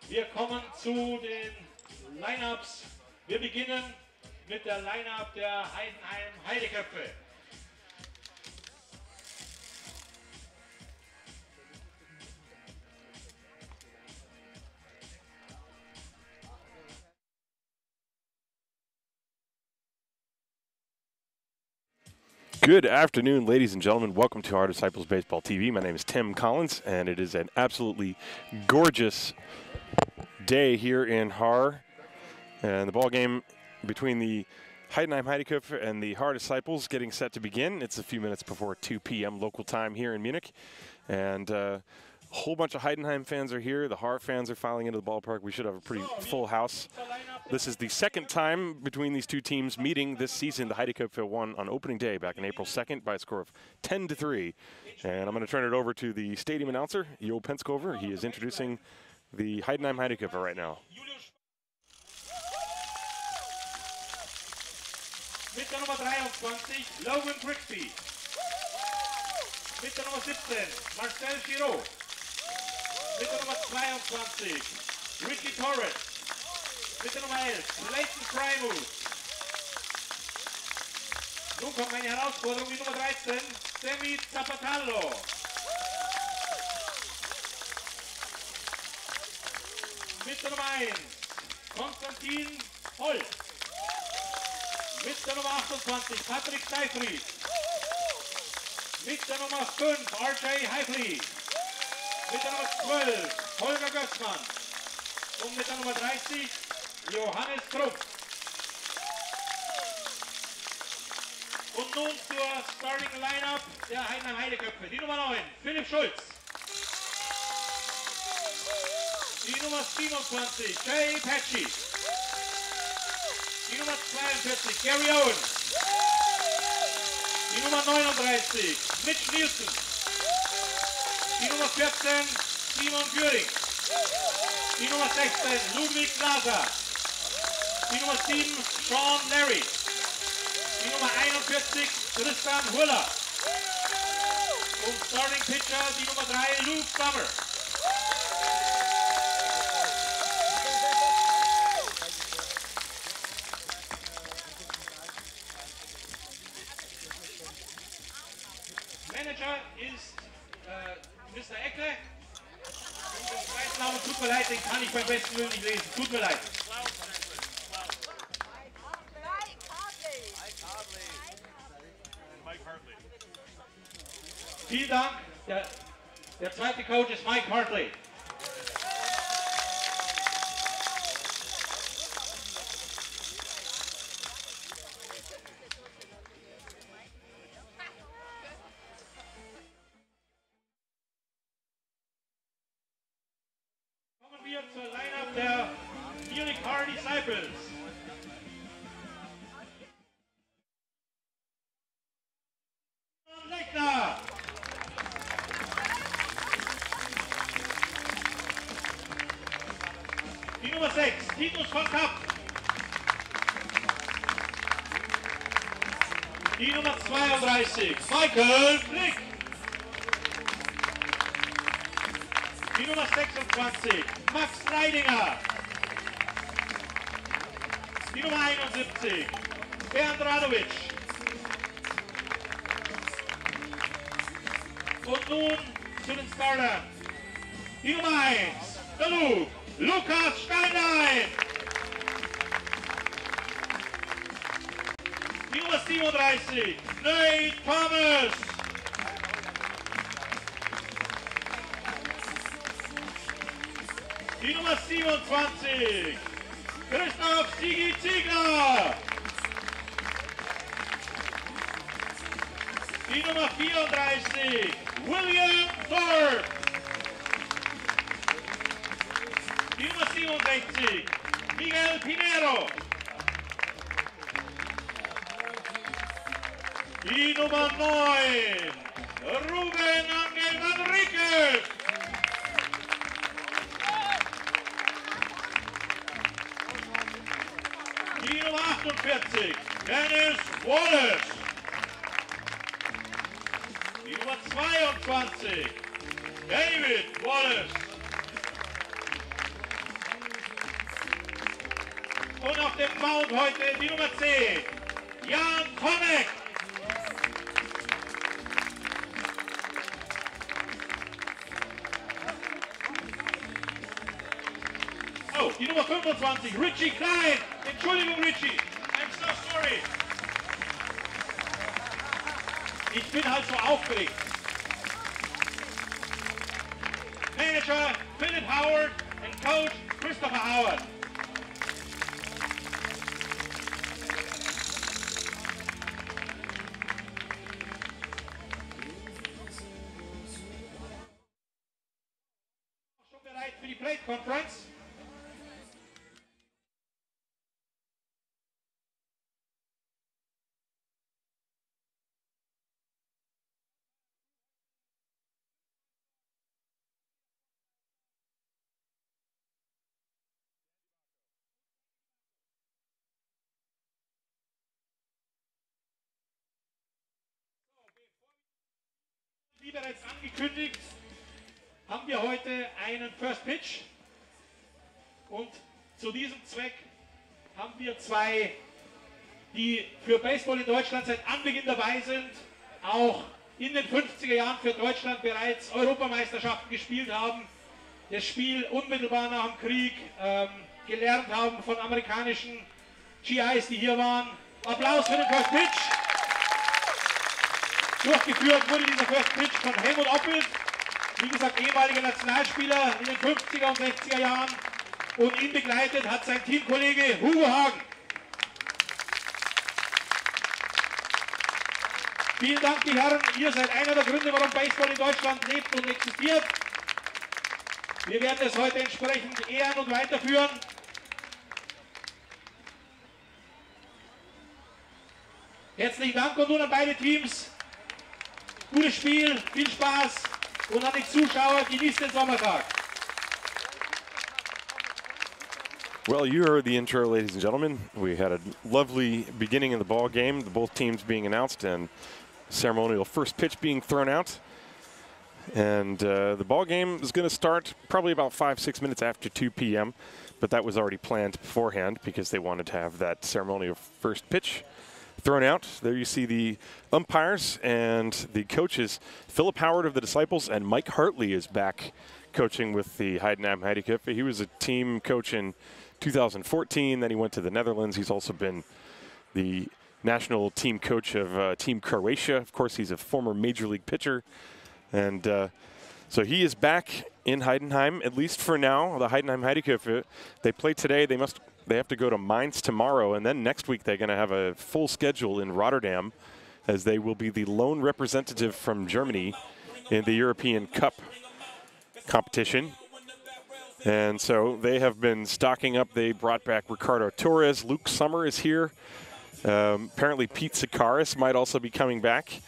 Wir kommen zu den Lineups. Wir beginnen mit der Lineup der Heidenheim Heideköpfe. Good afternoon, ladies and gentlemen. Welcome to Haar Disciples Baseball TV. My name is Tim Collins, and it is an absolutely gorgeous day here in Haar. And the ball game between the Heidenheim Heideköpfe and the Haar Disciples getting set to begin. It's a few minutes before 2 p.m. local time here in Munich. And a whole bunch of Heidenheim fans are here. The Haar fans are filing into the ballpark. We should have a pretty full house. This is the second time between these two teams meeting this season. The Heideköpfe won on opening day back on April 2nd by a score of 10-3. And I'm going to turn it over to the stadium announcer, Jo Penskover. He is introducing the Heidenheim Heideköpfe right now. Mit der Nummer 23, Logan Grigsby. Mit der Nummer 17, Marcel Giraud. Mit der Nummer 22, Ricky Torres. Mit der Nummer 11, Leighton Freimuth. Nun kommt meine Herausforderung, die Nummer 13, Semi Zapatallo. Mit der Nummer 1, Konstantin Holt. Mit der Nummer 28, Patrick Seifried. Mit der Nummer 5, RJ Heifli. Mit der Nummer 12, Holger Gößmann. Und mit der Nummer 30, Johannes Trupp. Und nun zur Starting Lineup der Heidenheim Heideköpfe. Die Nummer 9, Philipp Schulz. Die Nummer 27, Jay Patchy. Die Nummer 42, Gary Owens. Die Nummer 39, Mitch Nilsson. Die Nummer 14, Simon Gühring. Die Nummer 16, Ludwig Glaser. Die Nummer 7, Sean Larry. Die Nummer 41, Tristan Huller. Und Starting Pitcher, die Nummer 3, Luke Summer. Manager ist Mr. Ecke. Und den zweiten Namen, tut mir leid, den kann ich beim besten Willen nicht lesen. Tut mir leid. Vielen Dank. Der zweite Coach ist Mike Hartley. Kommen wir zur Lineup der Munich-Haar Disciples. Die Nummer 6, Titus von Kapp. Die Nummer 32, Michael Flick. Die Nummer 26, Max Leidinger. Die Nummer 71, Bernd Radovic. Und nun zu den Startern. Die Nummer 1, der Luke. Lukas Steinlein. Die Nummer 37, Nate Thomas. Die Nummer 27, Christoph Sigi Ziegler. Die Nummer 34, William Thorpe. Die Nummer 67, Miguel Pinero. Die Nummer 9, Ruben Angel Manriquez. Die Nummer 48, Dennis Wallace. Die Nummer 22, David Wallace. auf dem Mount heute die Nummer 10, Jan Tomek. Oh, die Nummer 25, Richie Klein. Entschuldigung, Richie. I'm so sorry. Ich bin halt so aufgeregt. Manager Philip Howard and Coach Christopher Howard. Schon bereit für die Plate Conference? Wie bereits angekündigt, haben wir heute einen First Pitch und zu diesem Zweck haben wir zwei, die für Baseball in Deutschland seit Anbeginn dabei sind, auch in den 50er Jahren für Deutschland bereits Europameisterschaften gespielt haben, das Spiel unmittelbar nach dem Krieg gelernt haben von amerikanischen GIs, die hier waren. Applaus für den First Pitch. Durchgeführt wurde dieser First Pitch von Helmut Oppelt, wie gesagt ehemaliger Nationalspieler in den 50er und 60er Jahren, und ihn begleitet hat sein Teamkollege Hugo Hagen. Vielen Dank, die Herren, ihr seid einer der Gründe, warum Baseball in Deutschland lebt und existiert. Wir werden es heute entsprechend ehren und weiterführen. Herzlichen Dank und nun an beide Teams. Gutes Spiel, viel Spaß und an die Zuschauer, genießt den Sommertag. Well, you heard the intro, ladies and gentlemen. We had a lovely beginning of the ball game, both teams being announced and ceremonial first pitch being thrown out. And the ball game is going to start probably about 5-6 minutes after 2 p.m., but that was already planned beforehand because they wanted to have that ceremonial first pitch thrown out. There you see the umpires and the coaches. Philip Howard of the Disciples and Mike Hartley is back coaching with the Heidenheim Heideköpfe. He was a team coach in 2014, then he went to the Netherlands. He's also been the national team coach of Team Croatia. Of course, he's a former Major League pitcher. And so he is back in Heidenheim, at least for now. The Heidenheim Heideköpfe, they play today. They have to go to Mainz tomorrow, and then next week they're going to have a full schedule in Rotterdam, as they will be the lone representative from Germany in the European Cup competition. And so they have been stocking up. They brought back Ricardo Torres. Luke Summer is here. Apparently Pete Sakaris might also be coming back.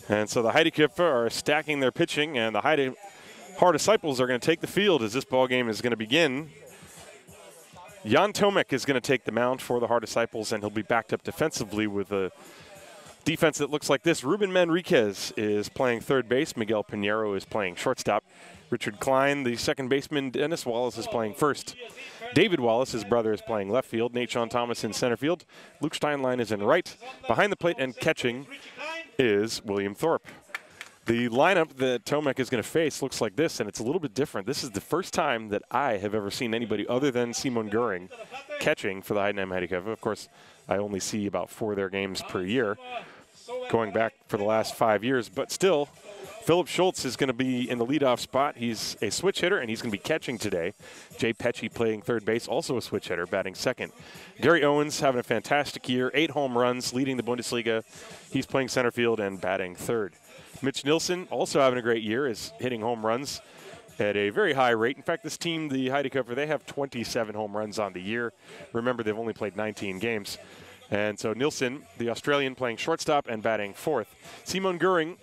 And so the Heideköpfe are stacking their pitching, and the Haar Disciples are going to take the field as this ball game is going to begin. Jan Tomek is going to take the mound for the Haar Disciples, and he'll be backed up defensively with a defense that looks like this. Ruben Manriquez is playing third base. Miguel Pinheiro is playing shortstop. Richard Klein, the second baseman. Dennis Wallace is playing first. David Wallace, his brother, is playing left field. Nate Sean Thomas in center field. Luke Steinlein is in right. Behind the plate and catching is William Thorpe. The lineup that Tomek is going to face looks like this, and it's a little bit different. This is the first time that I have ever seen anybody other than Simon Gühring catching for the Heidenheim Heideköpfe. Of course, I only see about 4 of their games per year, going back for the last 5 years. But still, Philip Schultz is going to be in the leadoff spot. He's a switch hitter, and he's going to be catching today. Jay Pecci playing third base, also a switch hitter, batting second. Gary Owens having a fantastic year, 8 home runs, leading the Bundesliga. He's playing center field and batting third. Mitch Nilsson also having a great year, is hitting home runs at a very high rate. In fact, this team, the Heideköpfe, they have 27 home runs on the year. Remember, they've only played 19 games. And so Nilsson, the Australian, playing shortstop and batting fourth. Simon Gühring,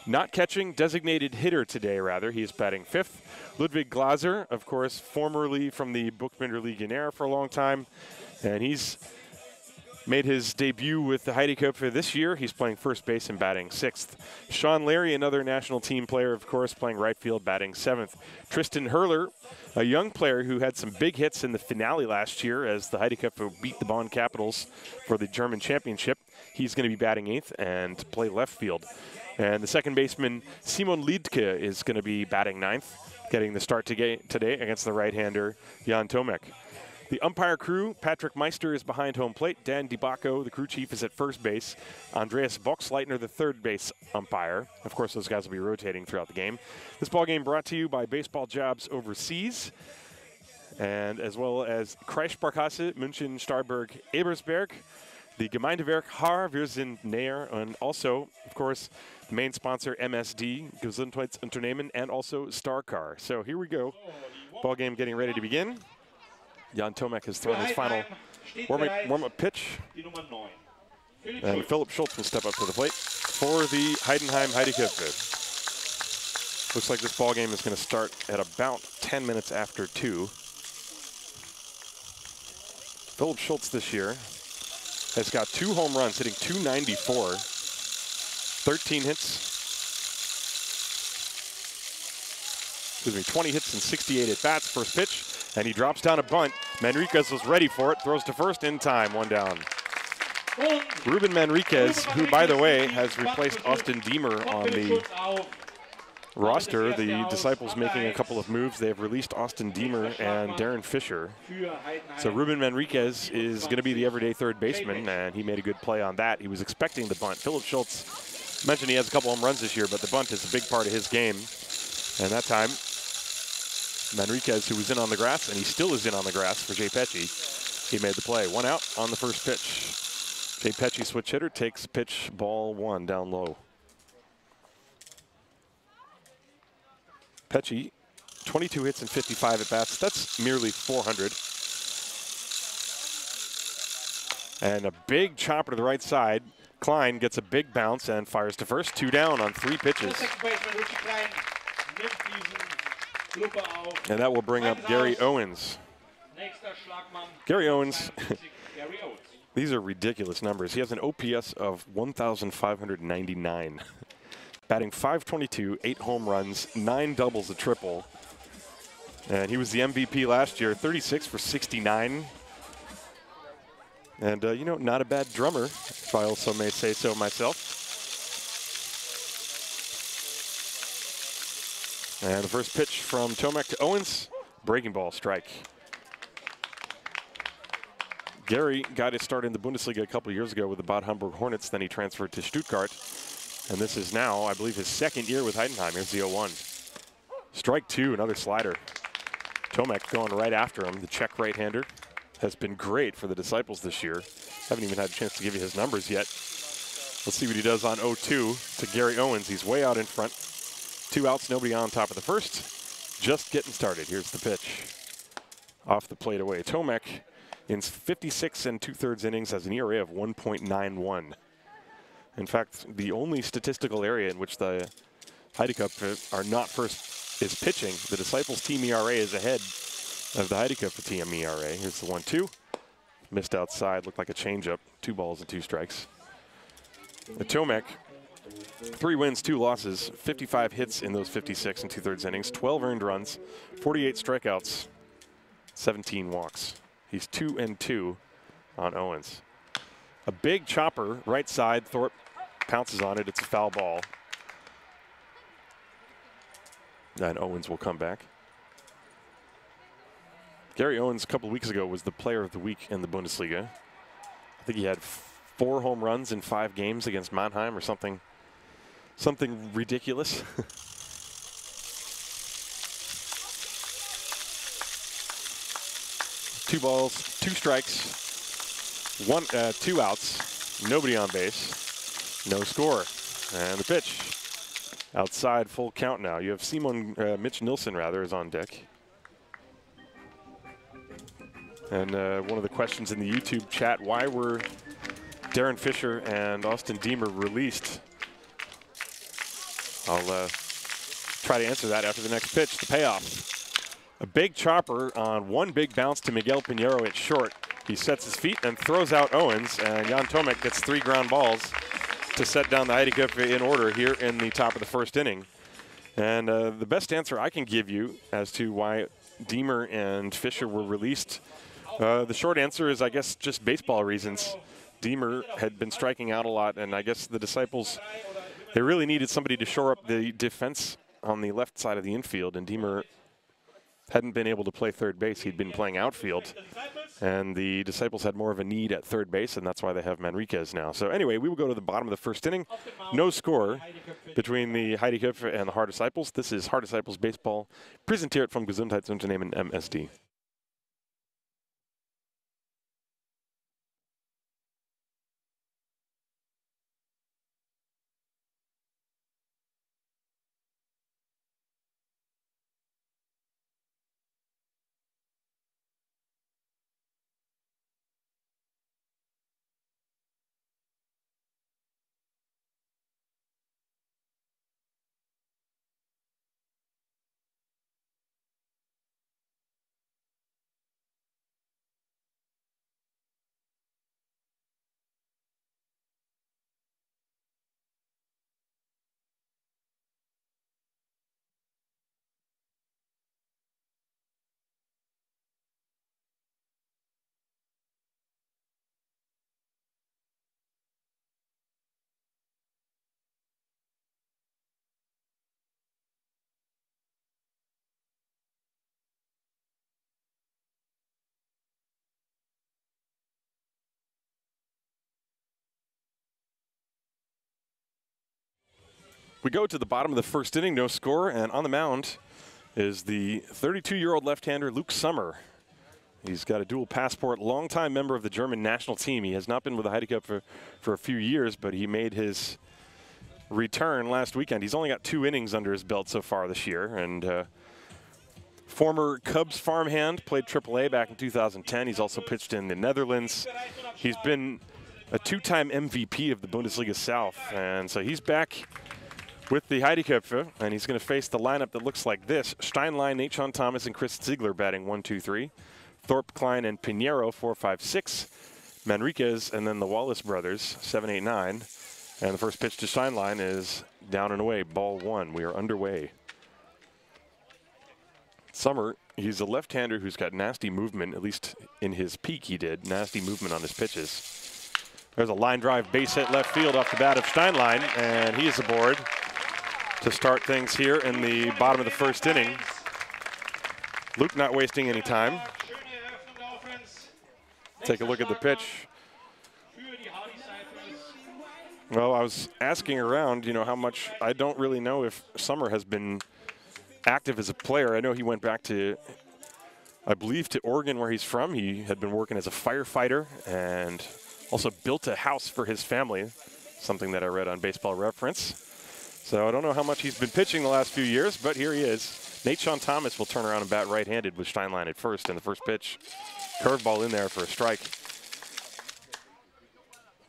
not catching, designated hitter today, rather. He is batting fifth. Ludwig Glaser, of course, formerly from the Buchbinder Legionnaire for a long time. And he's made his debut with the Heideköpfe this year. He's playing first base and batting 6th. Sean Larry, another national team player, of course, playing right field, batting 7th. Tristan Hurler, a young player who had some big hits in the finale last year as the Heideköpfe beat the Bonn Capitals for the German championship. He's going to be batting 8th and play left field. And the second baseman, Simon Liedtke, is going to be batting 9th, getting the start today against the right-hander, Jan Tomek. The umpire crew, Patrick Meister is behind home plate. Dan DiBacco, the crew chief, is at first base. Andreas Boxleitner, the third base umpire. Of course, those guys will be rotating throughout the game. This ball game brought to you by Baseball Jobs Overseas, and as well as Kreissparkasse, München, Starburg, Ebersberg, the Gemeindewerk Haar, wir sind näher, and also, of course, the main sponsor, MSD, Gesundheitsunternehmen, and also Starcar. So here we go. Ball game getting ready to begin. Jan Tomek has thrown his final warm-up pitch. And Philip Schultz will step up to the plate for the Heidenheim Heideköpfe. Looks like this ball game is going to start at about 10 minutes after 2. Philip Schultz this year has got 2 home runs, hitting .294, 13 hits. 20 hits and 68 at-bats. First pitch, and he drops down a bunt. Manriquez was ready for it, throws to first in time, 1 down. Ruben Manriquez, who, by the way, has replaced Austin Diemer on the roster. The Disciples making a couple of moves. They have released Austin Diemer and Darren Fisher. So Ruben Manriquez is going to be the everyday third baseman, and he made a good play on that. He was expecting the bunt. Philip Schultz mentioned he has a couple home runs this year, but the bunt is a big part of his game. And that time, Manriquez, who was in on the grass, and he still is in on the grass for Jay Pecci, he made the play. 1 out on the first pitch. Jay Pecci, switch hitter, takes pitch ball 1 down low. Pecci, 22 hits and 55 at-bats. That's merely 400. And a big chopper to the right side. Klein gets a big bounce and fires to first. 2 down on 3 pitches. And that will bring up Gary Owens. Gary Owens, these are ridiculous numbers. He has an OPS of 1,599. Batting .522, 8 home runs, 9 doubles, a triple. And he was the MVP last year, 36 for 69. And, you know, not a bad drummer, if I also may say so myself. And the first pitch from Tomek to Owens, breaking ball, strike. Gary got his start in the Bundesliga a couple years ago with the Bad Homburg Hornets, then he transferred to Stuttgart. And this is now, I believe, his second year with Heidenheim. Here's the 0-1. Strike 2, another slider. Tomek going right after him. The Czech right-hander has been great for the Disciples this year. Haven't even had a chance to give you his numbers yet. Let's see what he does on 0-2 to Gary Owens. He's way out in front. 2 outs, nobody on top of the first. Just getting started. Here's the pitch. Off the plate away. Tomek, in 56 2/3 innings, has an ERA of 1.91. In fact, the only statistical area in which the Heideköpfe are not first is pitching. The Disciples team ERA is ahead of the Heideköpfe team ERA. Here's the 1-2. Missed outside, looked like a changeup. 2 balls and 2 strikes. The Tomek, 3 wins, 2 losses, 55 hits in those 56 2/3 innings, 12 earned runs, 48 strikeouts, 17 walks. He's 2-2 on Owens. A big chopper, right side. Thorpe pounces on it. It's a foul ball. And Owens will come back. Gary Owens a couple of weeks ago was the player of the week in the Bundesliga. I think he had 4 home runs in 5 games against Mannheim or something ridiculous. Two balls, 2 strikes, 2 outs, nobody on base, no score. And the pitch. Outside, full count now. You have Mitch Nilsson is on deck. And one of the questions in the YouTube chat, why were Darren Fisher and Austin Diemer released? I'll try to answer that after the next pitch, the payoff. A big chopper on 1 big bounce to Miguel Pinheiro at short. He sets his feet and throws out Owens, and Jan Tomek gets 3 ground balls to set down the Heideköpfe in order here in the top of the first inning. And the best answer I can give you as to why Diemer and Fischer were released, the short answer is, I guess, just baseball reasons. Diemer had been striking out a lot, and I guess the Disciples, they really needed somebody to shore up the defense on the left side of the infield, and Diemer hadn't been able to play third base. He'd been playing outfield, and the Disciples had more of a need at third base, and that's why they have Manriquez now. So anyway, we will go to the bottom of the first inning. No score between the Heideköpfe and the Haar Disciples. This is Haar Disciples Baseball, präsentiert vom Gesundheitsunternehmen MSD. We go to the bottom of the first inning, no score, and on the mound is the 32-year-old left-hander Luke Sommer. He's got a dual passport, longtime member of the German national team. He has not been with the Heideköpfe for a few years, but he made his return last weekend. He's only got 2 innings under his belt so far this year, and former Cubs farmhand, played AAA back in 2010. He's also pitched in the Netherlands. He's been a 2-time MVP of the Bundesliga South, and so he's back with the Heideköpfe, and he's going to face the lineup that looks like this. Steinlein, Nate Sean Thomas, and Chris Ziegler batting 1, 2, 3. Thorpe, Klein, and Pinheiro 4, 5, 6. Manriquez, and then the Wallace brothers 7, 8, 9. And the first pitch to Steinlein is down and away, ball 1. We are underway. Sommer, he's a left-hander who's got nasty movement, at least in his peak he did, nasty movement on his pitches. There's a line drive base hit left field off the bat of Steinlein, and he is aboard to start things here in the bottom of the first inning. Luke not wasting any time. Take a look at the pitch. Well, I was asking around, you know, how much. I don't really know if Sommer has been active as a player. I know he went back to, I believe, to Oregon, where he's from. He had been working as a firefighter and also built a house for his family, something that I read on Baseball Reference. So I don't know how much he's been pitching the last few years, but here he is. Nate Sean Thomas will turn around and bat right-handed with Steinlein at first, and the first pitch, curveball in there for a strike.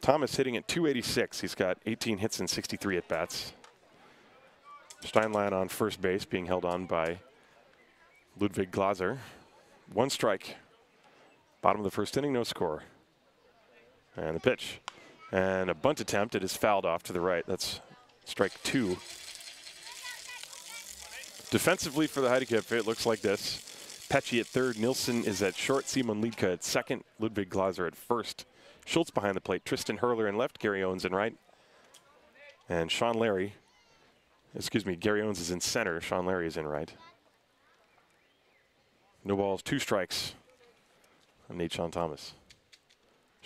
Thomas hitting at 286. He's got 18 hits and 63 at-bats. Steinlein on first base, being held on by Ludwig Glaser. 1 strike. Bottom of the first inning, no score. And the pitch. And a bunt attempt. It is fouled off to the right. That's strike 2. Defensively for the Heideköpfe, it looks like this. Pesci at third, Nilsson is at short, Simon Liedke at second, Ludwig Glaser at first. Schultz behind the plate, Tristan Hurler in left, Gary Owens in right. And Gary Owens is in center, Sean Larry is in right. No balls, 2 strikes on Nate Sean Thomas.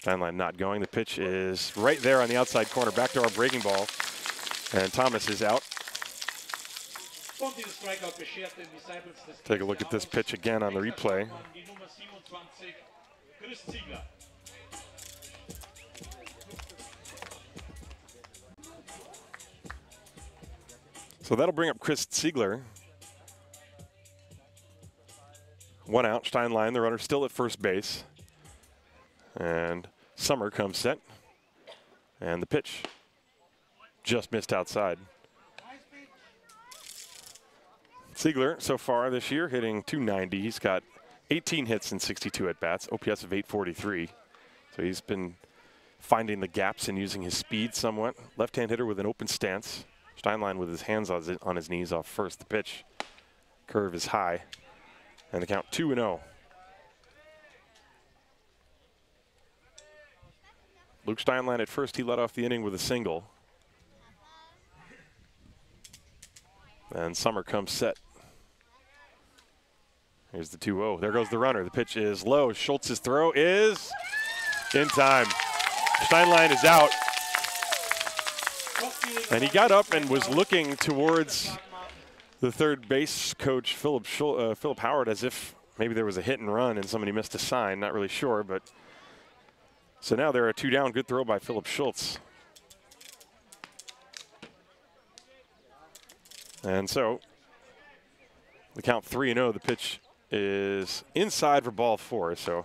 Steinlein not going. The pitch is right there on the outside corner, back to our breaking ball. And Thomas is out. Take a look at this pitch again on the replay. So that'll bring up Chris Ziegler. 1 out, Steinlein, the runner still at first base. And Sommer comes set. And the pitch just missed outside. Ziegler, so far this year, hitting .290. He's got 18 hits and 62 at-bats, OPS of 843. So he's been finding the gaps and using his speed somewhat. Left-hand hitter with an open stance. Steinlein with his hands on his knees off first. The pitch. Curve is high. And the count 2-0. Luke Steinlein at first, he led off the inning with a single. And Summer comes set. Here's the 2-0. There goes the runner. The pitch is low. Schultz's throw is in time. Steinlein is out. And he got up and was looking towards the third base coach, Philip Howard, as if maybe there was a hit and run and somebody missed a sign. Not really sure, but so now there are 2 down. Good throw by Philip Schultz. And so the count 3-0. The pitch is inside for ball 4. So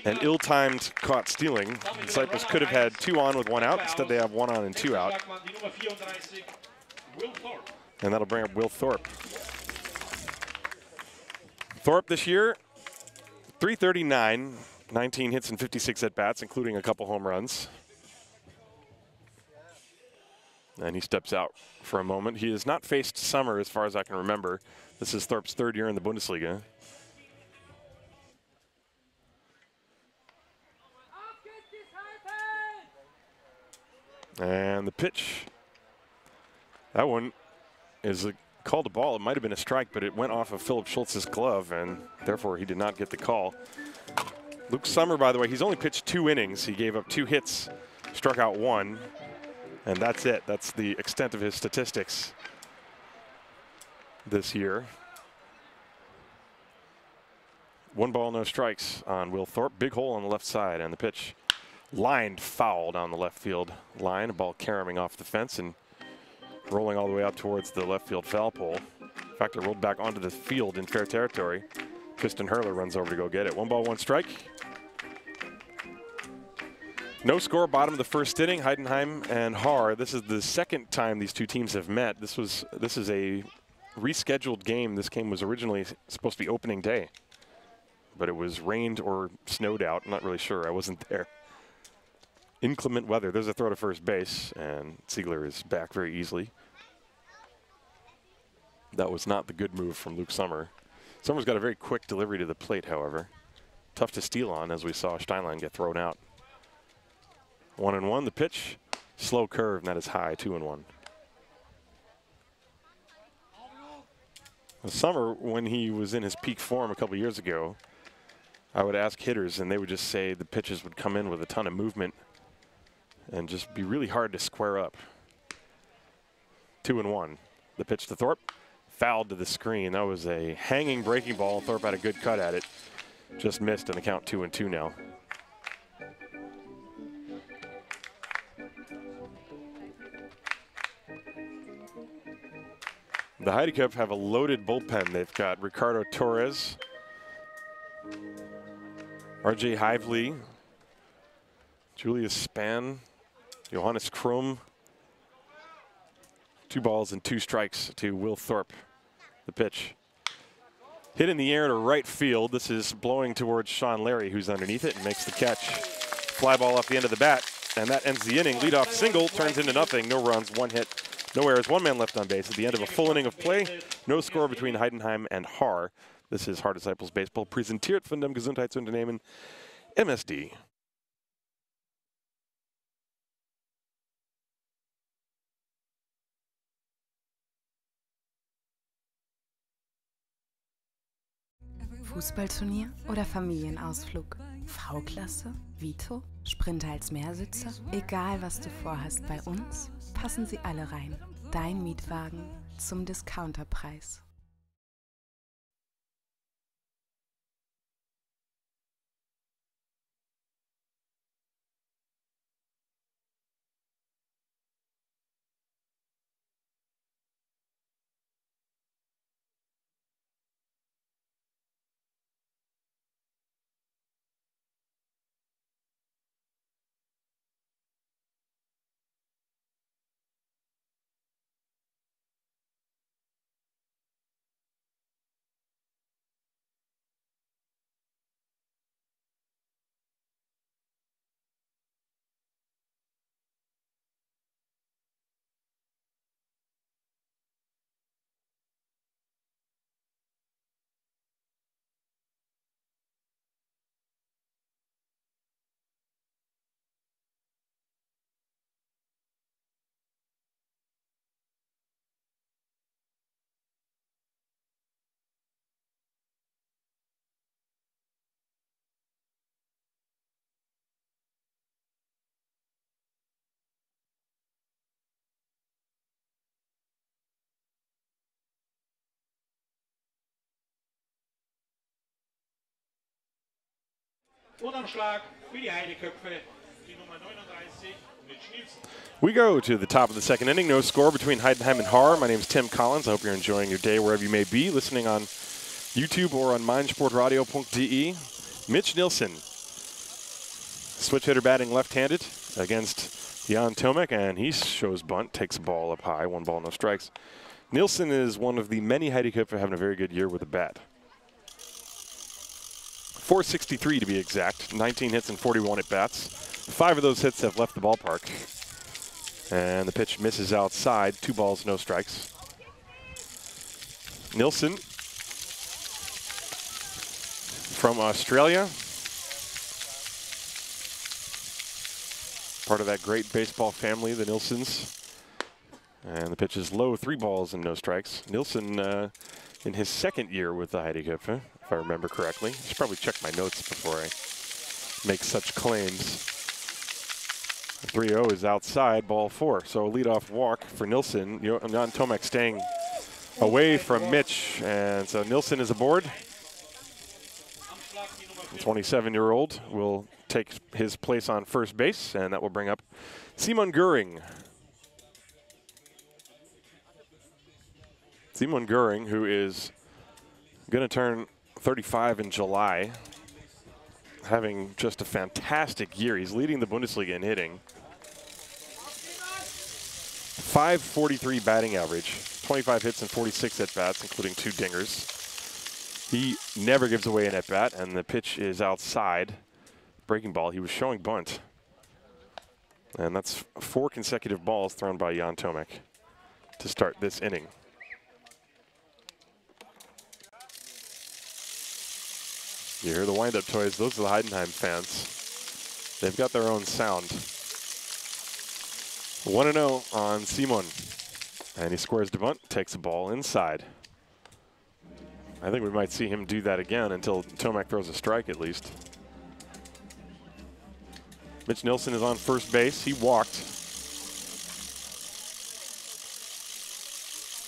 an ill-timed caught stealing. Disciples could have had 2 on with 1 out. Instead, they have 1 on and 2 out. And that'll bring up Will Thorpe. Thorpe this year, .339, 19 hits and 56 at-bats, including a couple home runs. And he steps out for a moment. He has not faced Summer as far as I can remember. This is Thorpe's 3rd year in the Bundesliga. And the pitch, that one is called a ball. It might have been a strike, but it went off of Philip Schultz's glove, and therefore he did not get the call. Luke Summer, by the way, he's only pitched 2 innings. He gave up 2 hits, struck out 1, and that's it. That's the extent of his statistics this year. 1 ball, no strikes on Will Thorpe. Big hole on the left side, and the pitch lined foul down the left field line. A ball caroming off the fence and rolling all the way out towards the left field foul pole. In fact, it rolled back onto the field in fair territory. Tristan Hurler runs over to go get it. 1 ball, 1 strike. No score, bottom of the first inning. Heidenheim and Haar. This is the 2nd time these 2 teams have met. This is a rescheduled game. This game was originally supposed to be opening day, but it was rained or snowed out. I'm not really sure. I wasn't there. Inclement weather. There's a throw to first base, and Ziegler is back very easily. That was not the good move from Luke Summer. Summer's got a very quick delivery to the plate, however. Tough to steal on, as we saw Steinlein get thrown out. 1-1. The pitch, slow curve, and that is high. 2-1. Summer, when he was in his peak form a couple years ago, I would ask hitters, and they would just say the pitches would come in with a ton of movement and just be really hard to square up. 2-1. The pitch to Thorpe, fouled to the screen. That was a hanging breaking ball. Thorpe had a good cut at it. Just missed, and the count 2-2 now. The Heideköpfe have a loaded bullpen. They've got Ricardo Torres, R.J. Hively, Julius Spann, Johannes Krum. 2 balls and 2 strikes to Will Thorpe. The pitch. Hit in the air to right field. This is blowing towards Sean Larry, who's underneath it and makes the catch. Fly ball off the end of the bat, and that ends the inning. Leadoff single turns into nothing. No runs, 1 hit, no errors, 1 man left on base. At the end of a full inning of play, no score between Heidenheim and Haar. This is Haar Disciples Baseball, präsentiert von dem Gesundheitsunternehmen MSD. Fußballturnier oder Familienausflug? V-Klasse? Vito? Sprinter als Mehrsitzer? Egal was du vorhast, bei uns passen sie alle rein. Dein Mietwagen zum Discounterpreis. Und am Schlag für die Heideköpfe die Nummer 39, Mitch Nilsson. We go to the top of the second inning. No score between Heidenheim and Haar. My name is Tim Collins. I hope you're enjoying your day wherever you may be, listening on YouTube or on meinsportradio.de. Mitch Nilsson, switch hitter batting left-handed against Jan Tomek, and he shows bunt, takes a ball up high, 1 ball, no strikes. Nilsson is one of the many Heideköpfe having a very good year with the bat. 463 to be exact, 19 hits and 41 at bats. 5 of those hits have left the ballpark. And the pitch misses outside, 2 balls, no strikes. Nilsson from Australia. Part of that great baseball family, the Nilssons. And the pitch is low, 3 balls and no strikes. Nilsson in his second year with the Heideköpfe, if I remember correctly. I should probably check my notes before I make such claims. 3-0 is outside, ball 4. So a leadoff walk for Nilsson. Jan Tomek staying away from Mitch. And so Nilsson is aboard. The 27-year-old will take his place on first base, and that will bring up Simon Gühring. Simon Gühring, who is going to turn 35 in July, having just a fantastic year. He's leading the Bundesliga in hitting. 543 batting average, 25 hits and 46 at-bats, including 2 dingers. He never gives away an at-bat, and the pitch is outside. Breaking ball, he was showing bunt. And that's 4 consecutive balls thrown by Jan Tomek to start this inning. You hear the wind-up toys. Those are the Heidenheim fans. They've got their own sound. 1-0 on Simon. And he squares the bunt, takes the ball inside. I think we might see him do that again until Tomek throws a strike at least. Mitch Nilsson is on first base. He walked.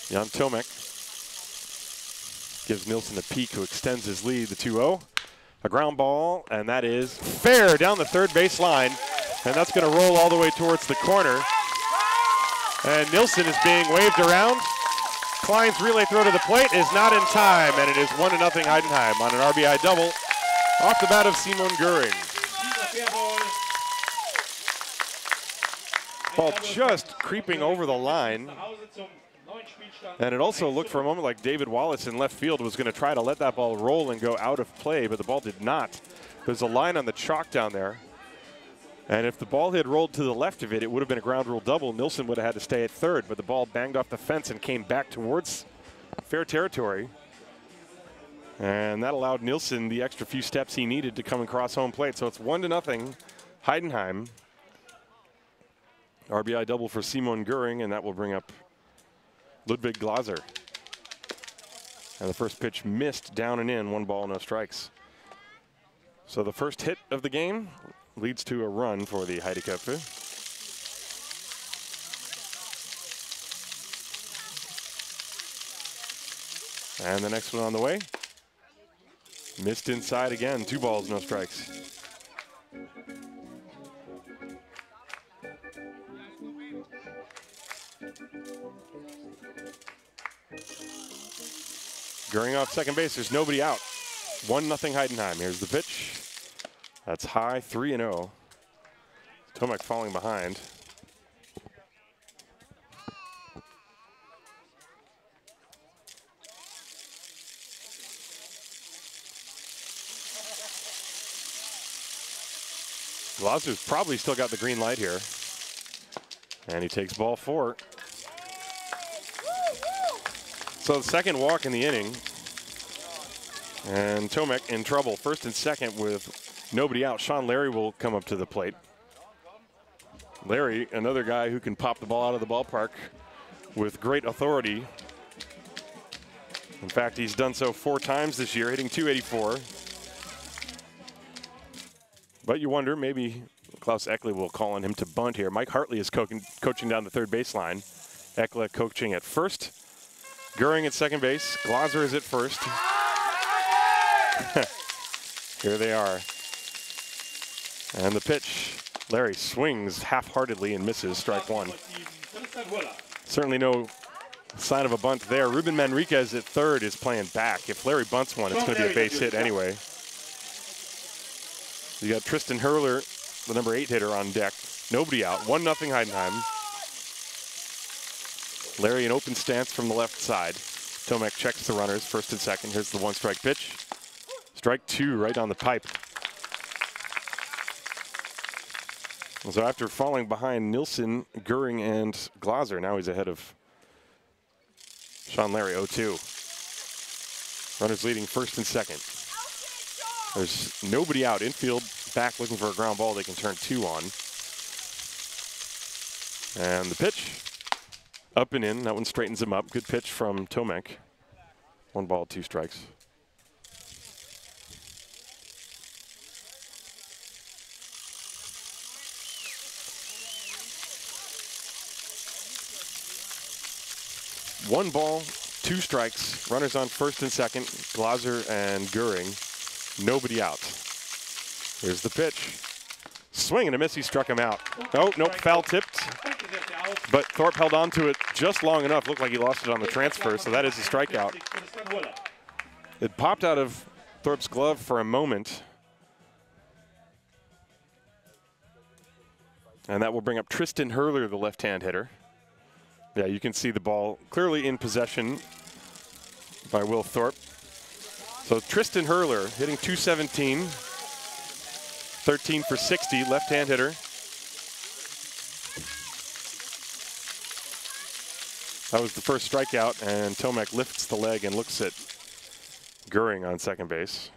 Jan Tomek gives Nilsson a peek, who extends his lead, the 2-0. A ground ball, and that is fair down the third base line. And that's going to roll all the way towards the corner. And Nilsson is being waved around. Klein's relay throw to the plate is not in time, and it is 1-0 Heidenheim on an RBI double off the bat of Simon Gühring. Ball just creeping over the line. And it also looked for a moment like David Wallace in left field was going to try to let that ball roll and go out of play, but the ball did not. There's a line on the chalk down there. And if the ball had rolled to the left of it, it would have been a ground rule double. Nilsson would have had to stay at third, but the ball banged off the fence and came back towards fair territory. And that allowed Nilsson the extra few steps he needed to come across home plate. So it's 1-0 Heidenheim. RBI double for Simon Gühring, and that will bring up Ludwig Glaser. And the first pitch missed down and in, 1 ball, no strikes. So the first hit of the game leads to a run for the Heideköpfe. And the next one on the way. Missed inside again, 2 balls, no strikes. Gühring off second base, there's nobody out. 1-0 Heidenheim. Here's the pitch. That's high, 3-0. Tomek falling behind. Glaser's probably still got the green light here. And he takes ball 4. So the second walk in the inning. And Tomek in trouble. First and second with nobody out. Sean Larry will come up to the plate. Larry, another guy who can pop the ball out of the ballpark with great authority. In fact, he's done so 4 times this year, hitting .284. But you wonder, maybe Klaus Ekle will call on him to bunt here. Mike Hartley is coaching down the third baseline. Ekle coaching at first. Gühring at second base. Glaser is at first. Here they are. And the pitch. Larry swings half-heartedly and misses, strike one. Certainly no sign of a bunt there. Ruben Manriquez at third is playing back. If Larry bunts one, it's going to be a base hit anyway. You got Tristan Hurler, the number 8 hitter, on deck. Nobody out. 1-0 Heidenheim. Larry in open stance from the left side. Tomek checks the runners, first and second. Here's the one-strike pitch. Strike two right on the pipe. So after falling behind Nilsson, Gühring, and Glaser, now he's ahead of Sean Larry, 0-2. Runners leading first and second. There's nobody out. Infield back looking for a ground ball they can turn 2 on. And the pitch. Up and in. That one straightens him up. Good pitch from Tomek. 1 ball, 2 strikes. One ball, 2 strikes. Runners on first and second. Glaser and Gühring. Nobody out. Here's the pitch. Swing and a miss. He struck him out. Oh, nope, foul tipped. But Thorpe held on to it just long enough. Looked like he lost it on the transfer, so that is a strikeout. It popped out of Thorpe's glove for a moment. And that will bring up Tristan Hurler, the left-hand hitter. Yeah, you can see the ball clearly in possession by Will Thorpe. So Tristan Hurler hitting .217, 13 for 60, left-hand hitter. That was the first strikeout, and Tomek lifts the leg and looks at Gühring on second base.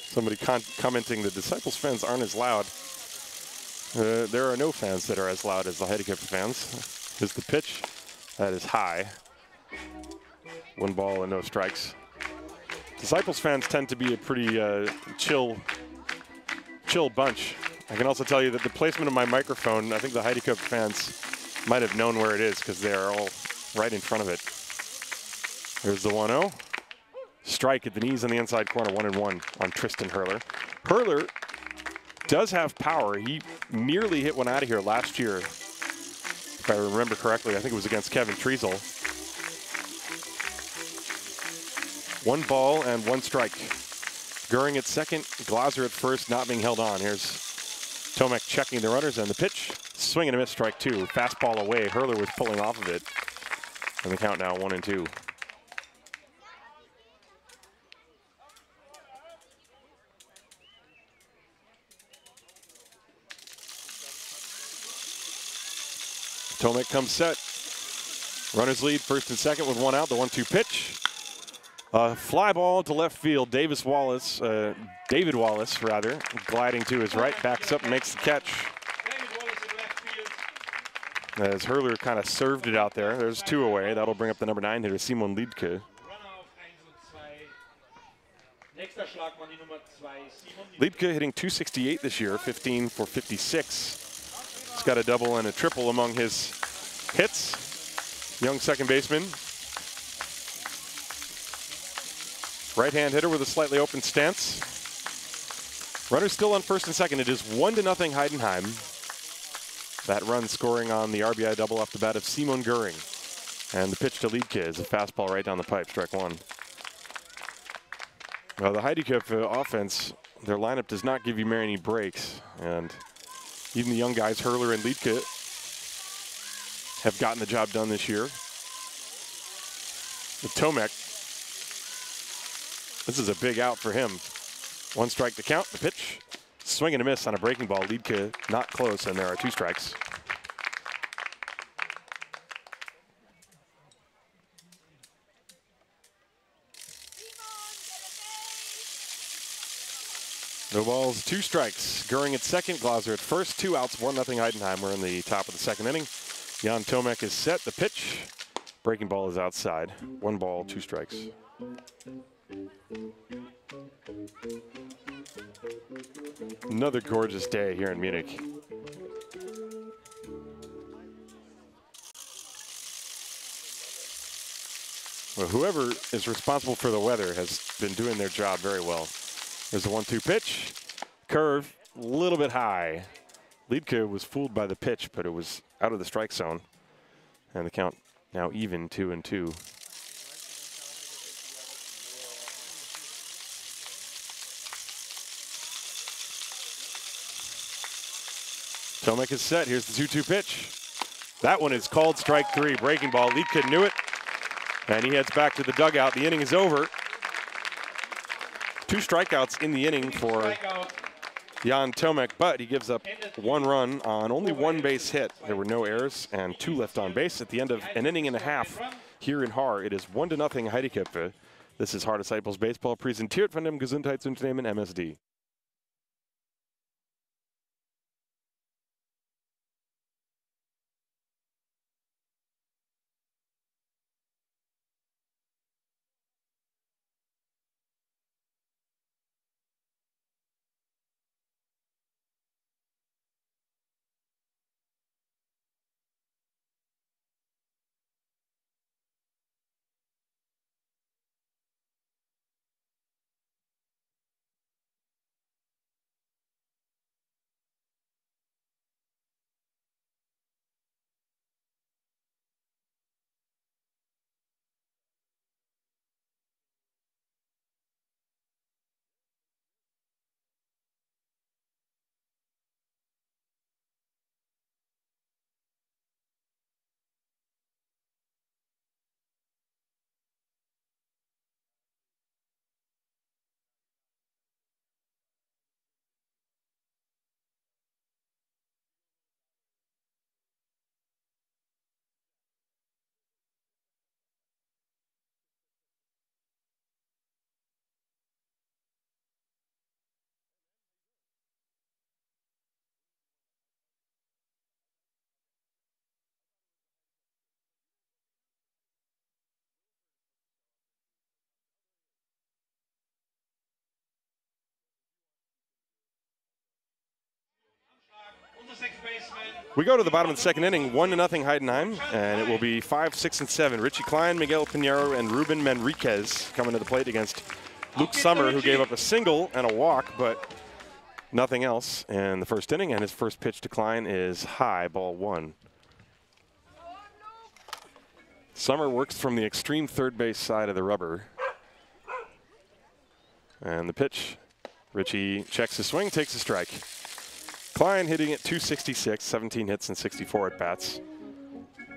Somebody commenting the Disciples fans aren't as loud. There are no fans that are as loud as the Heideköpfe fans. Here's the pitch. That is high. 1 ball and no strikes. Disciples fans tend to be a pretty chill bunch. I can also tell you that the placement of my microphone, I think the Heideköpfe fans might have known where it is because they are all right in front of it. Here's the 1-0. Strike at the knees on the inside corner, 1-1 on Tristan Hurler. Hurler does have power. He nearly hit one out of here last year, if I remember correctly. I think it was against Kevin Treasel. 1 ball and 1 strike. Gühring at second, Glaser at first, not being held on. Here's Tomek checking the runners, and the pitch. Swing and a miss, strike 2. Fastball away. Hurler was pulling off of it. And the count now 1-2. Tomek comes set. Runners lead first and second with 1 out. The 1-2 pitch. Fly ball to left field. David Wallace, gliding to his right, backs up and makes the catch. As Hurler kind of served it out there. There's 2 away. That'll bring up the number 9 hitter, Simon Liedtke. Liedtke hitting .268 this year, 15 for 56. He's got a double and a triple among his hits. Young second baseman. Right-hand hitter with a slightly open stance. Runners still on first and second. It is 1-0 Heidenheim. That run scoring on the RBI double off the bat of Simon Gühring. And the pitch to Liedtke is a fastball right down the pipe, strike 1. Well, the Heideköpfe offense, their lineup does not give you many breaks. And even the young guys, Hurler and Liedtke, have gotten the job done this year. With Tomek, this is a big out for him. 1 strike to count, the pitch. Swing and a miss on a breaking ball. Liedtke not close, and there are 2 strikes. No balls, 2 strikes. Gühring at second, Glaser at first. 2 outs, 1-0 Heidenheim. We're in the top of the second inning. Jan Tomek is set. The pitch. Breaking ball is outside. 1 ball, 2 strikes. Another gorgeous day here in Munich. Well, whoever is responsible for the weather has been doing their job very well. There's a 1-2 pitch. Curve, a little bit high. Liedke was fooled by the pitch, but it was out of the strike zone. And the count now even, 2-2. Tomek is set. Here's the 2-2 pitch. That one is called strike 3. Breaking ball. Liedke knew it. And he heads back to the dugout. The inning is over. 2 strikeouts in the inning for Jan Tomek, but he gives up 1 run on only 1 base hit. There were no errors and 2 left on base. At the end of an inning and a half here in Haar, it is 1-0 Heideköpfe. This is Haar Disciples Baseball, präsentiert von dem Gesundheitsunternehmen MSD. We go to the bottom of the second inning, 1-0 Heidenheim, and it will be 5, 6, and 7. Richie Klein, Miguel Pinheiro, and Ruben Manriquez coming to the plate against Luke Sommer, who gave up a single and a walk, but nothing else in the first inning. And his first pitch to Klein is high, ball 1. Sommer works from the extreme third base side of the rubber. And the pitch, Richie checks his swing, takes a strike. Klein hitting at .266, 17 hits and 64 at-bats.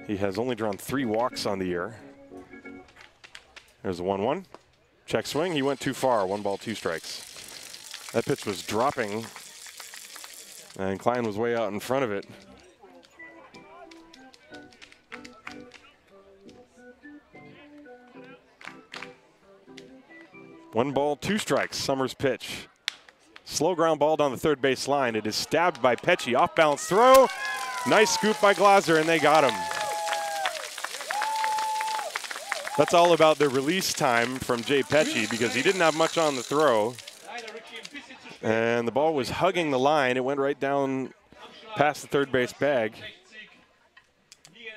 He has only drawn 3 walks on the year. There's a 1-1. Check swing, he went too far, 1 ball, 2 strikes. That pitch was dropping, and Klein was way out in front of it. One ball, 2 strikes, Sommer's pitch. Slow ground ball down the third base line. It is stabbed by Pecci. Off balance throw. Nice scoop by Glaser, and they got him. That's all about the release time from Jay Pecci because he didn't have much on the throw. And the ball was hugging the line. It went right down past the third base bag.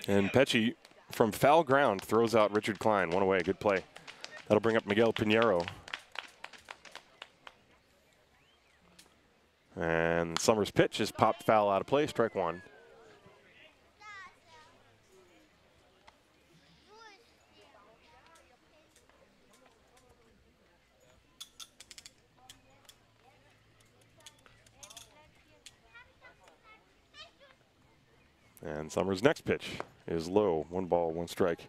And Pecci, from foul ground, throws out Richard Klein. One away, good play. That'll bring up Miguel Pinheiro. And Sommer's pitch is popped foul out of play, strike 1. And Sommer's next pitch is low, 1 ball, 1 strike.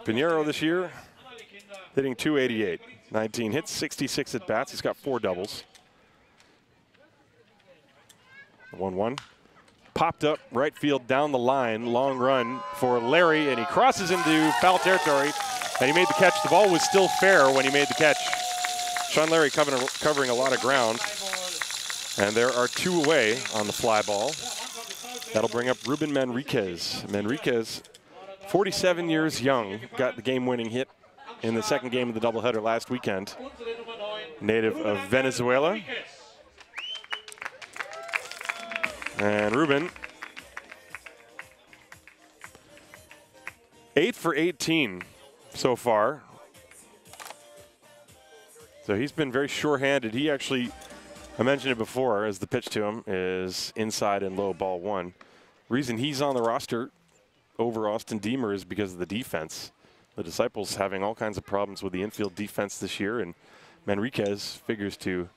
Pinheiro this year hitting .288, 19 hits, 66 at bats. He's got 4 doubles. 1-1. Popped up right field down the line. Long run for Larry, and he crosses into foul territory, and he made the catch. The ball was still fair when he made the catch. Sean Larry covering a lot of ground. And there are 2 away on the fly ball. That'll bring up Ruben Manriquez. Manriquez, 47 years young, got the game-winning hit in the second game of the doubleheader last weekend. Native of Venezuela. And Ruben, 8 for 18 so far. So he's been very sure-handed. He actually, I mentioned it before, as the pitch to him is inside and low, ball one. Reason he's on the roster over Austin Deemer is because of the defense. The Disciples having all kinds of problems with the infield defense this year, and Manriquez figures to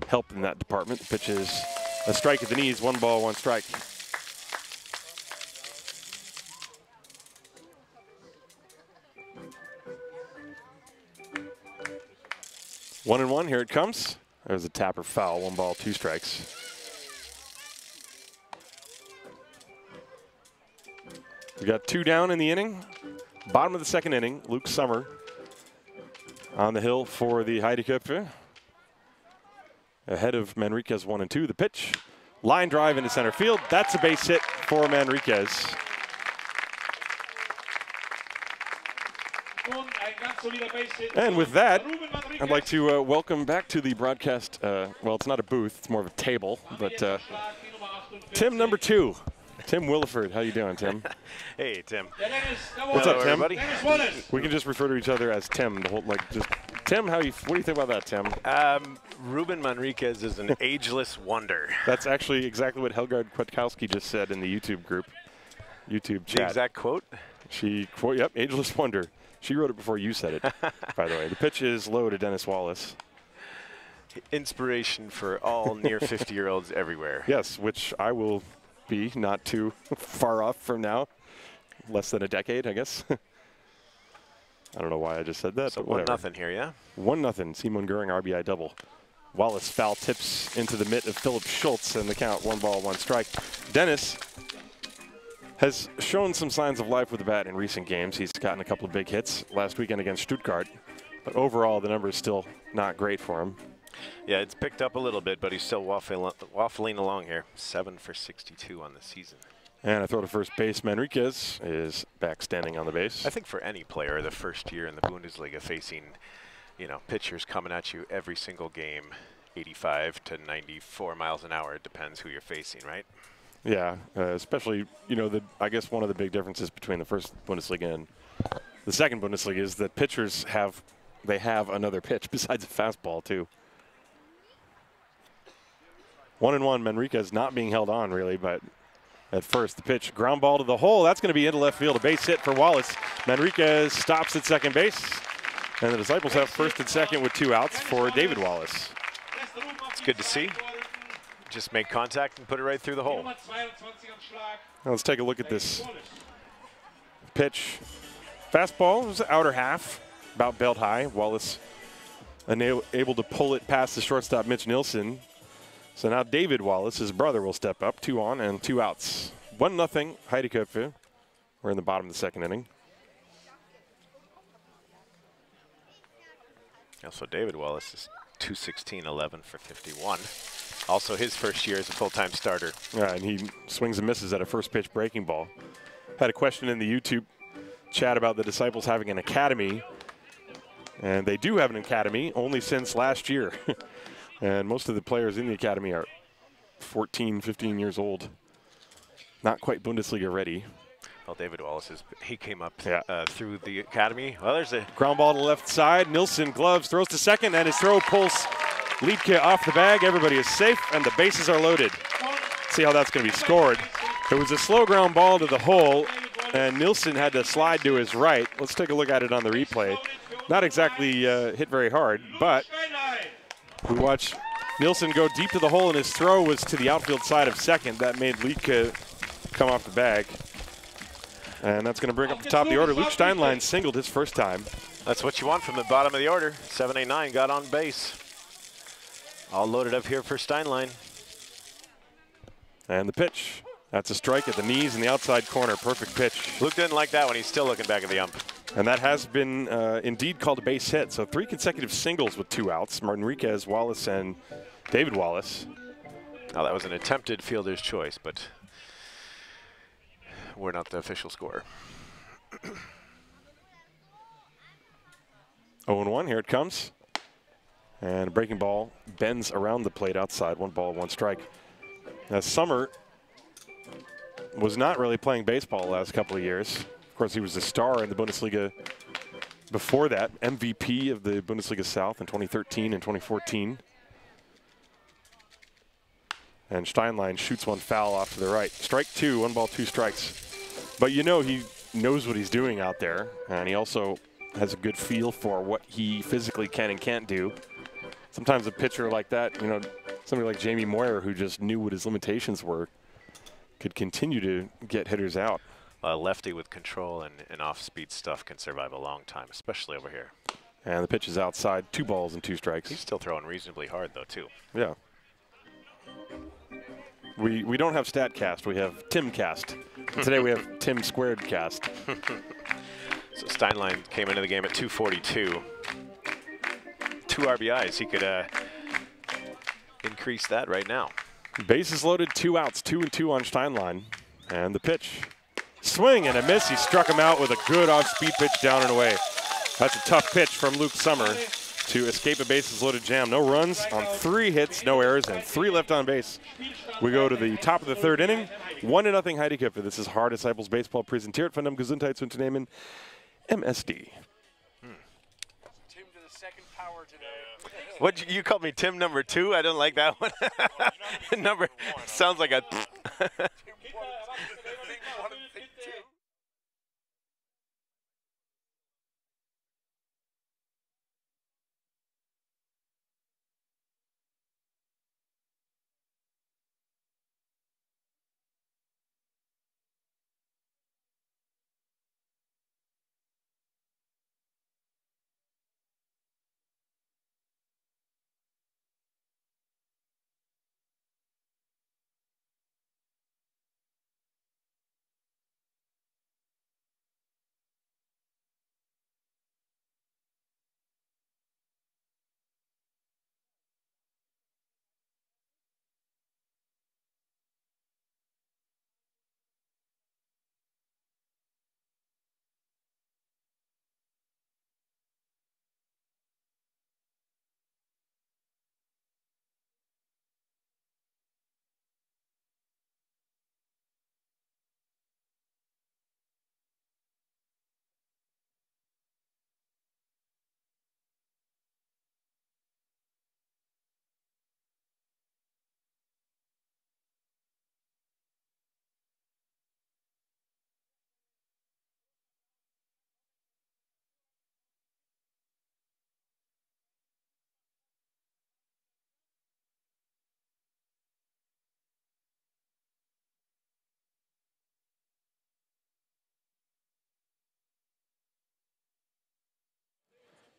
help in that department. The pitch is a strike at the knees, 1 ball, 1 strike. One and one, here it comes. There's a tapper foul, 1 ball, 2 strikes. We got 2 down in the inning. Bottom of the 2nd inning, Luke Sommer on the hill for the Heideköpfe. Ahead of Manriquez 1 and 2. The pitch, line drive into center field. That's a base hit for Manriquez. And with that, I'd like to welcome back to the broadcast, well, it's not a booth, it's more of a table, but Tim number 2. Tim Williford, how you doing, Tim? Hey, Tim. What's up, Tim? Everybody? We can just refer to each other as Tim. The whole, like, just Tim. What do you think about that, Tim? Ruben Manriquez is an ageless wonder. That's actually exactly what Helgard Kwiatkowski just said in the YouTube group, YouTube chat. The exact quote? Yep, ageless wonder. She wrote it before you said it, by the way. The pitch is low to Dennis Wallace. Inspiration for all near 50-year-olds everywhere. Yes, which I will be not too far off from now. Less than a decade, I guess. I don't know why I just said that, So but whatever. 1-0 here, yeah? 1-0. Simon Gühring RBI double. Wallace foul tips into the mitt of Philip Schultz, and the count 1 ball, 1 strike. Dennis has shown some signs of life with the bat in recent games. He's gotten a couple of big hits last weekend against Stuttgart, but overall the number is still not great for him. Yeah, it's picked up a little bit, but he's still waffling along here. 7 for 62 on the season. And a throw to first base. Manriquez is back standing on the base. I think for any player, the first year in the Bundesliga facing, pitchers coming at you every single game, 85 to 94 miles an hour. It depends who you're facing, right? Yeah, especially, I guess one of the big differences between the first Bundesliga and the second Bundesliga is that pitchers have another pitch besides a fastball, too. 1-1, Manriquez not being held on, really, but at first the pitch, ground ball to the hole. That's going to be into left field, a base hit for Wallace. Manriquez stops at second base, and the Disciples have first and second with 2 outs for David Wallace. It's good to see. Just make contact and put it right through the hole. Now let's take a look at this pitch. Fastball was outer half, about belt high. Wallace able to pull it past the shortstop, Mitch Nilsson. So now David Wallace, his brother, will step up. 2 on and 2 outs. 1-0 Heideköpfe. We're in the bottom of the 2nd inning. Also, David Wallace is 216, 11 for 51. Also his first year as a full-time starter. Yeah, and he swings and misses at a first pitch breaking ball. Had a question in the YouTube chat about the Disciples having an academy. And they do have an academy only since last year. And most of the players in the academy are 14, 15 years old. Not quite Bundesliga ready. Well, David Wallace, he came up through the academy. Well, there's a ground ball to the left side. Nilsson gloves, throws to second, and his throw pulls Liedtke off the bag. Everybody is safe, and the bases are loaded. See how that's going to be scored. It was a slow ground ball to the hole, and Nilsson had to slide to his right. Let's take a look at it on the replay. Not exactly hit very hard, but we watch Nilsson go deep to the hole, and his throw was to the outfield side of second. That made Liedtke come off the bag. And that's going to bring up the top of the order. Luke Steinlein singled his first time. That's what you want from the bottom of the order. 7-8-9 got on base. All loaded up here for Steinlein. And the pitch. That's a strike at the knees in the outside corner. Perfect pitch. Luke didn't like that one. He's still looking back at the ump. And that has been indeed called a base hit. So 3 consecutive singles with 2 outs. Manriquez, Wallace, and David Wallace. Now that was an attempted fielder's choice, but we're not the official scorer. 0-1, here it comes. And a breaking ball bends around the plate outside. 1 ball, 1 strike. Now Sommer was not really playing baseball the last couple of years. Of course, he was a star in the Bundesliga Before that, MVP of the Bundesliga South in 2013 and 2014. And Steinlein shoots one foul off to the right. Strike two, 1 ball, 2 strikes. But you know he knows what he's doing out there, and he also has a good feel for what he physically can and can't do. Sometimes a pitcher like that, you know, somebody like Jamie Moyer, who just knew what his limitations were, could continue to get hitters out. A lefty with control and off-speed stuff can survive a long time, especially over here. And the pitch is outside, 2 balls and 2 strikes. He's still throwing reasonably hard, though, too. Yeah. We don't have StatCast, we have TimCast. Today we have Tim Squared Cast. So Steinlein came into the game at 242. 2 RBIs. He could increase that right now. Bases loaded, 2 outs, 2-2 on Steinlein. And the pitch. Swing and a miss. He struck him out with a good off-speed pitch down and away. That's a tough pitch from Luke Summer to escape a bases loaded jam. No runs on 3 hits, no errors, and 3 left on base. We go to the top of the 3rd inning. 1-0 Heideköpfe. This is Haar Disciples Baseball präsentiert von dem Gesundheitsunternehmen MSD. Tim to the second power today. What, you called me Tim number 2? I don't like that one. Number sounds like a.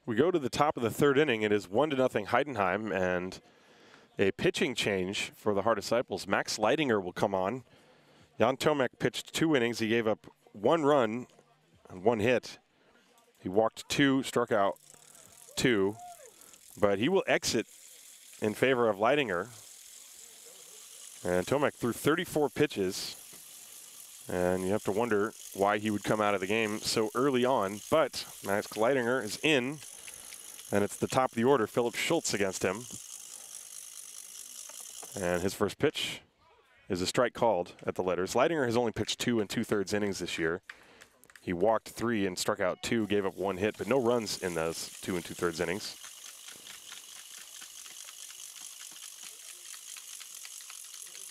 We go to the top of the 3rd inning. It is 1-0 Heidenheim, and a pitching change for the Haar Disciples. Max Leidinger will come on. Jan Tomek pitched 2 innings. He gave up 1 run and 1 hit. He walked 2, struck out 2, but he will exit in favor of Leidinger. And Tomek threw 34 pitches, and you have to wonder why he would come out of the game so early on, but Max Leidinger is in. And it's the top of the order, Philip Schultz against him. And his first pitch is a strike called at the letters. Leidinger has only pitched 2 2/3 innings this year. He walked 3 and struck out 2, gave up 1 hit, but no runs in those 2 2/3 innings.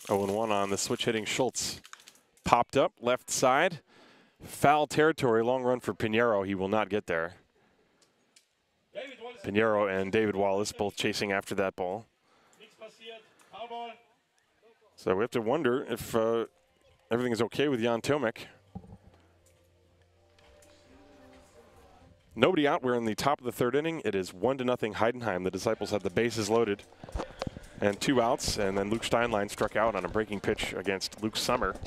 Oh, and 1 on the switch hitting Schultz. Popped up, left side. Foul territory, long run for Pinheiro. He will not get there. Pinheiro and David Wallace both chasing after that ball. So we have to wonder if everything is okay with Jan Tomek. Nobody out. We're in the top of the 3rd inning. It is 1-0 Heidenheim. The Disciples had the bases loaded and 2 outs, and then Luke Steinlein struck out on a breaking pitch against Luke Summer.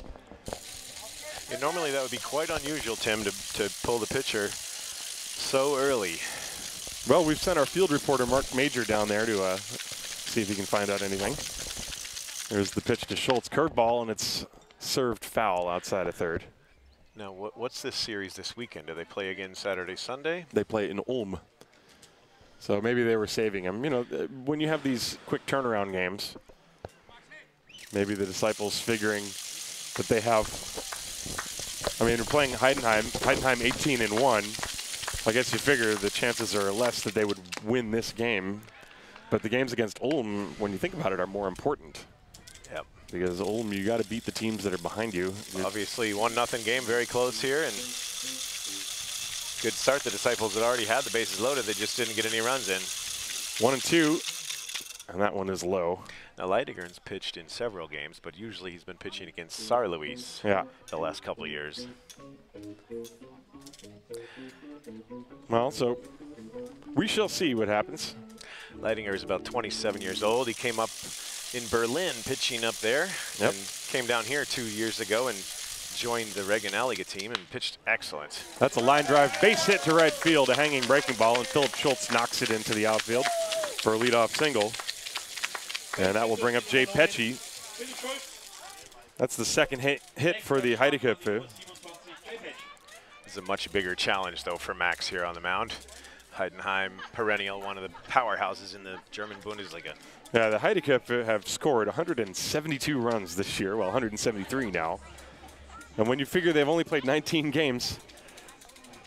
And normally that would be quite unusual, Tim, to pull the pitcher so early. Well, we've sent our field reporter, Mark Major, down there to see if he can find out anything. There's the pitch to Schultz, curveball, and it's served foul outside of 3rd. Now, what's this series this weekend? Do they play again Saturday, Sunday? They play in Ulm. So maybe they were saving him. You know, when you have these quick turnaround games, maybe the Disciples figuring that they have, I mean, we're playing Heidenheim 18-1. I guess you figure the chances are less that they would win this game, but the games against Ulm, when you think about it, are more important. Yep. Because Ulm, you got to beat the teams that are behind you. Obviously, 1-0 game, very close here, and good start. The Disciples had already had the bases loaded. They just didn't get any runs in. 1-2, and that one is low. Now, Leidinger's pitched in several games, but usually he's been pitching against Saar Louis the last couple of years. Well, so we shall see what happens. Leidinger is about 27 years old. He came up in Berlin pitching up there and came down here 2 years ago and joined the Regionalliga team and pitched excellent. That's a line drive base hit to right field, a hanging breaking ball, and Philip Schultz knocks it into the outfield for a leadoff single. And that will bring up Jay Pecci. That's the second hit for the Heideköpfe. It's a much bigger challenge, though, for Max here on the mound. Heidenheim, perennial, one of the powerhouses in the German Bundesliga. Yeah, the Heideköpfe have scored 172 runs this year, well, 173 now. And when you figure they've only played 19 games,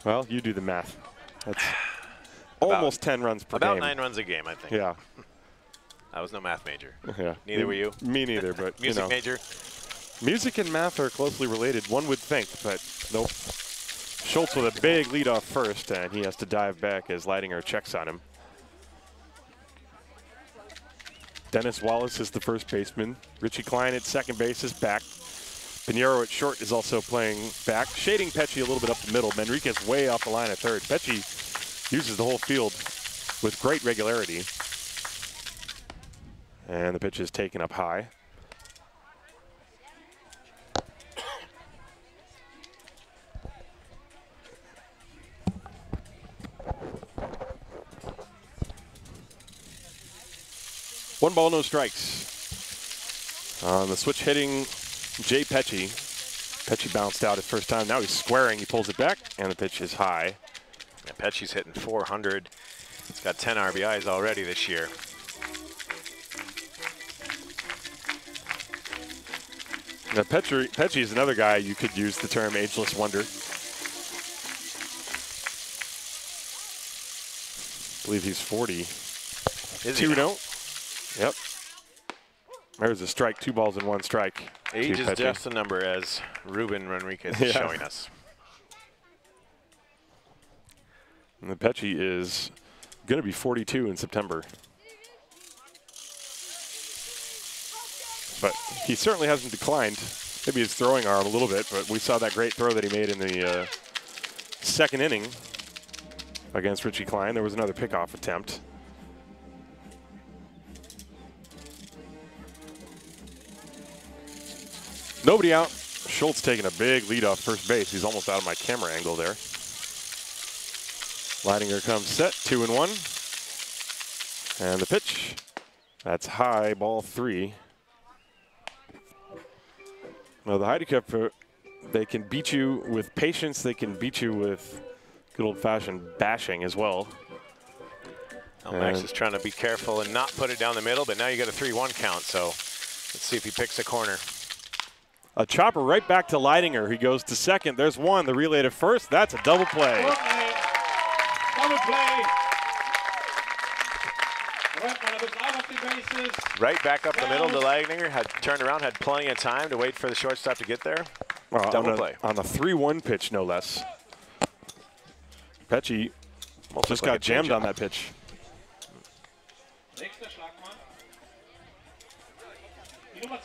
well, you do the math. That's almost 10 runs per game. About 9 runs a game, I think. Yeah. I was no math major. Yeah. Neither were you? Me neither, but Music you know. major? Music and math are closely related, one would think, but nope. Schultz with a big leadoff first, and he has to dive back as Leidinger checks on him. Dennis Wallace is the first baseman. Richie Klein at second base is back. Pinheiro at short is also playing back. Shading Pecci a little bit up the middle. Manriquez way off the line at third. Pecci uses the whole field with great regularity. And the pitch is taken up high. One ball, no strikes. On the switch hitting, Jay Pecci. Pecci bounced out his first time. Now he's squaring. He pulls it back, and the pitch is high. Yeah, Pecci's hitting 400. He's got 10 RBIs already this year. Now, Pecci is another guy you could use the term ageless wonder. I believe he's 40. Is he now? 2-0. Yep. There's a strike, 2 balls and 1 strike. Age is just a number, as Ruben Manriquez is showing us. And the Pecci is going to be 42 in September. But he certainly hasn't declined. Maybe his throwing arm a little bit, but we saw that great throw that he made in the second inning against Richie Klein. There was another pickoff attempt. Nobody out. Schultz taking a big lead off first base. He's almost out of my camera angle there. Leidinger comes set, 2-1. And the pitch, that's high, ball 3. Well, the Heideköpfe, they can beat you with patience. They can beat you with good old-fashioned bashing as well. Well, Max is trying to be careful and not put it down the middle, but now you got a 3-1 count, so let's see if he picks a corner. A chopper right back to Leidinger. He goes to second. There's one. The relay to first. That's a double play. Double play. Right back up the middle to Leidinger. Had turned around, had plenty of time to wait for the shortstop to get there. Well, double play. On a 3-1 pitch, no less. Pecci just got jammed on that pitch.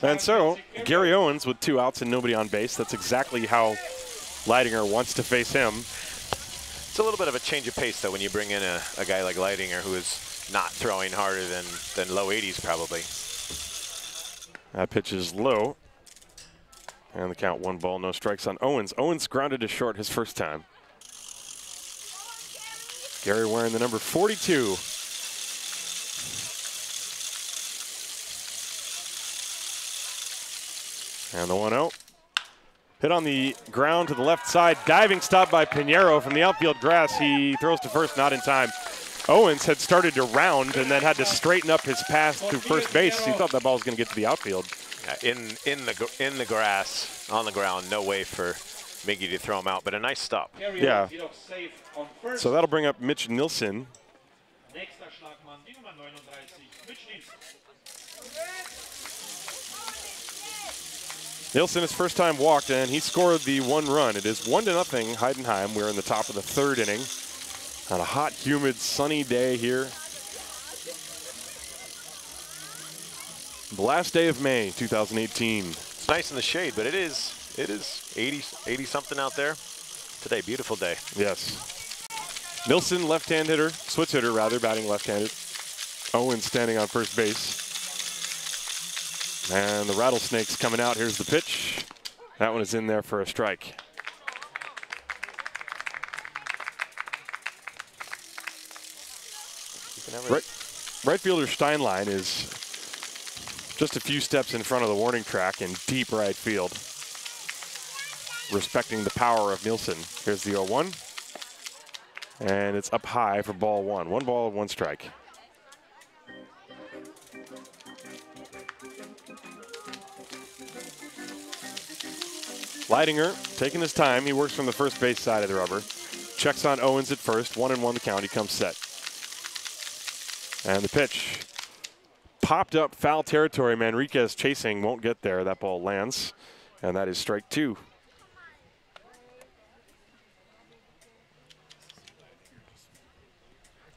And so, Gary Owens with 2 outs and nobody on base. That's exactly how Leidinger wants to face him. It's a little bit of a change of pace, though, when you bring in a guy like Leidinger who is not throwing harder than low 80s, probably. That pitch is low. And the count 1 ball, no strikes on Owens. Owens grounded to short his first time. Gary wearing the number 42. And the 1-0. Hit on the ground to the left side. Diving stop by Pinheiro from the outfield grass. He throws to first, not in time. Owens had started to round and then had to straighten up his pass to first base. He thought that ball was going to get to the outfield. In the grass, on the ground, no way for Miggy to throw him out, but a nice stop. Yeah. So that'll bring up Mitch Nilsson. Nächster Schlagmann, die Nummer 39, Mitch Nilsson. Nilsson, his first time walked, and he scored the 1 run. It is 1-0 Heidenheim. We're in the top of the 3rd inning on a hot, humid, sunny day here. The last day of May, 2018. It's nice in the shade, but it is 80 something out there today. Beautiful day. Yes. Nilsson, left-hand hitter, switch hitter rather, batting left-handed. Owens standing on first base. And the Rattlesnakes coming out. Here's the pitch. That one is in there for a strike. Right fielder Steinlein is just a few steps in front of the warning track in deep right field, respecting the power of Nilsson. Here's the 0-1. And it's up high for ball 1. 1 ball, 1 strike. Leidinger taking his time. He works from the first base side of the rubber. Checks on Owens at first. 1-1 the count. He comes set. And the pitch. Popped up foul territory. Manriquez chasing. Won't get there. That ball lands. And that is strike 2.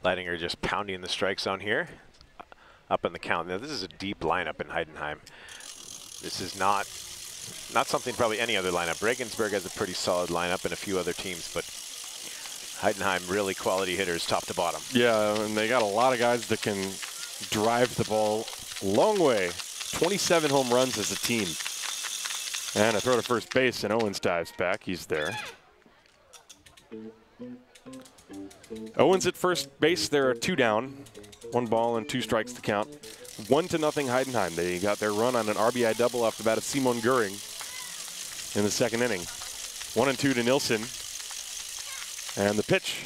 Leidinger just pounding the strike zone here. Up in the count. Now, this is a deep lineup in Heidenheim. This is not something probably any other lineup. Regensburg has a pretty solid lineup and a few other teams, but Heidenheim really quality hitters top to bottom. Yeah, and they got a lot of guys that can drive the ball a long way. 27 home runs as a team. And a throw to first base, and Owens dives back. He's there. Owens at first base. There are 2 down. 1 ball and 2 strikes to count. 1-0 Heidenheim. They got their run on an RBI double off the bat of Simon Gühring in the 2nd inning. 1-2 to Nilsson. And the pitch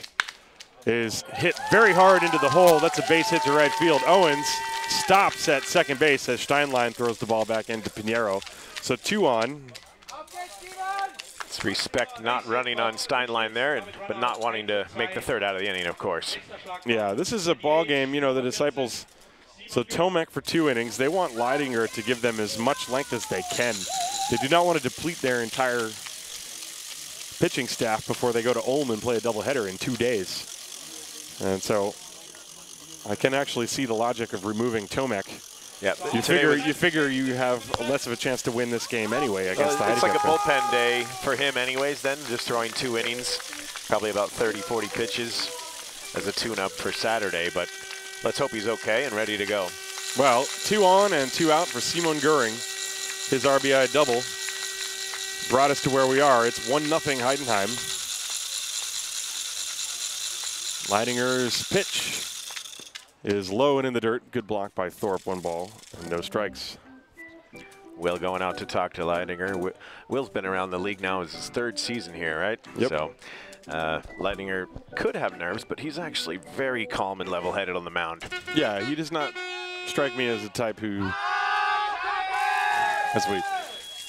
is hit very hard into the hole. That's a base hit to right field. Owens stops at second base as Steinlein throws the ball back into Pinheiro. So 2 on. It's respect not running on Steinlein there, but not wanting to make the 3rd out of the inning, of course. Yeah, this is a ball game. You know, the Disciples. So Tomek for 2 innings. They want Leidinger to give them as much length as they can. They do not want to deplete their entire pitching staff before they go to Ulm and play a doubleheader in 2 days. And so I can actually see the logic of removing Tomek. Yeah, you figure you have less of a chance to win this game anyway against the It's like a Heideköpfe. bullpen day for him anyways then, just throwing 2 innings, probably about 30-40 pitches as a tune-up for Saturday, but let's hope he's okay and ready to go. Well, 2 on and 2 out for Simon Gühring. His RBI double brought us to where we are. It's 1-0 Heidenheim. Leidinger's pitch is low and in the dirt. Good block by Thorpe. 1 ball and no strikes. Will going out to talk to Leidinger. Will's been around the league now. It's his 3rd season here, right? Yep. So Leidinger could have nerves, but he's actually very calm and level-headed on the mound. Yeah, he does not strike me as a type who, as we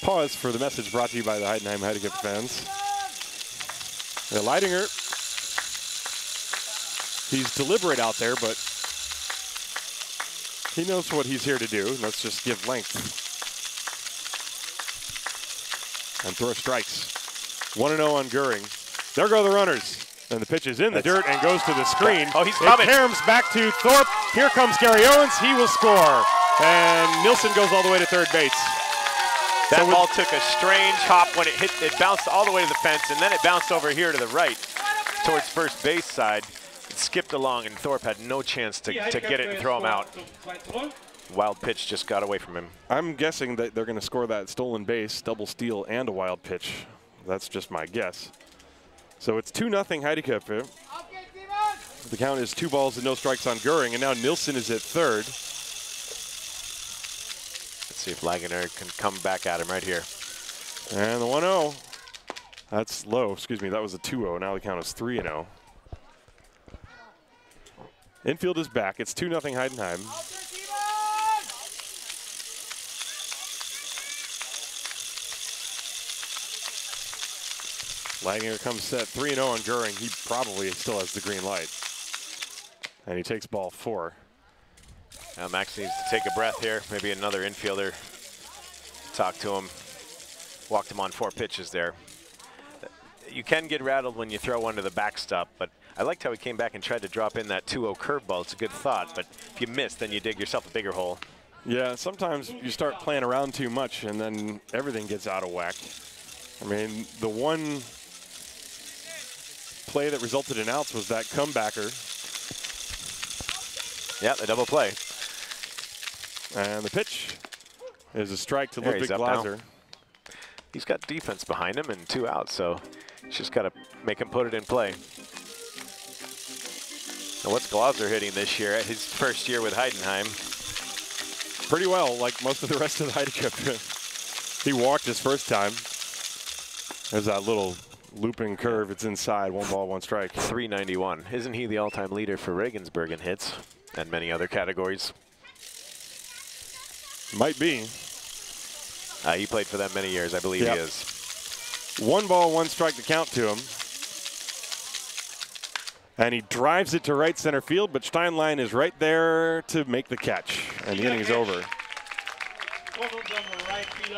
pause for the message brought to you by the Heidenheim Heideköpfe fans. Leidinger, he's deliberate out there, but he knows what he's here to do. Let's just give length. And throw strikes. 1-0 on Gühring. There go the runners. And the pitch is in the dirt and goes to the screen. Oh, he's coming. It caroms back to Thorpe. Here comes Gary Owens. He will score. And Nilsson goes all the way to third base. That ball took a strange hop when it hit. It bounced all the way to the fence, and then it bounced over here to the right towards first base side. It skipped along, and Thorpe had no chance to get it and throw him out. Wild pitch just got away from him. I'm guessing that they're going to score that stolen base, double steal, and a wild pitch. That's just my guess. So it's 2-0 Heideköpfe. The count is 2 balls and no strikes on Gühring, and now Nilsson is at third. Let's see if Leidinger can come back at him right here. And the 1-0. That's low. Excuse me, that was a 2-0. Now the count is 3-0. Infield is back. It's 2-0 Heidenheim. Langer comes set 3-0 on Gühring. He probably still has the green light. And he takes ball 4. Now Max needs to take a breath here. Maybe another infielder talk to him. Walked him on 4 pitches there. You can get rattled when you throw one to the backstop, but I liked how he came back and tried to drop in that 2-0 curveball. It's a good thought, but if you miss, then you dig yourself a bigger hole. Yeah, sometimes you start playing around too much and then everything gets out of whack. I mean, the one play that resulted in outs was that comebacker. Yeah, the double play. And the pitch is a strike to Ludwig Glaser. He's got defense behind him and 2 outs, so he's just got to make him put it in play. Now what's Glaser hitting this year at his first year with Heidenheim? Pretty well, like most of the rest of the Heideköpfe. He walked his first time. There's that little looping curve. It's inside. 1 ball, 1 strike. 391. Isn't he the all-time leader for Regensburg in hits and many other categories? Might be. He played for them many years. I believe he is. 1 ball, 1 strike to count to him. And he drives it to right center field, but Steinlein is right there to make the catch. And the inning's over.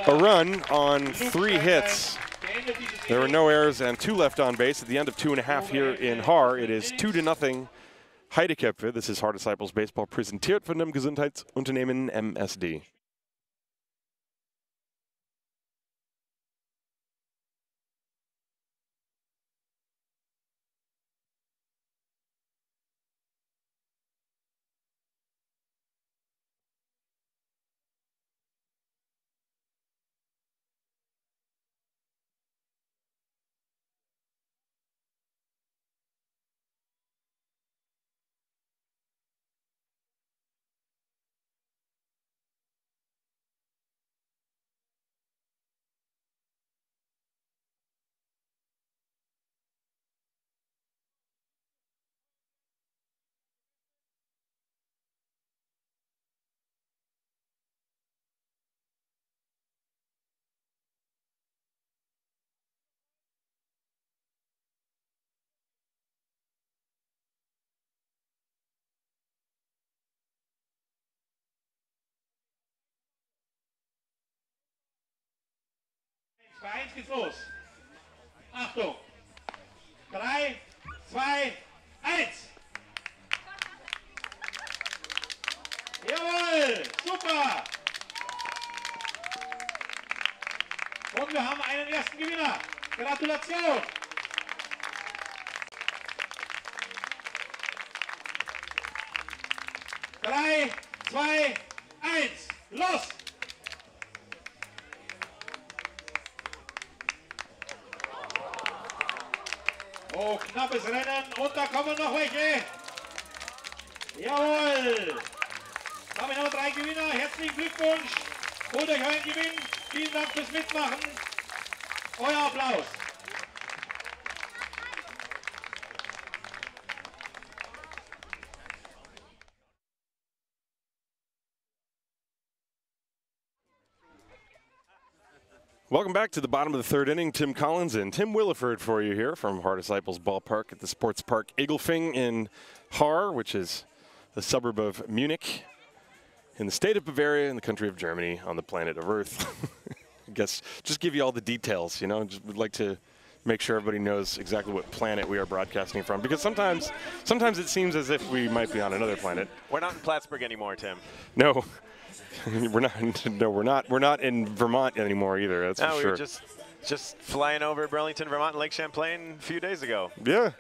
A run on 3 hits. There were no errors and 2 left on base at the end of 2.5 here in Haar. It is 2-0 Heideköpfe. This is Haar Disciples Baseball, präsentiert von dem Gesundheitsunternehmen MSD. Bei 1 geht's los. Achtung. 3, 2, 1. Jawohl, super. Und wir haben einen ersten Gewinner. Gratulation. Drei, zwei, eins, los! Oh, knappes Rennen und da kommen noch welche. Jawohl! Da haben wir noch 3 Gewinner. Herzlichen Glückwunsch. Holt euch euren Gewinn. Vielen Dank fürs Mitmachen. Euer Applaus. Welcome back to the bottom of the 3rd inning. Tim Collins and Tim Williford for you here from Haar Disciples Ballpark at the Sports Park Igelfing in Haar, which is the suburb of Munich in the state of Bavaria in the country of Germany on the planet of Earth. I guess just give you all the details, you know. Just would like to make sure everybody knows exactly what planet we are broadcasting from, because sometimes it seems as if we might be on another planet. We're not in Plattsburgh anymore, Tim. No. We're not. No, we're not. We're not in Vermont anymore either. That's for sure. We were just flying over Burlington, Vermont, and Lake Champlain a few days ago. Yeah,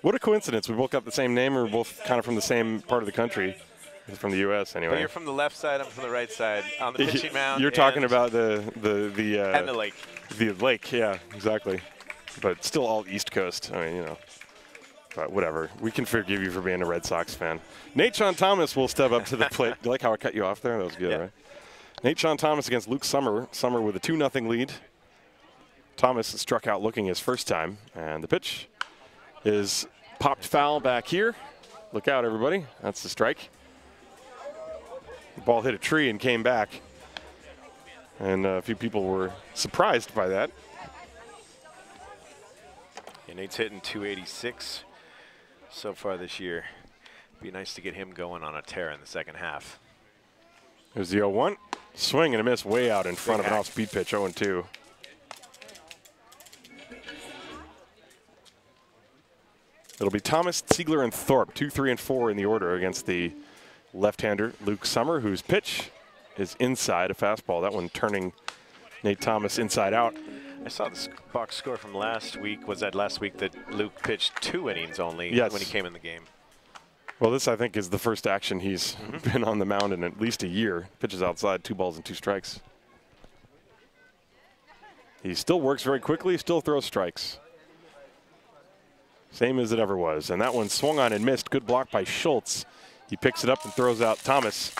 what a coincidence. We both got the same name. We're both kind of from the same part of the country, from the U.S. anyway. But you're from the left side. I'm from the right side. On the pitching mound. You're talking about the and the lake. The lake, yeah, exactly. But still all East Coast. I mean, you know. But whatever. We can forgive you for being a Red Sox fan. Nate-Sean Thomas will step up to the plate. Do you like how I cut you off there? That was good, right? Nate-Sean Thomas against Luke Sommer. Sommer with a 2-0 lead. Thomas struck out looking his first time. And the pitch is popped foul back here. Look out, everybody. That's the strike. The ball hit a tree and came back. And a few people were surprised by that. And Nate's hitting 286 so far this year. Be nice to get him going on a tear in the second half. There's the 0-1. Swing and a miss way out in front of an hack. off-speed pitch, 0-2. It'll be Thomas, Ziegler, and Thorpe, 2, 3, and 4 in the order against the left-hander Luke Sommer, whose pitch is inside a fastball. That one turning Nate Thomas inside out. I saw the box score from last week. Was that last week that Luke pitched 2 innings only Yes. when he came in the game? Well, this, I think, is the first action he's been on the mound in at least a year. Pitches outside, 2 balls and 2 strikes. He still works very quickly, still throws strikes. Same as it ever was. And that one swung on and missed. Good block by Schultz. He picks it up and throws out Thomas.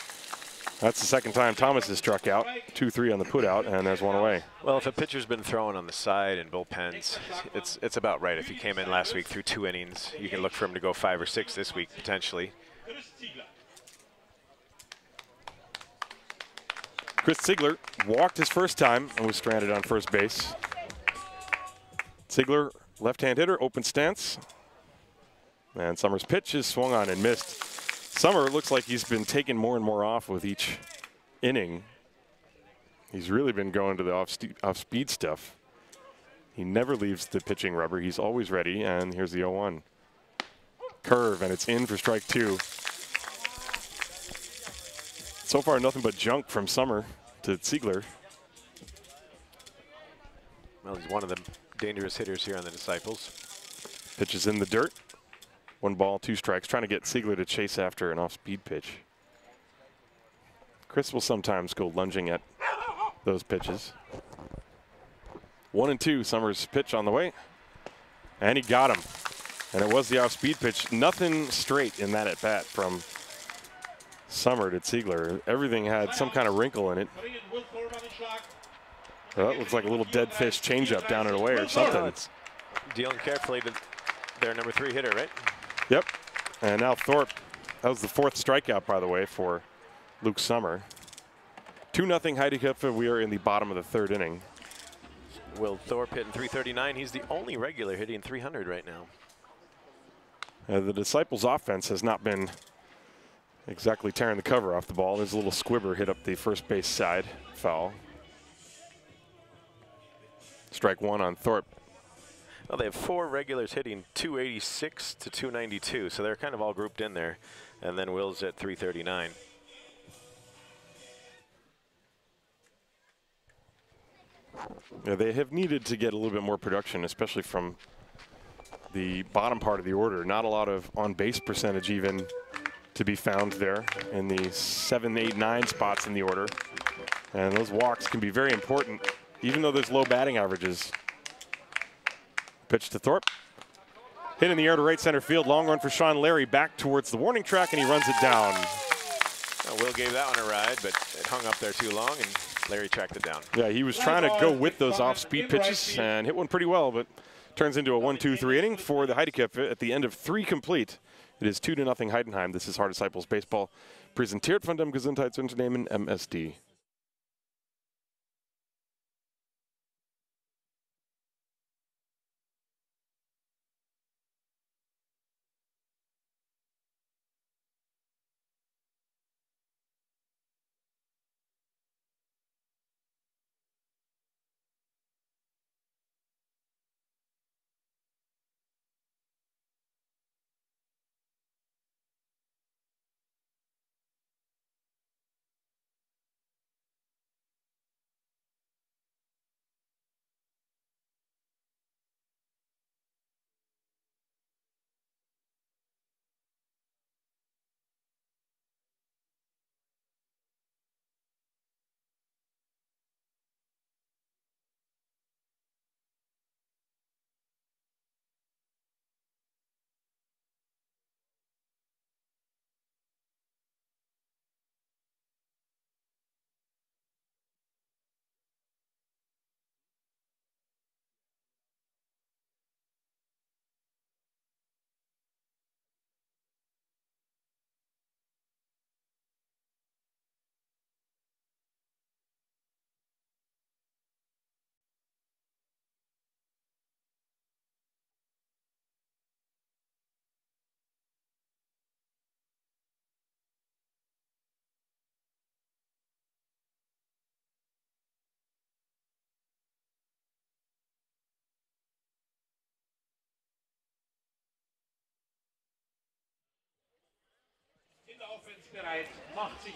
That's the second time Thomas has struck out. 2-3 on the put out, and there's one away. Well, if a pitcher's been throwing on the side in bullpens, it's about right. If he came in last week through 2 innings, you can look for him to go 5 or 6 this week, potentially. Chris Ziegler walked his first time and was stranded on first base. Ziegler, left-hand hitter, open stance. And Summers' pitch is swung on and missed. Sommer looks like he's been taking more and more off with each inning. He's really been going to the off-speed stuff. He never leaves the pitching rubber. He's always ready, and here's the 0-1. Curve, and it's in for strike 2. So far, nothing but junk from Sommer to Ziegler. Well, he's one of the dangerous hitters here on the Disciples. Pitches in the dirt. 1 ball, 2 strikes, trying to get Ziegler to chase after an off-speed pitch. Chris will sometimes go lunging at those pitches. 1-2, Summers' pitch on the way. And he got him. And it was the off-speed pitch. Nothing straight in that at-bat from Sommer to Ziegler. Everything had some kind of wrinkle in it. Well, that looks like a little dead fish changeup down and away or something. It's dealing carefully to their number 3 hitter, right? Yep. And now Thorpe. That was the 4th strikeout, by the way, for Luke Sommer. 2-0 Heideköpfe. We are in the bottom of the 3rd inning. Will Thorpe hitting 339. He's the only regular hitting 300 right now. The Disciples' offense has not been exactly tearing the cover off the ball. There's a little squibber hit up the first base side. Foul. Strike 1 on Thorpe. Well, they have 4 regulars hitting 286 to 292, so they're kind of all grouped in there. And then Will's at 339. Yeah, they have needed to get a little bit more production, especially from the bottom part of the order. Not a lot of on-base percentage even to be found there in the 7, 8, 9 spots in the order. And those walks can be very important, even though there's low batting averages. Pitch to Thorpe. Hit in the air to right center field. Long run for Sean Larry back towards the warning track, and he runs it down. Well, Will gave that one a ride, but it hung up there too long, and Larry tracked it down. Yeah, he was trying to go with those off-speed pitches and hit one pretty well, but turns into a 1-2-3 inning for the Heideköpfe at the end of 3 complete. It is 2-0 Heidenheim. This is Haar Disciples Baseball. Präsentiert von dem Gesundheitsunternehmen MSD.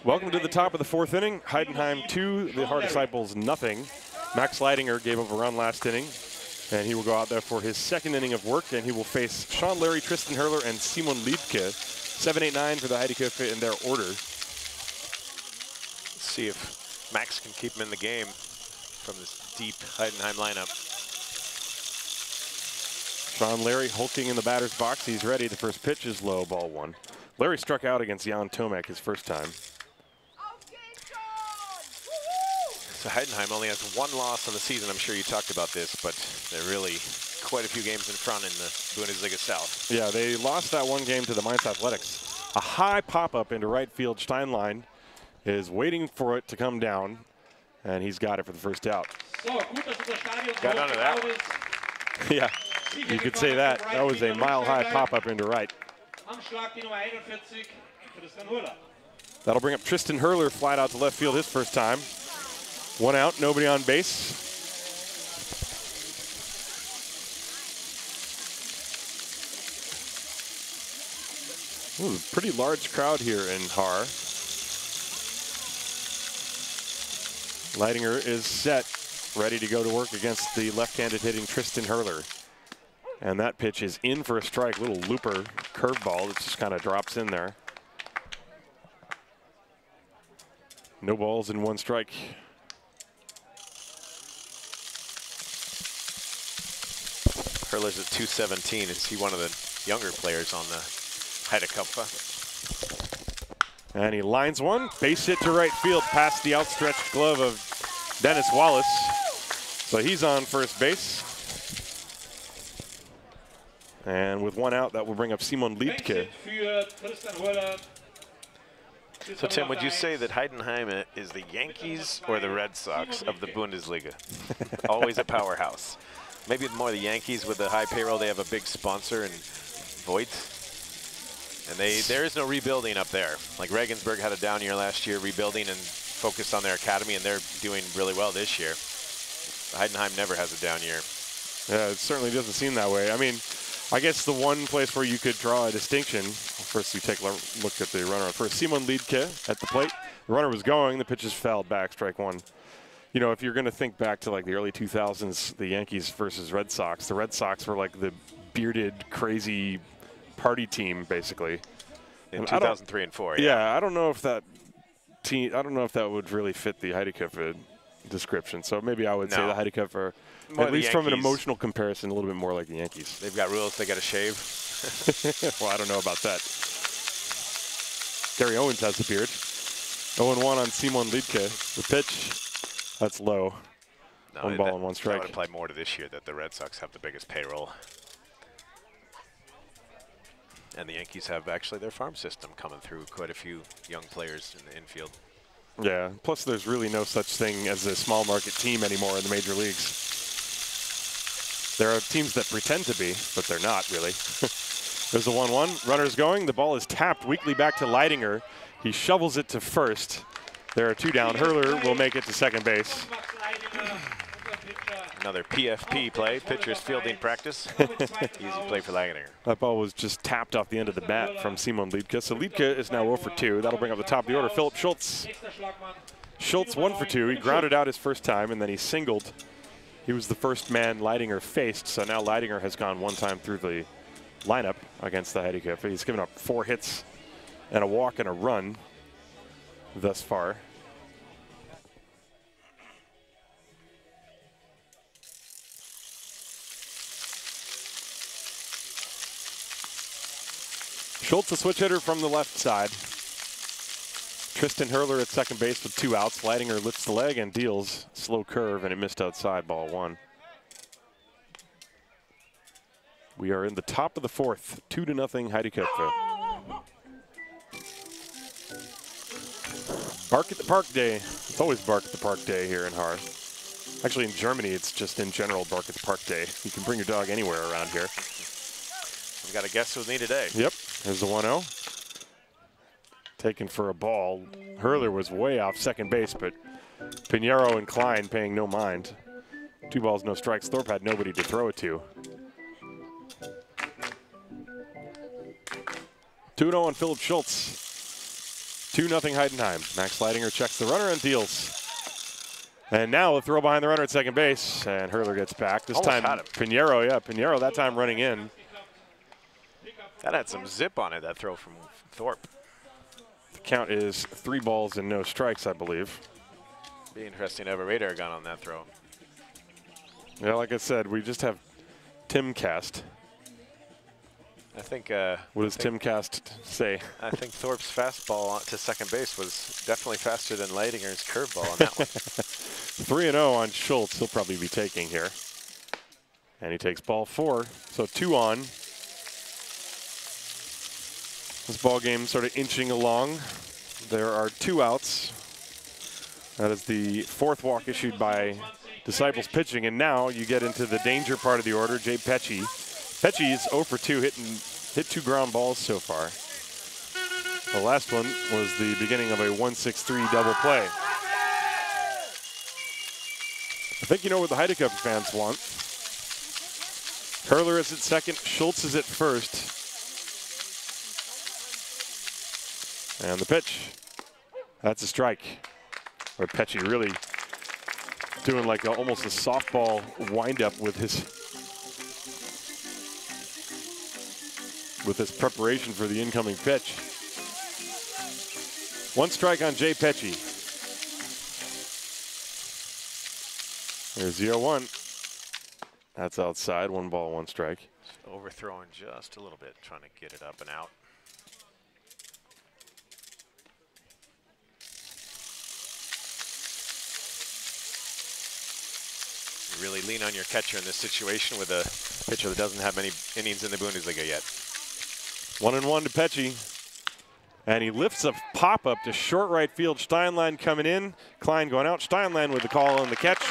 Welcome to the top of the fourth inning. Heidenheim 2, the Haar Disciples nothing. Max Leidinger gave up a run last inning, and he will go out there for his second inning of work, and he will face Sean Larry, Tristan Hurler, and Simon Liebke. 7, 8, 9 for the Heideköpfe in their order. Let's see if Max can keep him in the game from this deep Heidenheim lineup. Sean Larry hulking in the batter's box. He's ready. The first pitch is low, ball 1. Larry struck out against Jan Tomek his first time. So Heidenheim only has 1 loss on the season. I'm sure you talked about this, but they're really quite a few games in front in the Bundesliga South. Yeah, they lost that one game to the Mainz Athletics. A high pop-up into right field. Steinlein is waiting for it to come down, and he's got it for the first out. Got under that one. Yeah, you could say that. That was a mile-high pop-up into right. That'll bring up Tristan Hurler, flat out to left field his first time. 1 out, nobody on base. Ooh, pretty large crowd here in Haar. Leidinger is set, ready to go to work against the left-handed hitting Tristan Hurler. And that pitch is in for a strike, little looper curveball that just kind of drops in there. No balls and 1 strike. Hurler's at 217. Is he one of the younger players on the Heideköpfe? And he lines one, base hit to right field past the outstretched glove of Dennis Wallace. So he's on first base. And with 1 out, that will bring up Simon Liebke. So Tim, would you say that Heidenheim is the Yankees or the Red Sox of the Bundesliga? Always a powerhouse. Maybe more the Yankees with the high payroll. They have a big sponsor in Voigt. And there is no rebuilding up there. Like Regensburg had a down year last year rebuilding and focused on their academy, and they're doing really well this year. Heidenheim never has a down year. Yeah, it certainly doesn't seem that way. I mean, I guess the one place where you could draw a distinction, first you take a look at the runner. First, Simon Liebke at the plate. The runner was going, the pitch is fouled back, strike 1. You know, if you're going to think back to like the early 2000s, the Yankees versus Red Sox, the Red Sox were like the bearded, crazy party team, basically. In 2003 and 4, yeah. I don't know if that team, I don't know if that would really fit the Heideköpfe description. So maybe I would say the Heideköpfe are, at least from an emotional comparison, a little bit more like the Yankees. They've got rules, they got to shave. Well, I don't know about that. Gary Owens has a beard. 0-1 on Simon Liebke. The pitch, that's low. No, 1 ball and 1 strike. That would apply more to this year that the Red Sox have the biggest payroll. And the Yankees have actually their farm system coming through, quite a few young players in the infield. Yeah, plus there's really no such thing as a small market team anymore in the major leagues. There are teams that pretend to be, but they're not really. There's a 1-1, runner's going, the ball is tapped weakly back to Leidinger. He shovels it to first. There are 2 down. Hurler will make it to second base. Another PFP play, pitcher's fielding practice. Easy play for Leidinger. That ball was just tapped off the end of the bat from Simon Liebke. So Liebke is now 0 for 2. That'll bring up the top of the order. Philip Schultz. Schultz 1 for 2. He grounded out his first time, and then he singled. He was the first man Leidinger faced, so now Leidinger has gone 1 time through the lineup against the Heideköpfe. He's given up 4 hits and a walk and a run thus far. Schultz, a switch hitter from the left side. Tristan Hurler at second base with 2 outs. Leidinger lifts the leg and deals slow curve, and it missed outside, ball 1. We are in the top of the 4th, 2-0 Heideköpfe. Bark at the Park Day. It's always Bark at the Park Day here in Haar. Actually, in Germany, it's just in general Bark at the Park Day. You can bring your dog anywhere around here. We've got a guest with me today. Yep, there's the 1-0. Taken for a ball. Hurler was way off second base, but Pinheiro and Klein paying no mind. 2 balls, no strikes. Thorpe had nobody to throw it to. 2-0 on Philip Schultz. 2-0 Heidenheim. Max Leidinger checks the runner and deals. And now a throw behind the runner at second base, and Hurler gets back. This Almost time, had him. Pinheiro that time running in. That had some zip on it, that throw from Thorpe. The count is 3 balls and no strikes, I believe. Be interesting to have a radar gun on that throw. Yeah, like I said, we just have Tim Cast. I think. What does Tim Cast say? I think Thorpe's fastball to second base was definitely faster than Leidinger's curveball on that one. 3-0 on Schultz. He'll probably be taking here. And he takes ball 4. So 2 on. This ball game sort of inching along. There are 2 outs. That is the 4th walk issued by Disciples pitching. And now you get into the danger part of the order. Jay Pecci. Pecci is 0 for 2, hit 2 ground balls so far. The last one was the beginning of a 1-6-3 double play. I think you know what the Heideköpfe fans want. Hurler is at second, Schultz is at first. And the pitch, that's a strike. Where Pecci really doing like almost a softball windup with his preparation for the incoming pitch. 1 strike on Jay Pecci. There's 0-1. That's outside. 1 ball, 1 strike. Overthrowing just a little bit, trying to get it up and out. You really lean on your catcher in this situation with a pitcher that doesn't have many innings in the Bundesliga yet. 1-1 to Pecci. And he lifts a pop-up to short right field. Steinlein coming in. Klein going out. Steinlein with the call and the catch.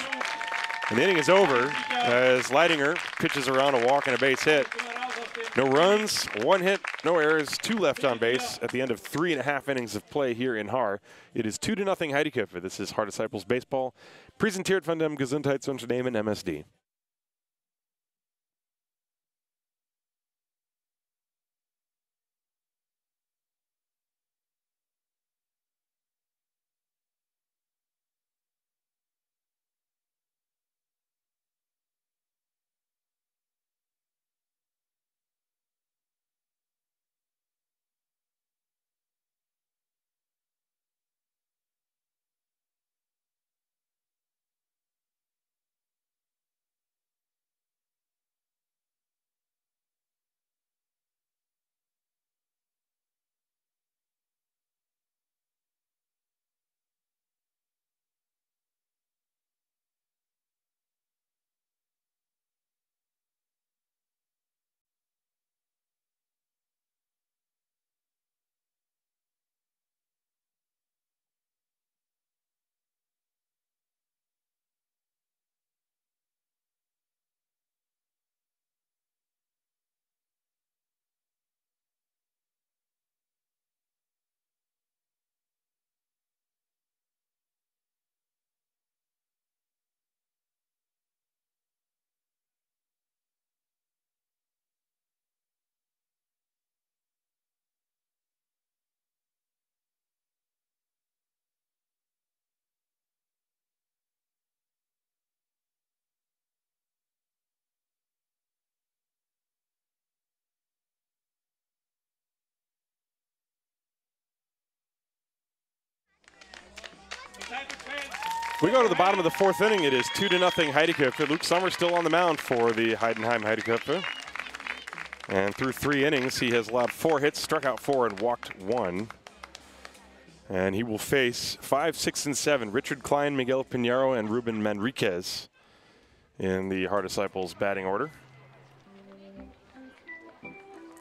And the inning is over as Leidinger pitches around a walk and a base hit. No runs, 1 hit, no errors, 2 left on base at the end of 3.5 innings of play here in Haar. It is 2-0 Heideköpfe. This is Haar Disciples Baseball. Präsentiert von dem Gesundheitsunternehmen MSD. We go to the bottom of the 4th inning. It is 2-0 Heideköpfe. Luke Sommer still on the mound for the Heidenheim Heideköpfe. And through 3 innings, he has allowed 4 hits, struck out 4, and walked 1. And he will face 5, 6, and 7. Richard Klein, Miguel Pinheiro, and Ruben Manriquez in the Haar Disciples batting order.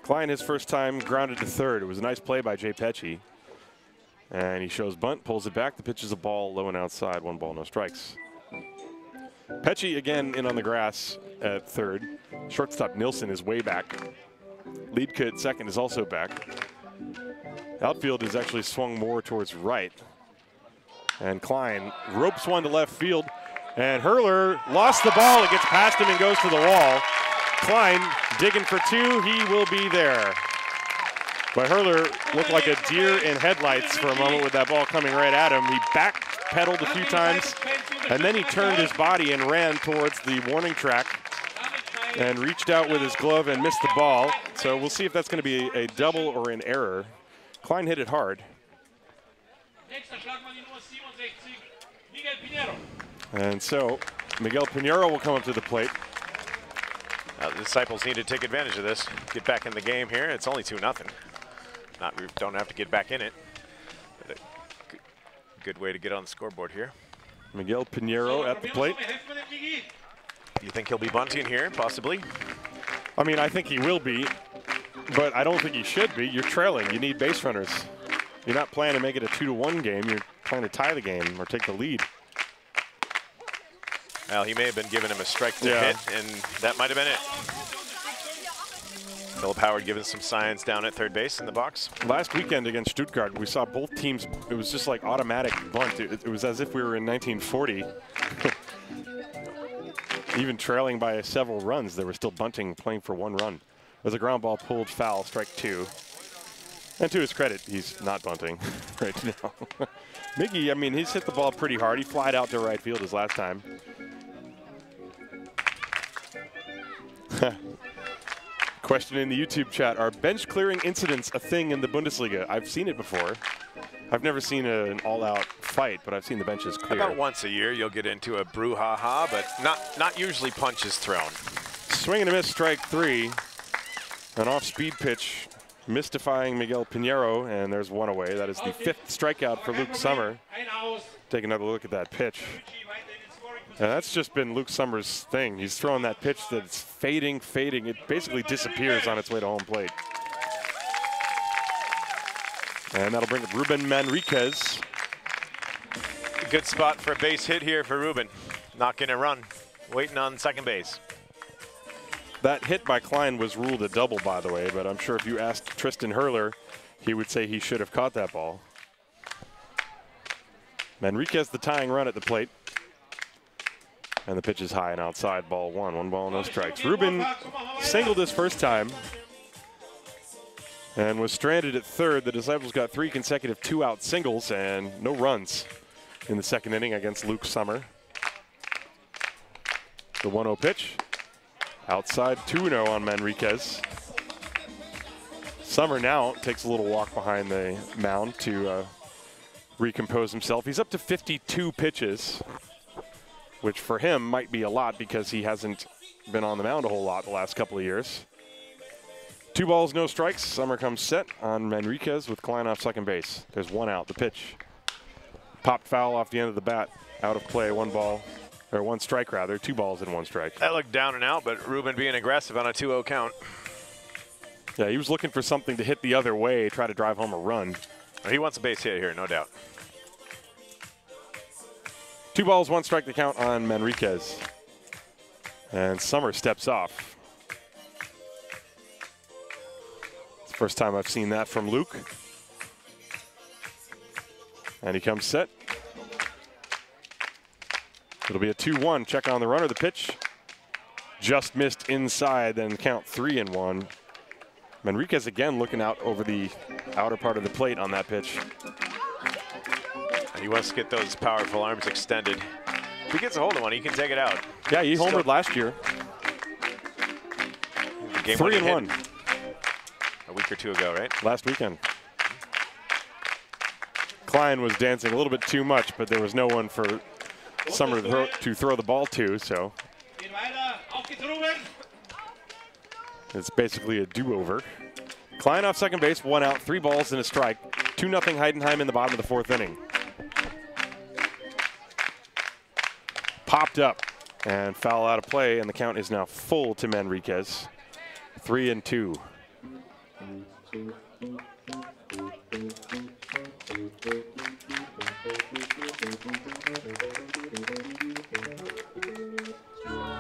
Klein, his first time, grounded to third. It was a nice play by Jay Pecci. And he shows bunt, pulls it back. The pitch is a ball, low and outside. 1 ball, no strikes. Pecci again in on the grass at third. Shortstop Nilsson is way back. Liedke at second is also back. Outfield is actually swung more towards right. And Klein ropes one to left field. And Hurler lost the ball. It gets past him and goes to the wall. Klein digging for 2. He will be there. But Hurler looked like a deer in headlights for a moment with that ball coming right at him. He back-pedaled a few times, and then he turned his body and ran towards the warning track and reached out with his glove and missed the ball. So we'll see if that's going to be a double or an error. Klein hit it hard. And so Miguel Pinheiro will come up to the plate. The Disciples need to take advantage of this. Get back in the game here. It's only 2-0. Don't have to get back in it. But a good way to get on the scoreboard here. Miguel Pinheiro at the plate. You think he'll be bunting here, possibly? I mean, I think he will be, but I don't think he should be. You're trailing. You need base runners. You're not planning to make it a 2-1 game. You're trying to tie the game or take the lead. Well, he may have been giving him a strike to hit, and that might have been it. Philip Howard giving some signs down at third base in the box. Last weekend against Stuttgart, we saw both teams, it was just like automatic bunt. It was as if we were in 1940. Even trailing by several runs, they were still bunting, playing for 1 run. There's a ground ball pulled foul, strike 2. And to his credit, he's not bunting right now. Miggy, I mean, he's hit the ball pretty hard. He flied out to right field his last time. Question in the YouTube chat, are bench clearing incidents a thing in the Bundesliga? I've seen it before. I've never seen an all-out fight, but I've seen the benches clear. About once a year you'll get into a brouhaha, but not usually punches thrown. Swing and a miss, strike 3. An off-speed pitch, mystifying Miguel Pinheiro, and there's 1 away. That is the 5th strikeout for Luke Sommer. Take another look at that pitch. And that's just been Luke Sommer's thing. He's throwing that pitch that's fading. It basically disappears on its way to home plate. And that'll bring up Ruben Manriquez. Good spot for a base hit here for Ruben. Not going to run, waiting on second base. That hit by Klein was ruled a double, by the way, but I'm sure if you asked Tristan Hurler, he would say he should have caught that ball. Manriquez the tying run at the plate. And the pitch is high and outside, ball 1. 1 ball, no strikes. Ruben singled his first time and was stranded at third. The Disciples got 3 consecutive 2-out singles and no runs in the second inning against Luke Sommer. The 1-0 pitch. Outside, 2-0 on Manriquez. Sommer now takes a little walk behind the mound to recompose himself. He's up to 52 pitches, which for him might be a lot because he hasn't been on the mound a whole lot the last couple of years. 2 balls, no strikes. Sommer comes set on Manriquez with Klein off second base. There's 1 out. The pitch popped foul off the end of the bat. Out of play, 1 ball, or 1 strike rather. 2 balls and 1 strike. That looked down and out, but Ruben being aggressive on a 2-0 count. Yeah, he was looking for something to hit the other way, try to drive home a run. He wants a base hit here, no doubt. 2 balls, 1 strike to count on Manriquez. And Sommer steps off. It's the first time I've seen that from Luke. And he comes set. It'll be a 2-1. Check on the runner. The pitch just missed inside, then count 3-1. Manriquez again looking out over the outer part of the plate on that pitch. He wants to get those powerful arms extended. If he gets a hold of one, he can take it out. Yeah, he homered last year. 3-1. A week or 2 ago, right? Last weekend. Klein was dancing a little bit too much, but there was no one for Sommer to throw the ball to, so it's basically a do-over. Klein off second base, 1 out, 3 balls and a strike. 2-0 Heidenheim in the bottom of the 4th inning. Popped up and foul out of play, and the count is now full to Manriquez. 3-2.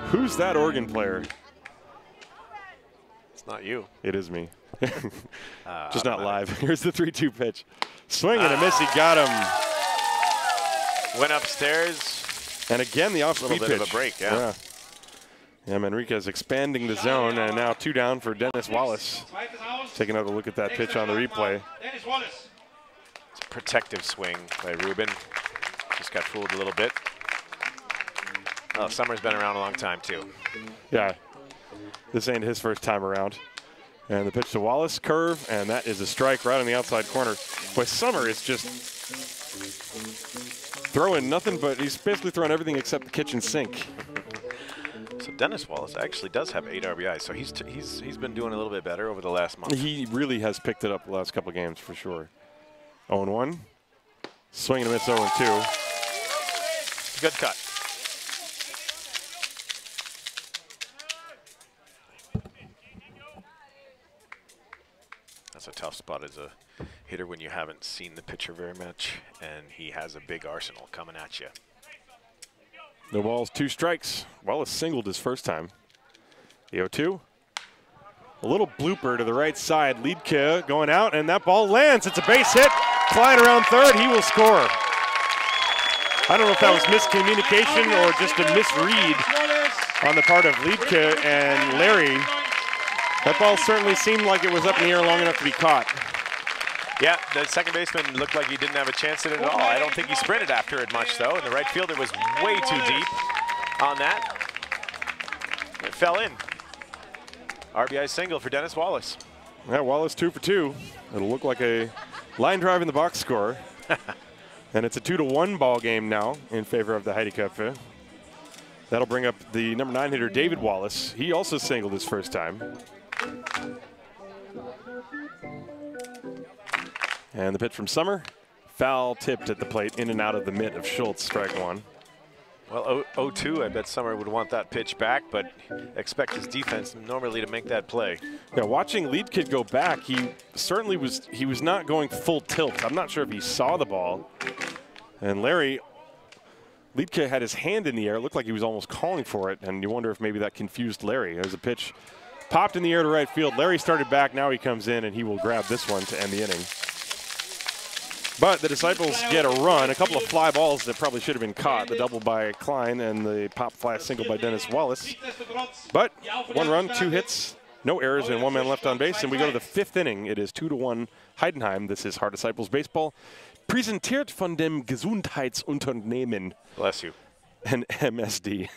Who's that organ player? It's not you. It is me. Just not live. Here's the 3-2 pitch. Swing and a miss. He got him. Went upstairs. And again, the off-speed pitch. A little bit of a break, yeah. Yeah, Manriquez expanding the zone, and now 2 down for Dennis Wallace. Take another look at that pitch on the replay. Dennis Wallace. It's a protective swing by Ruben. Just got fooled a little bit. Oh, Summer's been around a long time, too. Yeah, this ain't his first time around. And the pitch to Wallace, curve, and that is a strike right on the outside corner. Boy, Summer is just throwing nothing but, he's basically throwing everything except the kitchen sink. So Dennis Wallace actually does have 8 RBIs, so he's been doing a little bit better over the last month. He really has picked it up the last couple of games for sure. 0-1, swing and a miss 0-2. Good cut. That's a tough spot as a hitter when you haven't seen the pitcher very much, and he has a big arsenal coming at you. No balls, 2 strikes. Wallace singled his first time. The 0-2. A little blooper to the right side. Liedke going out, and that ball lands. It's a base hit. Flying around third, he will score. I don't know if that was miscommunication or just a misread on the part of Liedke and Larry. That ball certainly seemed like it was up in the air long enough to be caught. Yeah, the second baseman looked like he didn't have a chance at it at all. I don't think he sprinted after it much, though, and the right fielder was way too deep on that. It fell in. RBI single for Dennis Wallace. Yeah, Wallace 2 for 2. It'll look like a line drive in the box score. And it's a 2-1 ball game now in favor of the Heideköpfe. That'll bring up the number 9 hitter, David Wallace. He also singled his first time. And the pitch from Summer, foul tipped at the plate, in and out of the mitt of Schultz, strike 1. Well, 0-2, I bet Summer would want that pitch back, but expect his defense normally to make that play. Yeah, watching Liedke go back, he certainly was not going full tilt. I'm not sure if he saw the ball. And Liedke had his hand in the air. It looked like he was almost calling for it, and you wonder if maybe that confused Larry. There's a pitch popped in the air to right field. Larry started back, now he comes in, and he will grab this one to end the inning. But the Disciples get a run, a couple of fly balls that probably should have been caught, the double by Klein and the pop fly single by Dennis Wallace. But 1 run, 2 hits, no errors, and 1 man left on base, and we go to the 5th inning. It is 2-1 Heidenheim. This is Haar Disciples Baseball, präsentiert von dem Gesundheitsunternehmen. Bless you. And MSD.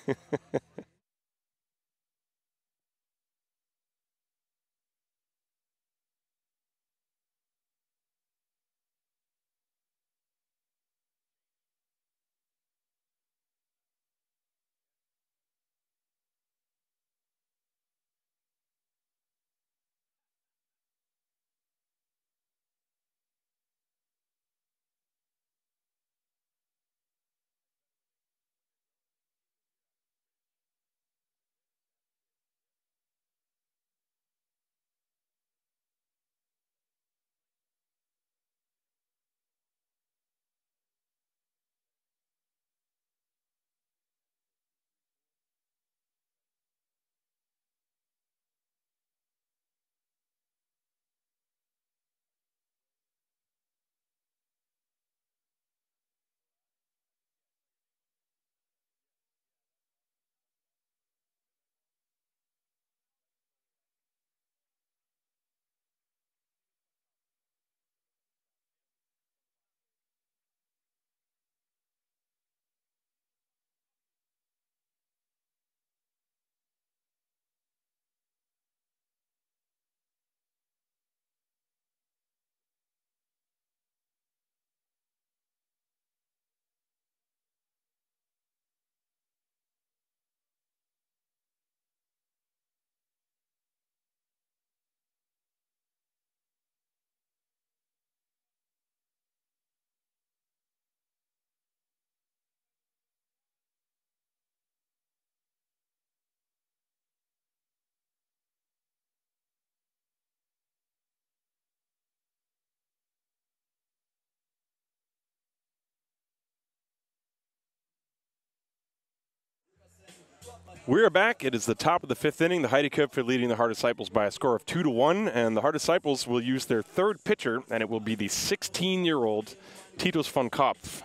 We're back. It is the top of the 5th inning. The Heideköpfe leading the Haar Disciples by a score of 2-1, and the Haar Disciples will use their 3rd pitcher, and it will be the 16-year-old Titus von Kopf.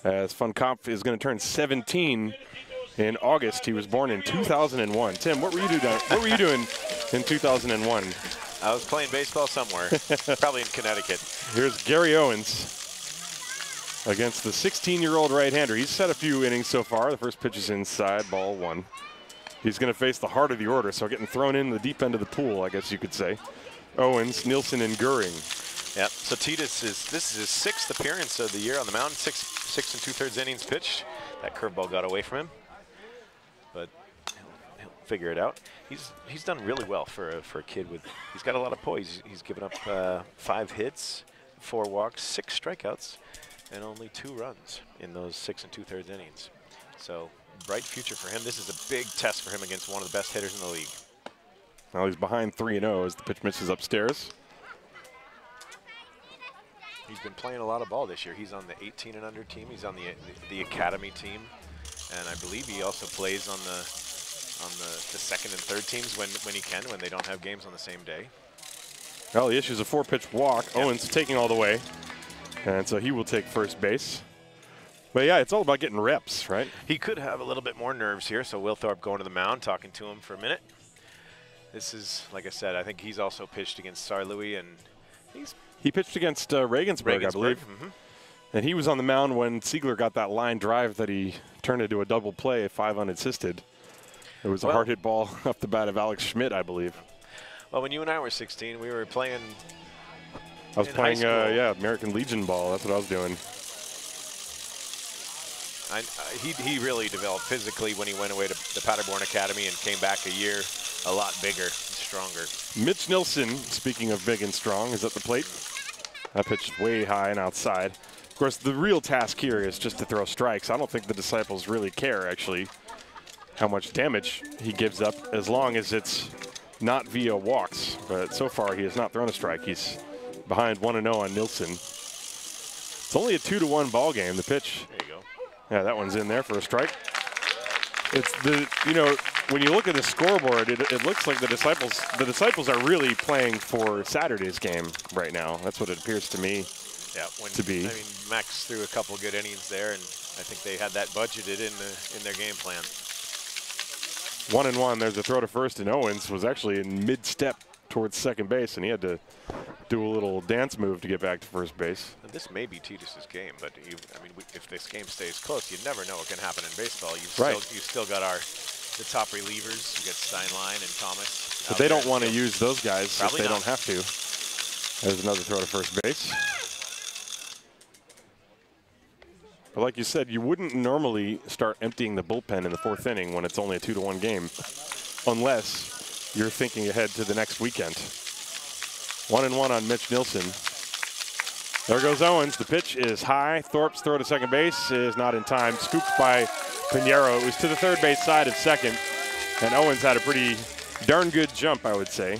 As von Kopf is going to turn 17 in August. He was born in 2001. Tim, what were you doing in 2001? I was playing baseball somewhere, probably in Connecticut. Here's Gary Owens against the 16-year-old right-hander. He's set a few innings so far. The first pitch is inside, ball 1. He's going to face the heart of the order, so getting thrown in the deep end of the pool, I guess you could say. Owens, Nilsson, and Gühring. Yep. So Titus this is his 6th appearance of the year on the mound. 6 2/3 innings pitched. That curveball got away from him, but he'll figure it out. He's done really well for a kid with. He's got a lot of poise. He's given up 5 hits, 4 walks, 6 strikeouts, and only 2 runs in those 6 2/3 innings. So bright future for him. This is a big test for him against one of the best hitters in the league. Now he's behind 3-0 as the pitch misses upstairs. He's been playing a lot of ball this year. He's on the 18 and under team. He's on the academy team, and I believe he also plays on the second and third teams when he can, when they don't have games on the same day. Well, he issues a 4-pitch walk. Yep. Owens taking all the way, and so he will take first base. But yeah, it's all about getting reps, right? He could have a little bit more nerves here, so Will Thorpe going to the mound, talking to him for a minute. This is, like I said, I think he's also pitched against Saar-Louis, and he pitched against Regensburg, I believe. Mm-hmm. And he was on the mound when Siegler got that line drive that he turned into a double play, 5 unassisted. It was a hard hit ball up the bat of Alex Schmidt, I believe. Well, when you and I were 16, we were playing. I was playing, American Legion ball. That's what I was doing. He really developed physically when he went away to the Paderborn Academy and came back a year a lot bigger and stronger. Mitch Nilsson, speaking of big and strong, is at the plate. That pitch is way high and outside. Of course, the real task here is just to throw strikes. I don't think the Disciples really care, actually, how much damage he gives up, as long as it's not via walks. But so far, he has not thrown a strike. He's behind 1-0 on Nilsson. It's only a 2-1 ball game. The pitch. There you go. Yeah, that one's in there for a strike. It's the, when you look at the scoreboard, it looks like the Disciples are really playing for Saturday's game right now. That's what it appears to me to be. I mean, Max threw a couple good innings there, and I think they had that budgeted in their game plan. 1-1. There's a throw to first, and Owens was actually in mid-step towards second base, and he had to do a little dance move to get back to first base. And this may be Titus's game, but if this game stays close, you never know what can happen in baseball. You've still got the top relievers. You got Steinlein and Thomas. But they don't want to use those guys if they don't have to. There's another throw to first base. But like you said, you wouldn't normally start emptying the bullpen in the 4th inning when it's only a 2-1 game, unless you're thinking ahead to the next weekend. 1-1 on Mitch Nilsson. There goes Owens. The pitch is high. Thorpe's throw to second base is not in time. Scooped by Pinheiro. It was to the third base side of second, and Owens had a pretty darn good jump, I would say.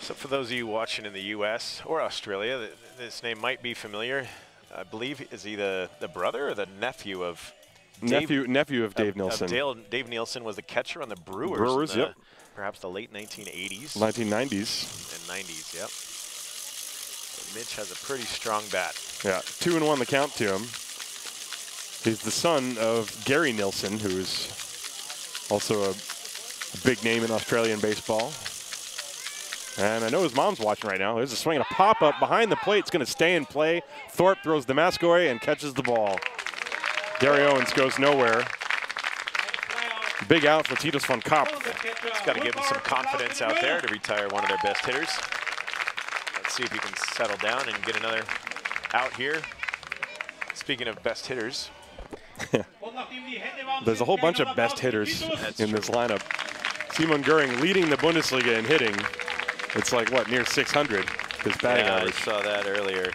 So for those of you watching in the U.S. or Australia, this name might be familiar. I believe, is he the brother or the nephew of nephew of Dave Nilsson? Dave Nilsson was the catcher on the Brewers. Yep. Perhaps the late 1980s. 1990s. And 90s, yep. So Mitch has a pretty strong bat. Yeah, 2-1 the count to him. He's the son of Gary Nilsson, who's also a big name in Australian baseball. And I know his mom's watching right now. There's a swing and a pop-up behind the plate. It's going to stay in play. Thorpe throws the mask away and catches the ball. Gary Owens goes nowhere. Big out for Titus von Kopp. It's got to give him some confidence out there to retire one of their best hitters. Let's see if he can settle down and get another out here. Speaking of best hitters. There's a whole bunch of best hitters in this lineup. Simon Gühring leading the Bundesliga in hitting. It's like, what, near 600, his batting average. I saw that earlier.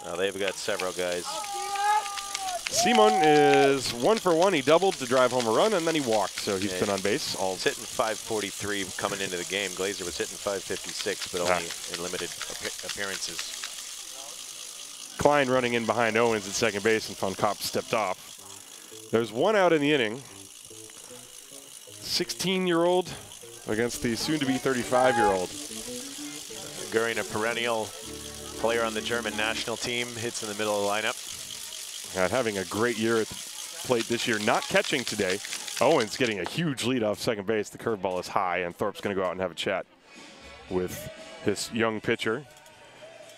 Well, they've got several guys. Simon is 1 for 1. He doubled to drive home a run, and then he walked, so he's been on base. He's hitting .543 coming into the game. Glazer was hitting .556, but only in limited appearances. Klein running in behind Owens at second base, and von Kopp stepped off. There's one out in the inning. 16-year-old against the soon-to-be 35-year-old. Gühring, a perennial player on the German national team, hits in the middle of the lineup. having a great year at the plate this year, not catching today. Owens getting a huge lead off second base. The curveball is high, and Thorpe's going to go out and have a chat with his young pitcher.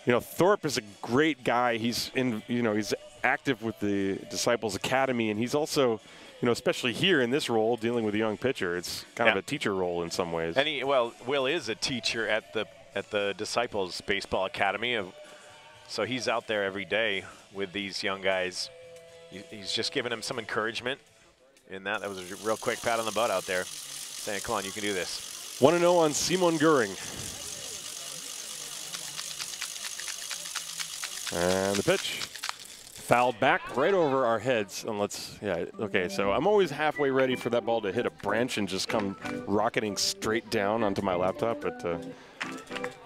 You know, Thorpe is a great guy. He's he's active with the Disciples Academy, and he's also, especially here in this role, dealing with a young pitcher. It's kind of a teacher role in some ways. And Will is a teacher at the Disciples Baseball Academy, so he's out there every day with these young guys. He's just giving them some encouragement in that. That was a real quick pat on the butt out there, saying, "Come on, you can do this." 1-0 on Simon Gühring. And the pitch. Fouled back right over our heads. And okay, so I'm always halfway ready for that ball to hit a branch and just come rocketing straight down onto my laptop. But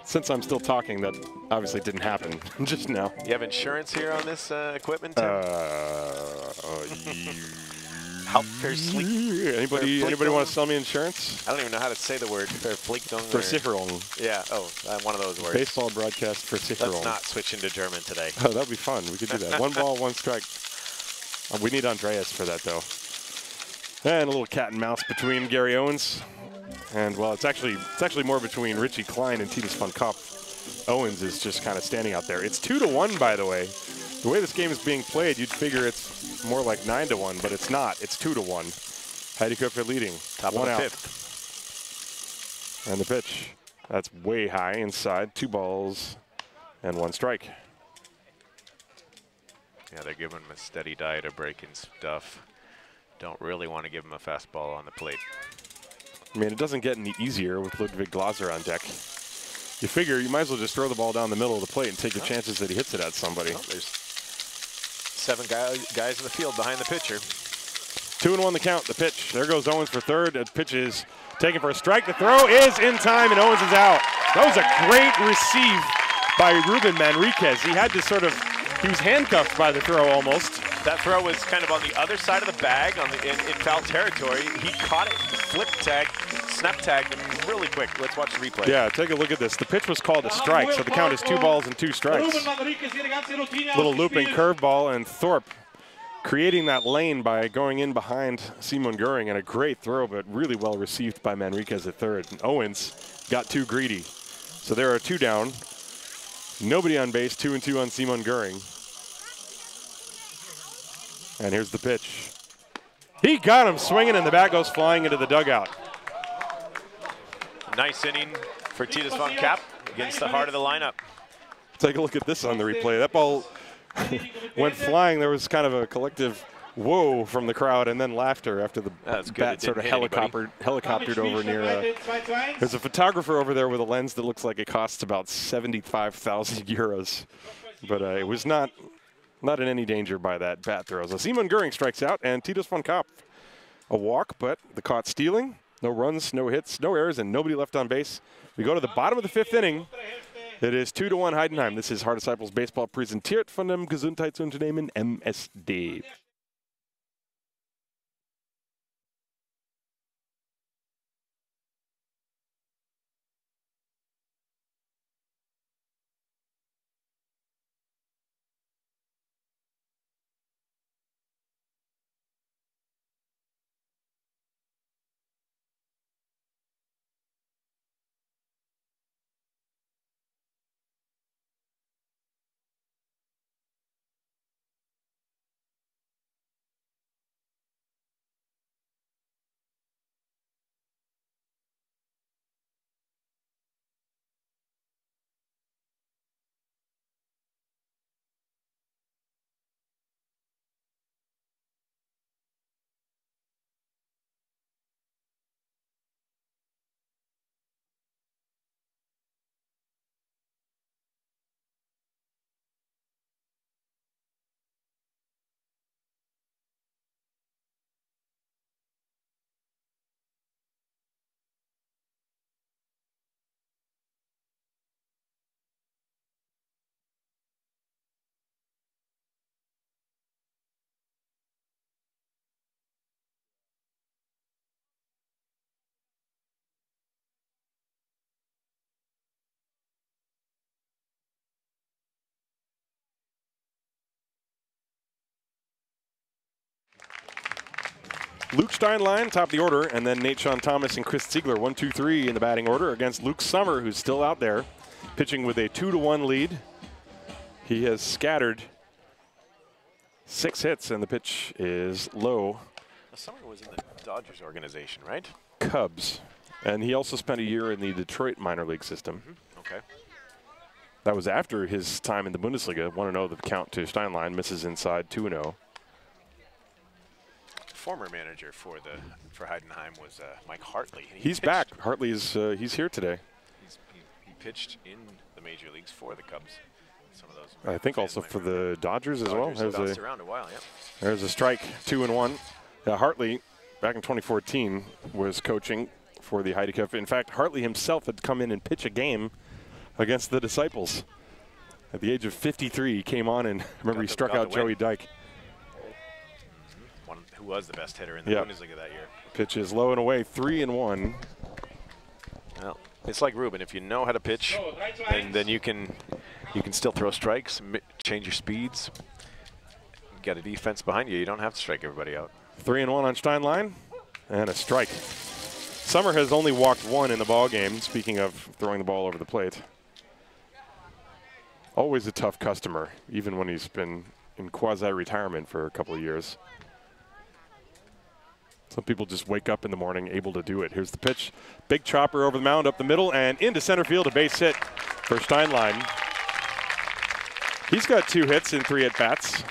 since I'm still talking, that obviously didn't happen just now. You have insurance here on this equipment, Tim? Anybody want to sell me insurance? I don't even know how to say the word. Versicherung. Yeah, one of those words. Baseball broadcast Versicherung. Let's not switch into German today. Oh, that'd be fun. We could do that. 1 ball, 1 strike. We need Andreas for that, though. And a little cat and mouse between Gary Owens. And, well, it's actually more between Richie Klein and Titus von Kopp. Owens is just kind of standing out there. It's 2-1, by the way. The way this game is being played, you'd figure it's more like 9-1, but it's not. It's 2-1. Heideköpfe leading. Top of the fifth. And the pitch. That's way high inside. 2 balls and 1 strike. Yeah, they're giving him a steady diet of breaking stuff. Don't really want to give him a fastball on the plate. I mean, it doesn't get any easier with Ludwig Glaser on deck. You figure you might as well just throw the ball down the middle of the plate and take your chances that he hits it at somebody. Well, there's 7 guys in the field behind the pitcher. 2-1 the count. The pitch. There goes Owens for third. The pitch is taken for a strike. The throw is in time, and Owens is out. That was a great receive by Ruben Manriquez. He had to he was handcuffed by the throw almost. That throw was kind of on the other side of the bag in foul territory. He caught it, flip tag, snap tagged him really quick. Let's watch the replay. Yeah, take a look at this. The pitch was called a strike, so the count is 2 balls and 2 strikes. Little looping curveball, and Thorpe creating that lane by going in behind Simon Gühring, and a great throw, but really well received by Manriquez at third. And Owens got too greedy. So there are 2 down. Nobody on base, 2-2 on Simon Gühring. And here's the pitch. He got him swinging, and the bat goes flying into the dugout. Nice inning for Titus von Kopp against the heart of the lineup. Take a look at this on the replay. That ball went flying. There was kind of a collective whoa from the crowd, and then laughter after the bat sort of helicoptered over near. There's a photographer over there with a lens that looks like it costs about 75,000 euros. But it was not in any danger by that bat throw. So Simon Gühring strikes out, and Titus von Kopp a walk, but the caught stealing. No runs, no hits, no errors, and nobody left on base. We go to the bottom of the 5th inning. It is 2-1 Heidenheim. This is Haar Disciples Baseball präsentiert von dem Gesundheitsunternehmen MSD. Luke Steinlein, top of the order, and then Nate-Sean Thomas and Chris Ziegler, 1, 2, 3 in the batting order against Luke Sommer, who's still out there, pitching with a 2-1 lead. He has scattered 6 hits, and the pitch is low. Sommer was in the Dodgers organization, right? Cubs. And he also spent a year in the Detroit minor league system. Okay. That was after his time in the Bundesliga. 1-0 the count to Steinlein, misses inside 2-0. Former manager for Heidenheim was Mike Hartley. He's back. Hartley is he's here today. He pitched in the major leagues for the Cubs. Some of those. I think also for the Dodgers as well. Bounced around a while, yeah. There's a strike, 2-1. Hartley, back in 2014, was coaching for the Heideköpfe. In fact, Hartley himself had come in and pitch a game against the Disciples. At the age of 53, he came on and remember he struck out Joey Dyke. Who was the best hitter in the Bundesliga that year. Pitch is low and away, 3-1. Well, it's like Ruben. If you know how to pitch, then you can still throw strikes, change your speeds, get a defense behind you. You don't have to strike everybody out. 3-1 on Steinlein, and a strike. Sommer has only walked 1 in the ball game. Speaking of throwing the ball over the plate, always a tough customer, even when he's been in quasi-retirement for a couple of years. Some people just wake up in the morning able to do it. Here's the pitch. Big chopper over the mound, up the middle, and into center field, a base hit for Steinlein. He's got 2 hits in 3 at-bats.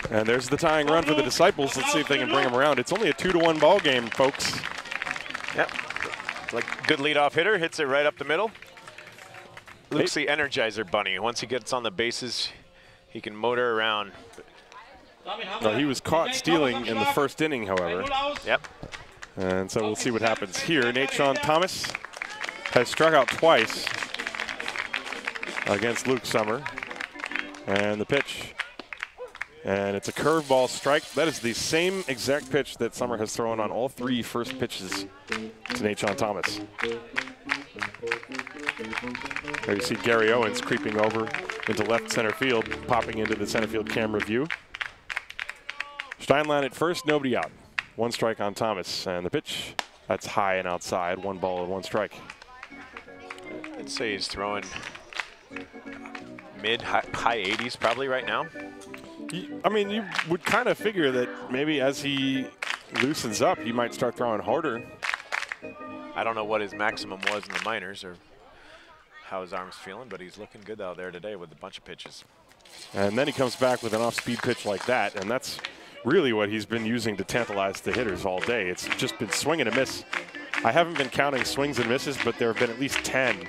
And there's the tying run for the Disciples. Let's see if they can bring him around. It's only a 2-1 ball game, folks. Yep. Like good leadoff hitter, hits it right up the middle. Luke's the Energizer Bunny. Once he gets on the bases, he can motor around. No, he was caught stealing in the first inning, however. Yep. And so we'll see what happens here. Nate-Sean Thomas has struck out twice against Luke Sommer. And the pitch. And it's a curveball strike. That is the same exact pitch that Sommer has thrown on all 3 first pitches to Nate-Sean Thomas. There you see Gary Owens creeping over into left center field, popping into the center field camera view. Steinlein at first, nobody out. 1 strike on Thomas, and the pitch, that's high and outside, 1 ball and 1 strike. I'd say he's throwing high 80s probably right now. I mean, you would kind of figure that maybe as he loosens up, he might start throwing harder. I don't know what his maximum was in the minors or how his arm's feeling, but he's looking good out there today with a bunch of pitches. And then he comes back with an off-speed pitch like that, and that's really what he's been using to tantalize the hitters all day. It's just been swing and a miss. I haven't been counting swings and misses, but there have been at least 10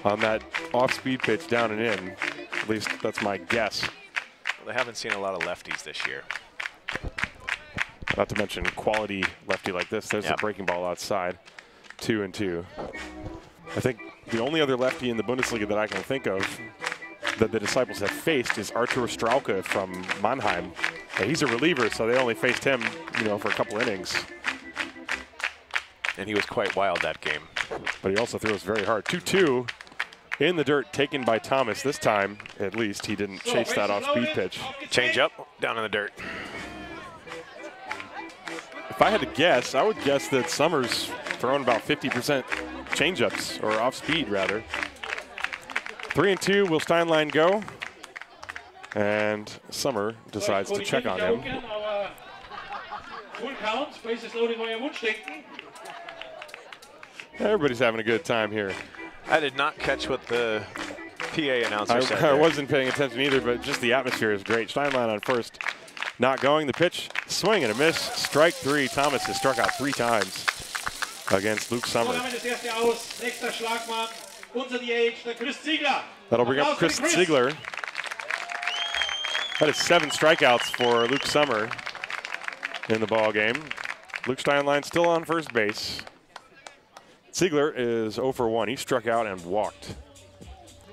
on that off-speed pitch down and in. At least that's my guess. Well, they haven't seen a lot of lefties this year. Not to mention quality lefty like this. There's a breaking ball outside. 2-2. I think the only other lefty in the Bundesliga that I can think of that the Disciples have faced is Artur Strauke from Mannheim. And he's a reliever, so they only faced him, for a couple innings. And he was quite wild that game. But he also throws very hard. 2-2 in the dirt, taken by Thomas. This time, at least, he didn't chase that off-speed pitch. Change up, down in the dirt. If I had to guess, I would guess that Sommer's throwing about 50% change-ups, or off-speed, rather. 3-2, will Steinlein go? And Sommer decides to check on him. Everybody's having a good time here. I did not catch what the PA announcer said. I wasn't paying attention either, but just the atmosphere is great. Steinlein on first, not going. The pitch, swing and a miss. Strike 3. Thomas has struck out 3 times against Luke Sommer. That'll bring up Chris Ziegler. That is 7 strikeouts for Luke Sommer in the ball game. Luke Steinlein still on first base. Ziegler is 0 for 1. He struck out and walked.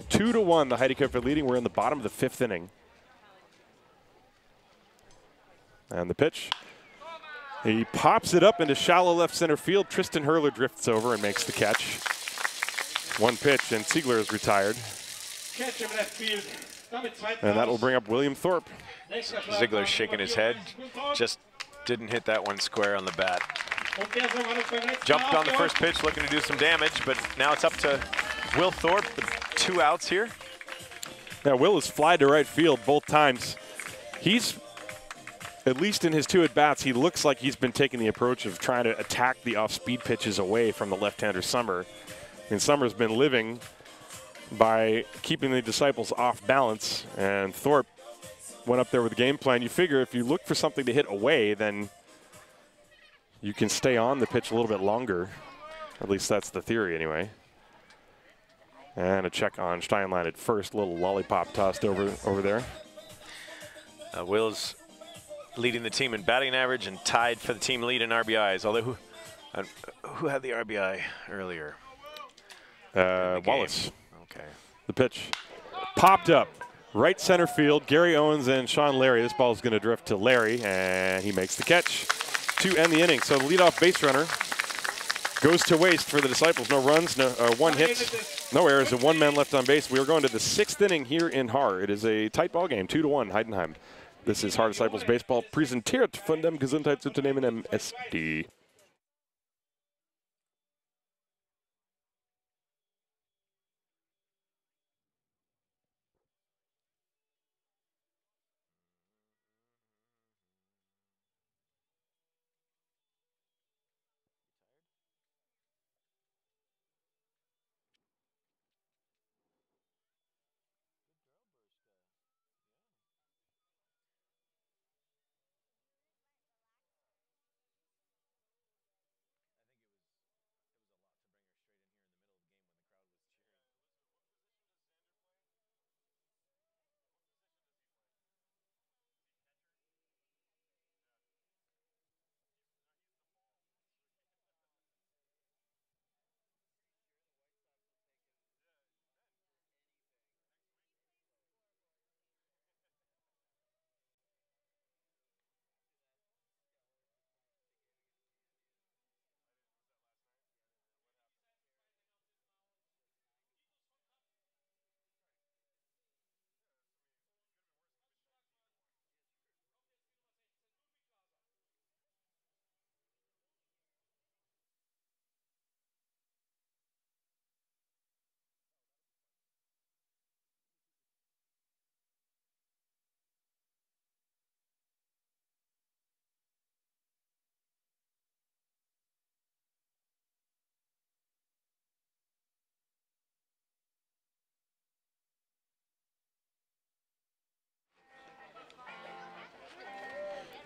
2-1, the Heideköpfe leading. We're in the bottom of the 5th inning. And the pitch. He pops it up into shallow left center field. Tristan Hurler drifts over and makes the catch. 1 pitch, and Ziegler is retired. And that will bring up William Thorpe. Ziegler's shaking his head, just didn't hit that one square on the bat. Und der Serve hat es beim letzten Jumped Mal on the first pitch, looking to do some damage, but now it's up to Will Thorpe, with 2 outs here. Yeah, Will has flied to right field both times. He's, at least in his 2 at-bats, he looks like he's been taking the approach of trying to attack the off-speed pitches away from the left-hander Summer. And Summer's been living by keeping the Disciples off balance, and Thorpe went up there with a game plan. You figure if you look for something to hit away, then you can stay on the pitch a little bit longer. At least that's the theory anyway. And a check on Steinlein at first. Little lollipop tossed over there. Will's leading the team in batting average and tied for the team lead in RBIs. Although who had the RBI earlier? Wallace. Okay. The pitch popped up. Right center field, Gary Owens and Sean Larry. This ball is going to drift to Larry, and he makes the catch to end the inning. So the leadoff base runner goes to waste for the Disciples. No runs, no 1 hit, no errors, and 1 man left on base. We are going to the 6th inning here in Haar. It is a tight ball game, 2-1 Heidenheim. This is Haar Disciples Baseball, präsentiert von dem Gesundheitsunternehmen MSD.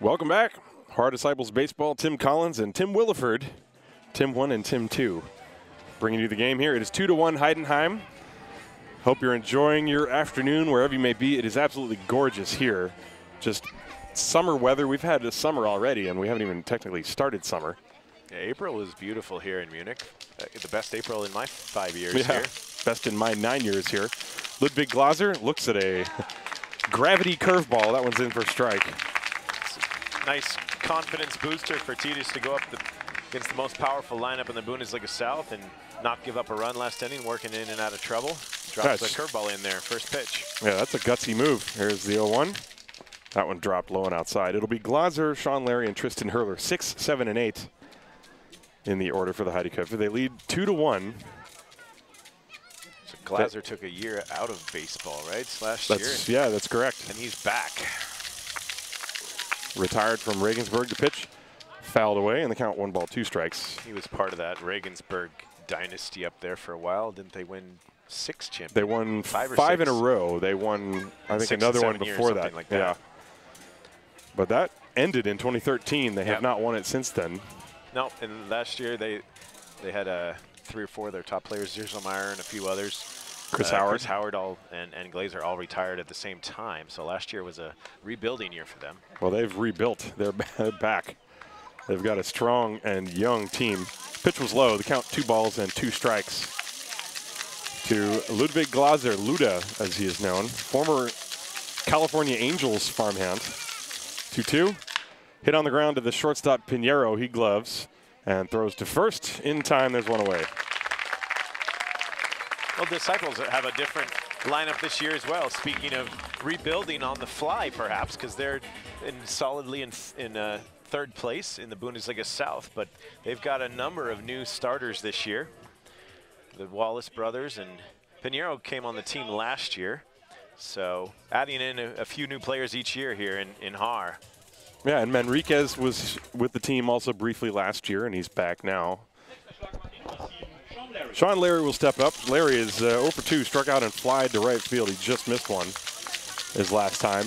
Welcome back. Haar Disciples Baseball, Tim Collins and Tim Williford. Tim 1 and Tim 2. Bringing you the game here. It is 2-1 Heidenheim. Hope you're enjoying your afternoon wherever you may be. It is absolutely gorgeous here. Just summer weather. We've had a summer already, and we haven't even technically started summer. Yeah, April is beautiful here in Munich. The best April in my 5 years Yeah, here. best in my 9 years here. Ludwig Glaser looks at a gravity curveball. That one's in for a strike. Nice confidence booster for Titus to go up against the most powerful lineup in the Bundesliga South and not give up a run last inning, working in and out of trouble. Drops the curveball in there, first pitch. Yeah, that's a gutsy move. Here's the 0-1. That one dropped low and outside. It'll be Glaser, Sean Larry, and Tristan Hurler, 6, 7, and 8 in the order for the Heideköpfe. They lead 2-1. So Glaser took a year out of baseball, right? Last year. Yeah, that's correct. And he's back. Retired from Regensburg. The pitch fouled away, and the count 1 ball, 2 strikes. He was part of that Regensburg dynasty up there for a while. Didn't they win 6 championships? They won 5 in a row. They won, I think, 6 another or one 7 years, before something that. like that. Yeah. But that ended in 2013. They have not won it since then. No, and last year they had 3 or 4 of their top players, Zierselmeyer and a few others. Chris Howard and Glaser all retired at the same time. So last year was a rebuilding year for them. Well, they've rebuilt. They're back. They've got a strong and young team. Pitch was low. The count 2 balls and 2 strikes to Ludwig Glaser, Luda, as he is known, former California Angels farmhand. 2-2. Hit on the ground to the shortstop Pinheiro. He gloves and throws to first. In time, there's one away. Well, Disciples have a different lineup this year as well. Speaking of rebuilding on the fly, perhaps, because they're solidly in third place in the Bundesliga South, but they've got a number of new starters this year. The Wallace brothers and Pinheiro came on the team last year, so adding in a few new players each year here in Haar. Yeah, and Manriquez was with the team also briefly last year, and he's back now. Sean Larry will step up. Larry is 0 for 2, struck out and flied to right field. He just missed one his last time.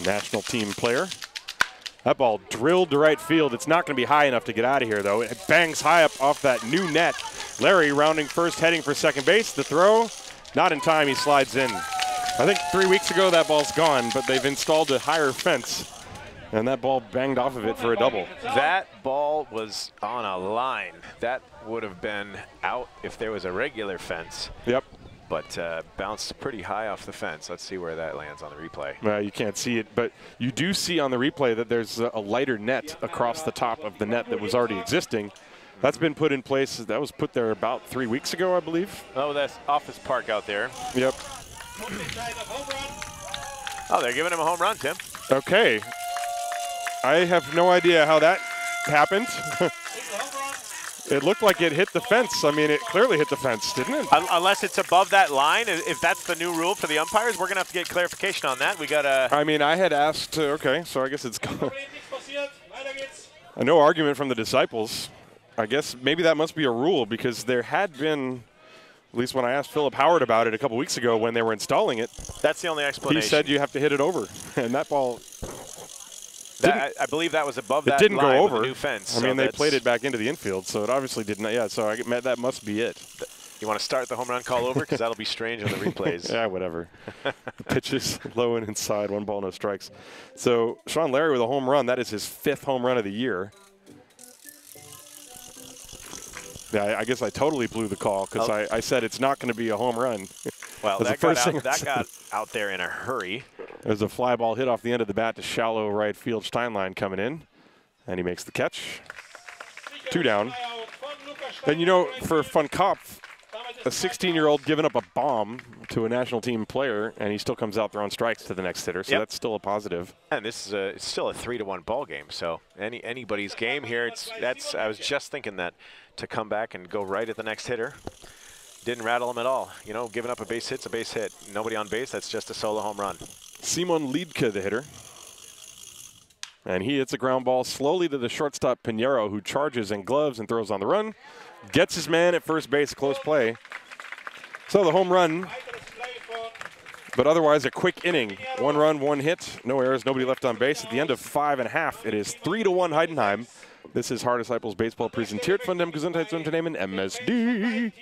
A national team player. That ball drilled to right field. It's not going to be high enough to get out of here, though. It bangs high up off that new net. Larry rounding first, heading for second base. The throw, not in time. He slides in. I think 3 weeks ago that ball's gone, but they've installed a higher fence, and that ball banged off of it for a double. That ball was on a line. That would have been out if there was a regular fence. Yep. But bounced pretty high off the fence. Let's see where that lands on the replay. Well, you can't see it, but you do see on the replay that there's a lighter net across the top of the net that was already existing. That's been put in place. That was put there about 3 weeks ago, I believe. Oh, that's Office Park out there. Yep. Oh, they're giving him a home run, Tim. Okay. I have no idea how that happened. It looked like it hit the fence. I mean, it clearly hit the fence, didn't it? Unless it's above that line. If that's the new rule for the umpires, we're going to have to get clarification on that. We got to. I mean, I had asked, okay, so I guess it's gone. No argument from the Disciples. I guess maybe that must be a rule because there had been, at least when I asked Philip Howard about it a couple weeks ago when they were installing it. That's the only explanation. He said you have to hit it over, and that ball. I believe that was above that didn't line go over. With the new fence. I mean, they played it back into the infield, so it obviously did not. Yeah, so that must be it. You want to start the home run call over? Because that'll be strange on the replays. Yeah, whatever. The pitch is low and inside, 1 ball, no strikes. So Sean Larry with a home run. That is his 5th home run of the year. Yeah, I guess I totally blew the call because I said it's not going to be a home run. Well, that got out there in a hurry. There's a fly ball hit off the end of the bat to shallow right field. Steinlein coming in, and he makes the catch. 2 down. And, you know, for Von Kopf, a 16-year-old giving up a bomb to a national team player, and he still comes out throwing strikes to the next hitter, so that's still a positive. And this is it's still a 3-1 ball game, so anybody's game here. I was just thinking that to come back and go right at the next hitter. Didn't rattle him at all. You know, giving up a base hit's a base hit. Nobody on base, that's just a solo home run. Simon Liedke, the hitter. And he hits a ground ball slowly to the shortstop Pinheiro, who charges and gloves and throws on the run. Gets his man at first base, close play. So the home run, but otherwise a quick inning. 1 run, 1 hit, no errors, nobody left on base. At the end of 5.5, it is 3-1 Heidenheim. This is Haar Disciples Baseball präsentiert von dem Gesundheitsunternehmen MSD.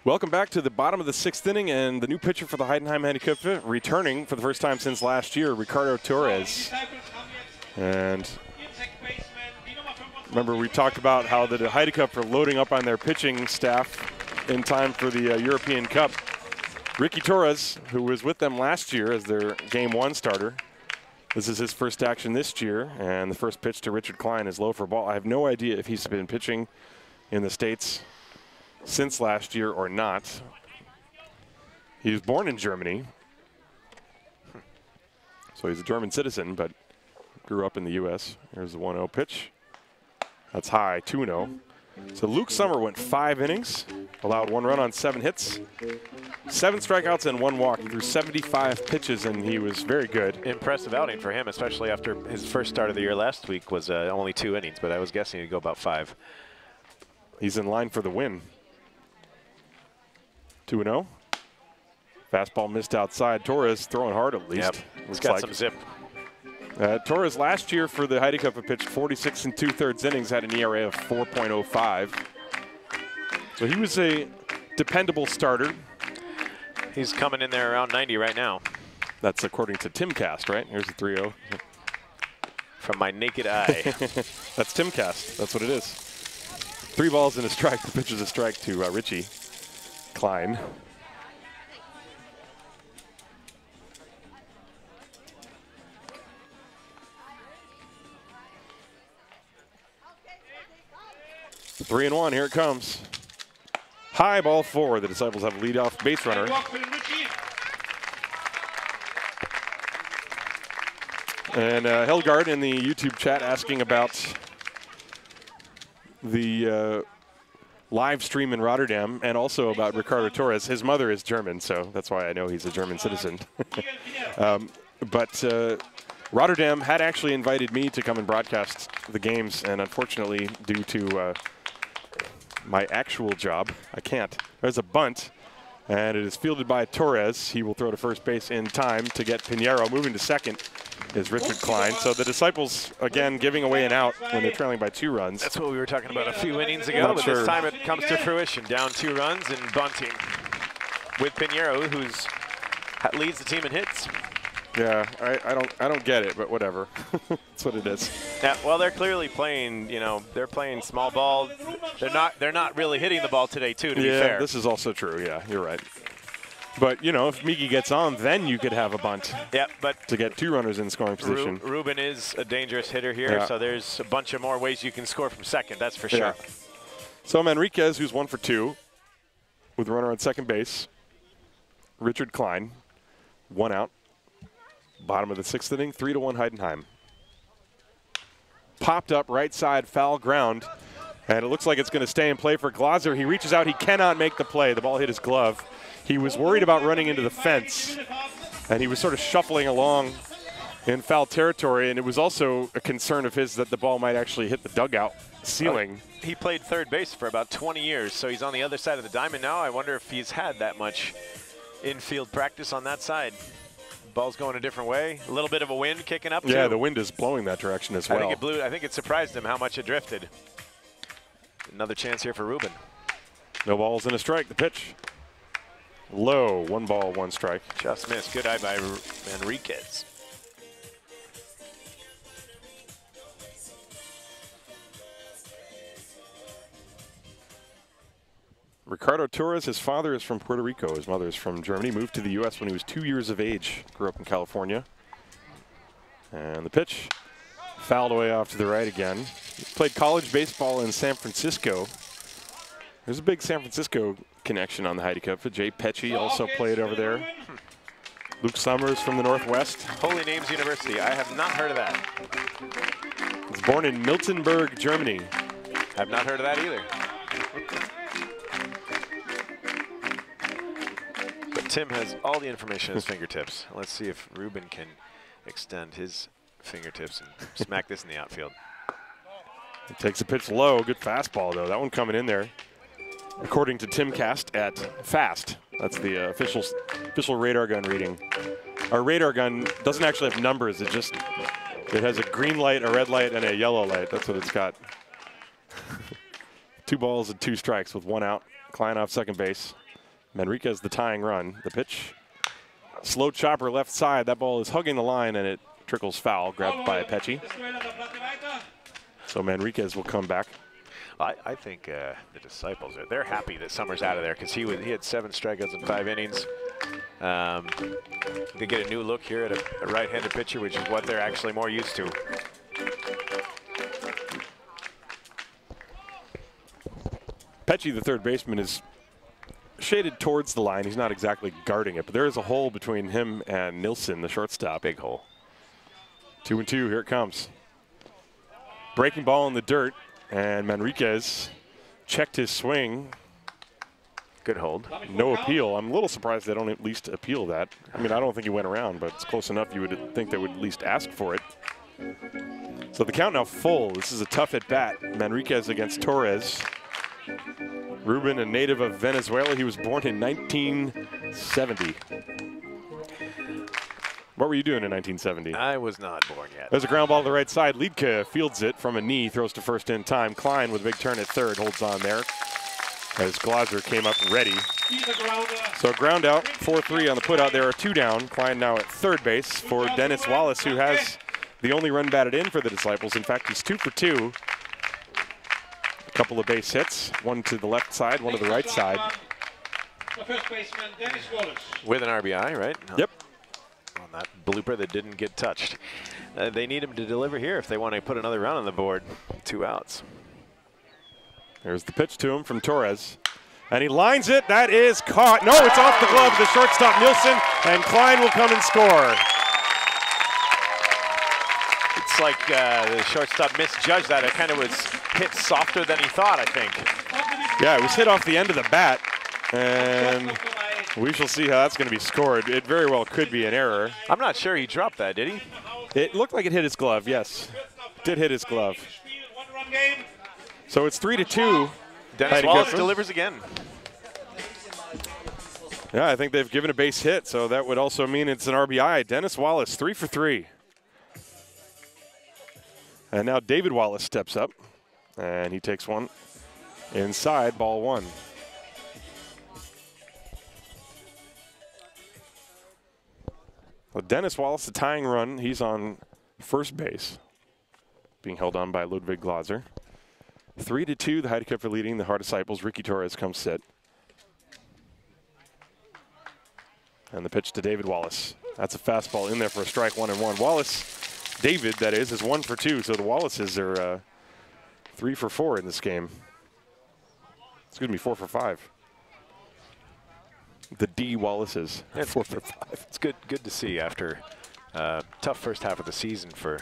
Welcome back to the bottom of the 6th inning, and the new pitcher for the Heidenheim Heideköpfe, returning for the first time since last year, Ricardo Torres. And remember, we talked about how the Heideköpfe are loading up on their pitching staff in time for the European Cup. Ricky Torres, who was with them last year as their Game 1 starter, this is his first action this year, and the first pitch to Richard Klein is low for ball. I have no idea if he's been pitching in the States since last year or not. He was born in Germany, so he's a German citizen, but grew up in the U.S. Here's the 1-0 pitch. That's high, 2-0. So Luke Sommer went 5 innings, allowed 1 run on 7 hits, 7 strikeouts and 1 walk. He threw 75 pitches, and he was very good. Impressive outing for him, especially after his first start of the year last week was only 2 innings, but I was guessing he'd go about 5. He's in line for the win. 2-0. Fastball missed outside. Torres throwing hard at least. Yep. He's got some zip. Torres last year for the Heideköpfe pitched 46 2/3 innings, had an ERA of 4.05. So he was a dependable starter. He's coming in there around 90 right now. That's according to Timcast, right? Here's the 3-0. From my naked eye. That's Timcast. That's what it is. 3 balls and a strike. The pitch is a strike to Richie Klein. Three and 1, here it comes. High ball 4. The Disciples have a leadoff base runner. And Helgard in the YouTube chat asking about the live stream in Rotterdam and also about Ricardo Torres. His mother is German, so that's why I know he's a German citizen. But Rotterdam had actually invited me to come and broadcast the games, and unfortunately, due to my actual job, I can't. There's a bunt, and it is fielded by Torres. He will throw to first base in time to get Pinheiro. Moving to second is Richard Klein. So the Disciples, again, giving away an out when they're trailing by 2 runs. That's what we were talking about a few innings ago, but this time it comes to fruition. Down 2 runs and bunting with Pinheiro, who leads the team in hits. Yeah, I don't get it, but whatever. That's what it is. Yeah, well, they're clearly playing, they're playing small ball. They're not really hitting the ball today, too, to be fair. Yeah, this is also true. Yeah, you're right. But, if Miggy gets on, then you could have a bunt. Yeah, but to get 2 runners in scoring position. Ruben is a dangerous hitter here, so there's a bunch of more ways you can score from second, that's for sure. Yeah. So Manriquez, who's 1 for 2 with a runner on second base. Richard Klein, 1 out. Bottom of the 6th inning, 3-1 Heidenheim. Popped up right side, foul ground, and it looks like it's going to stay in play for Glaser. He reaches out, he cannot make the play. The ball hit his glove. He was worried about running into the fence, and he was sort of shuffling along in foul territory, and it was also a concern of his that the ball might actually hit the dugout ceiling. He played third base for about 20 years, so he's on the other side of the diamond now. I wonder if he's had that much infield practice on that side. Ball's going a different way. A little bit of a wind kicking up, too. Yeah, the wind is blowing that direction as well. I think it surprised him how much it drifted. Another chance here for Ruben. No balls and a strike. The pitch. Low. 1 ball, 1 strike. Just missed. Good eye by Enriquez. Ricardo Torres, his father is from Puerto Rico. His mother is from Germany. Moved to the U.S. when he was 2 years of age. Grew up in California. And the pitch. Fouled away off to the right again. He played college baseball in San Francisco. There's a big San Francisco connection on the Heideköpfe. Jay Pecci also played over there. Luke Summers from the Northwest. Holy Names University. I have not heard of that. He was born in Miltenberg, Germany. Have not heard of that either. But Tim has all the information at his fingertips. Let's see if Ruben can extend his fingertips and smack this in the outfield. He takes a pitch low. Good fastball, though. That one coming in there. According to Timcast at fast. That's the official radar gun reading. Our radar gun doesn't actually have numbers. It has a green light, a red light, and a yellow light. That's what it's got. 2 balls and 2 strikes with 1 out. Klein off second base. Manriquez the tying run. The pitch, slow chopper left side. That ball is hugging the line and it trickles foul, grabbed by Pecci. So Manriquez will come back. I think the Disciples, they're happy that Summers out of there because he had 7 strikeouts in 5 innings. They get a new look here at a right-handed pitcher, which is what they're actually more used to. Pecci, the third baseman, is shaded towards the line. He's not exactly guarding it, but there is a hole between him and Nilsson, the shortstop. Big hole. 2-2, here it comes. Breaking ball in the dirt, and Manriquez checked his swing. Good hold. No appeal. I'm a little surprised they don't at least appeal that. I mean, I don't think he went around, but it's close enough you would think they would at least ask for it. So the count now full. This is a tough at bat. Manriquez against Torres. Ruben, a native of Venezuela. He was born in 1970. What were you doing in 1970? I was not born yet. There's a ground ball to the right side. Liedke fields it from a knee, throws to first in time. Klein with a big turn at third, holds on there as Glaser came up ready. So ground out, 4-3 on the put out. There are 2 down. Klein now at third base for Dennis Wallace, who has the only run batted in for the Disciples. In fact, he's 2 for 2. A couple of base hits, one to the left side, one to the right side. With an RBI, right? No. Yep. On that blooper that didn't get touched. They need him to deliver here if they want to put another run on the board. 2 outs. There's the pitch to him from Torres. And he lines it. That is caught. No, it's off the glove of the shortstop, Nilsson, and Klein will come and score. It's like the shortstop misjudged that. It kind of was hit softer than he thought, I think. Yeah, it was hit off the end of the bat, and we shall see how that's going to be scored. It very well could be an error. I'm not sure he dropped that, did he? It looked like it hit his glove, yes. Did hit his glove. So it's 3-2. Dennis Wallace delivers again. Yeah, I think they've given a base hit, so that would also mean it's an RBI. Dennis Wallace, 3 for 3. And now David Wallace steps up, and he takes one inside, ball 1. Well, Dennis Wallace, the tying run, he's on first base, being held on by Ludwig Glaser. 3-2, the Heideköpfe leading the Haar Disciples. Ricky Torres comes sit. And the pitch to David Wallace. That's a fastball in there for a strike, 1-1. Wallace, David, that is 1 for 2. So the Wallaces are 3 for 4 in this game. Excuse me, 4 for 5. The D Wallaces, 4 for 5. It's good to see after tough first half of the season for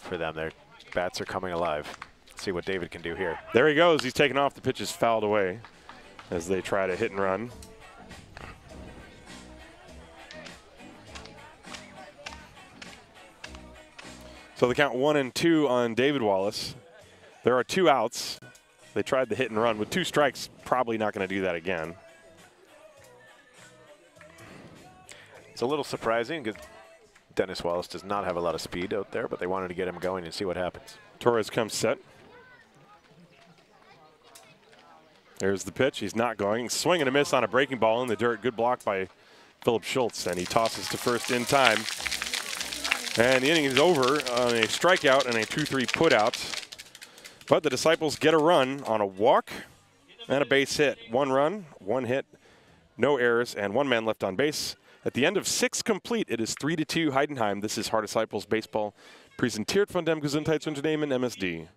them. Their bats are coming alive. See what David can do here. There he goes. He's taken off. The pitch is fouled away as they try to hit and run. So the count 1-2 on David Wallace. There are 2 outs. They tried the hit and run with 2 strikes. Probably not going to do that again. It's a little surprising because Dennis Wallace does not have a lot of speed out there, but they wanted to get him going and see what happens. Torres comes set. There's the pitch. He's not going. Swing and a miss on a breaking ball in the dirt. Good block by Philip Schultz, and he tosses to first in time. And the inning is over on a strikeout and a 2-3 putout. But the Disciples get a run on a walk and a base hit. 1 run, 1 hit, no errors, and 1 man left on base. At the end of 6 complete, it is 3-2 Heidenheim. This is Haar Disciples Baseball, präsentiert von dem Gesundheitsunternehmen MSD.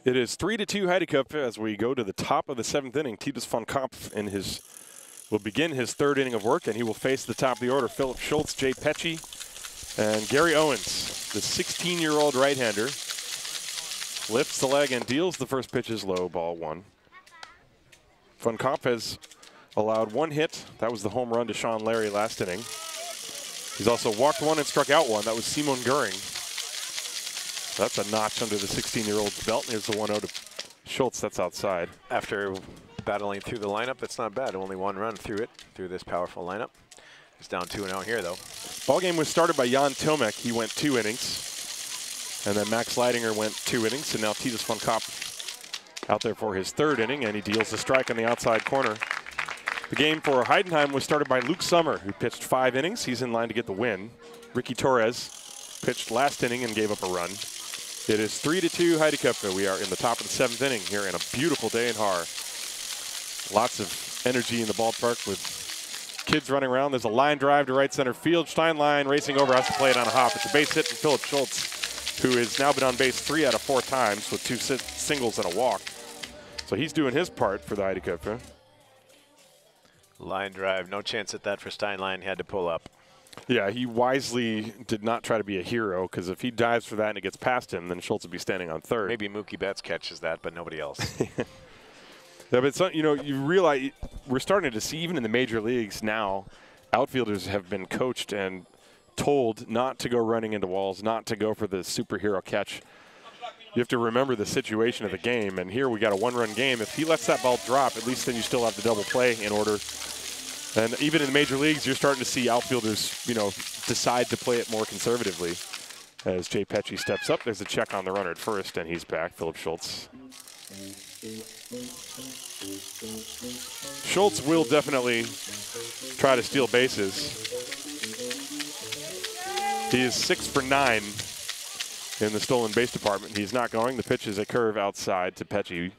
It is 3-2 Heideköpfe as we go to the top of the 7th inning. Titus von Kopf will begin his 3rd inning of work, and he will face the top of the order. Philip Schultz, Jay Pecci, and Gary Owens, the 16-year-old right-hander, lifts the leg and deals. The first pitch is low, ball 1. Von Kopf has allowed 1 hit. That was the home run to Sean Larry last inning. He's also walked 1 and struck out 1. That was Simon Gühring. That's a notch under the 16-year-old's belt. Here's the 1-0 to Schultz. That's outside. After battling through the lineup, that's not bad. Only 1 run through this powerful lineup. It's down 2-0 here, though. Ball game was started by Jan Tomek. He went 2 innings. And then Max Leidinger went 2 innings. And now Titus von Kopf out there for his 3rd inning, and he deals a strike on the outside corner. The game for Heidenheim was started by Luke Sommer, who pitched 5 innings. He's in line to get the win. Ricky Torres pitched last inning and gave up a run. It is 3-2 Heideköpfe. We are in the top of the 7th inning here in a beautiful day in Haar. Lots of energy in the ballpark with kids running around. There's a line drive to right center field. Steinlein racing over, has to play it on a hop. It's a base hit from Philip Schultz, who has now been on base 3 out of 4 times with 2 singles and a walk. So he's doing his part for the Heideköpfe. Line drive, no chance at that for Steinlein. He had to pull up. Yeah, he wisely did not try to be a hero, because if he dives for that and it gets past him, then Schultz would be standing on 3rd. Maybe Mookie Betts catches that, but nobody else. Yeah, but you realize we're starting to see, even in the major leagues now, outfielders have been coached and told not to go running into walls, not to go for the superhero catch. You have to remember the situation of the game, and here we got a 1-run game. If he lets that ball drop, at least then you still have the double play in order. And even in the major leagues, you're starting to see outfielders, decide to play it more conservatively. As Jay Pecci steps up, there's a check on the runner at first, and he's back, Philip Schultz. Schultz will definitely try to steal bases. He is 6 for 9 in the stolen base department. He's not going. The pitch is a curve outside to Pecci.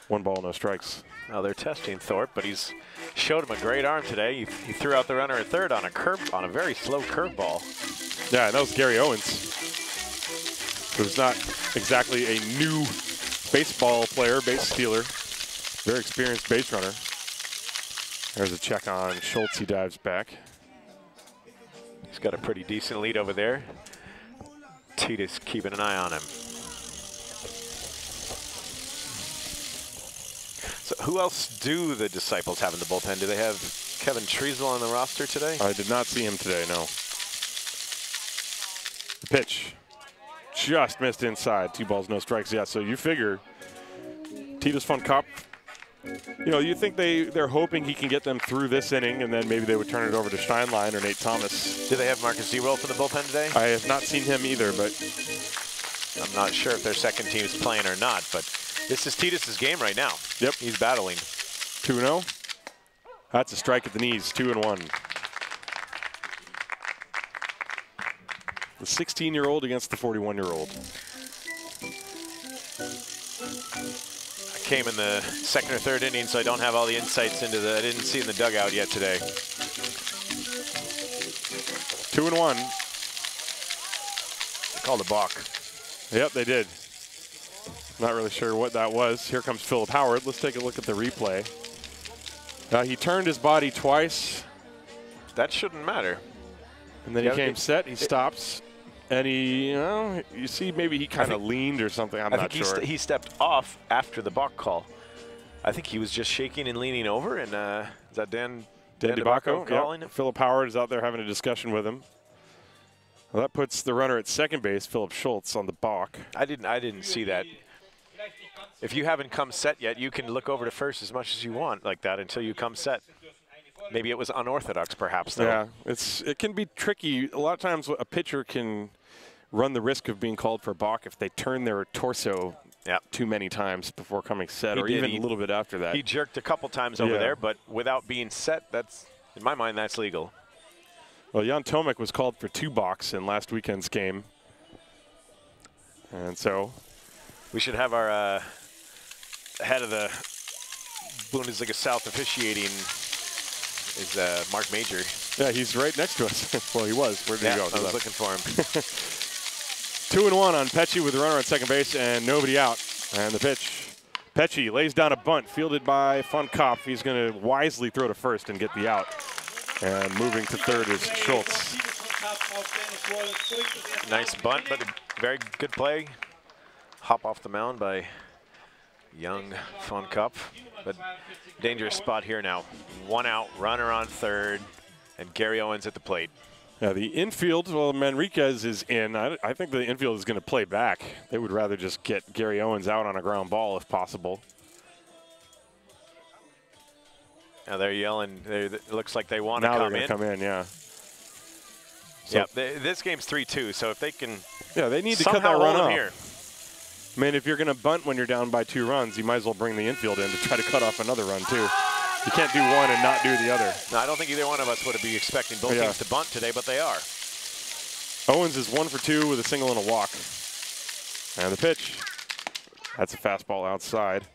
1 ball, no strikes. Now they're testing Thorpe, but he's showed him a great arm today. He threw out the runner at 3rd on a very slow curveball. Yeah, and that was Gary Owens. It was not exactly a new baseball player, base stealer. Very experienced base runner. There's a check on Schultz. He dives back. He's got a pretty decent lead over there. Titus keeping an eye on him. So who else do the Disciples have in the bullpen? Do they have Kevin Treasel on the roster today? I did not see him today, no. The pitch just missed inside. 2 balls, no strikes. Yeah, so you figure Titus von Kopf, you think they're hoping he can get them through this inning, and then maybe they would turn it over to Steinlein or Nate Thomas. Do they have Marcus Zerolf in the bullpen today? I have not seen him either, but I'm not sure if their second team's playing or not, but this is Titus's game right now. Yep. He's battling. 2-0. That's a strike at the knees, 2-1. The 16-year-old against the 41-year-old. I came in the 2nd or 3rd inning, so I don't have all the insights into I didn't see in the dugout yet today. 2-1. They called a balk. Yep, they did. Not really sure what that was. Here comes Philip Howard. Let's take a look at the replay. He turned his body twice. That shouldn't matter. And then he came set. He stops. And you see maybe he kind of leaned or something. I'm not sure. He stepped off after the balk call. I think he was just shaking and leaning over. And is that Dan DeBacco calling him? Philip Howard is out there having a discussion with him. Well, that puts the runner at 2nd base, Philip Schultz, on the balk. I didn't see that. If you haven't come set yet, you can look over to first as much as you want like that until you come set. Maybe it was unorthodox, perhaps, though. Yeah, it can be tricky. A lot of times a pitcher can run the risk of being called for a balk if they turn their torso too many times before coming set, or even a little bit after that. He jerked a couple times over there, but without being set, in my mind, that's legal. Well, Jan Tomek was called for 2 balks in last weekend's game. And so we should have our head of the Bundesliga South officiating is Mark Major. Yeah, he's right next to us. Well, he was. Where did he go? I was looking for him. 2-1 on Pecci with the runner at 2nd base and nobody out. And the pitch. Pesci lays down a bunt, fielded by Von Kopf. He's going to wisely throw to first and get the out. And moving to third is Schultz. Nice bunt, but a very good play. Hop off the mound by young Von Kopf. But dangerous spot here now. 1 out, runner on third, and Gary Owens at the plate. Yeah, the infield, well, Manriquez is in. I think the infield is going to play back. They would rather just get Gary Owens out on a ground ball if possible. Now they're yelling. It looks like they want to come in. Now they're going to come in, yeah. So yeah, this game's 3-2, so if they can they need to cut that run off. Here. I mean, if you're going to bunt when you're down by 2 runs, you might as well bring the infield in to try to cut off another run, too. You can't do one and not do the other. No, I don't think either one of us would be expecting both teams to bunt today, but they are. Owens is 1 for 2 with a single and a walk. And the pitch. That's a fastball outside.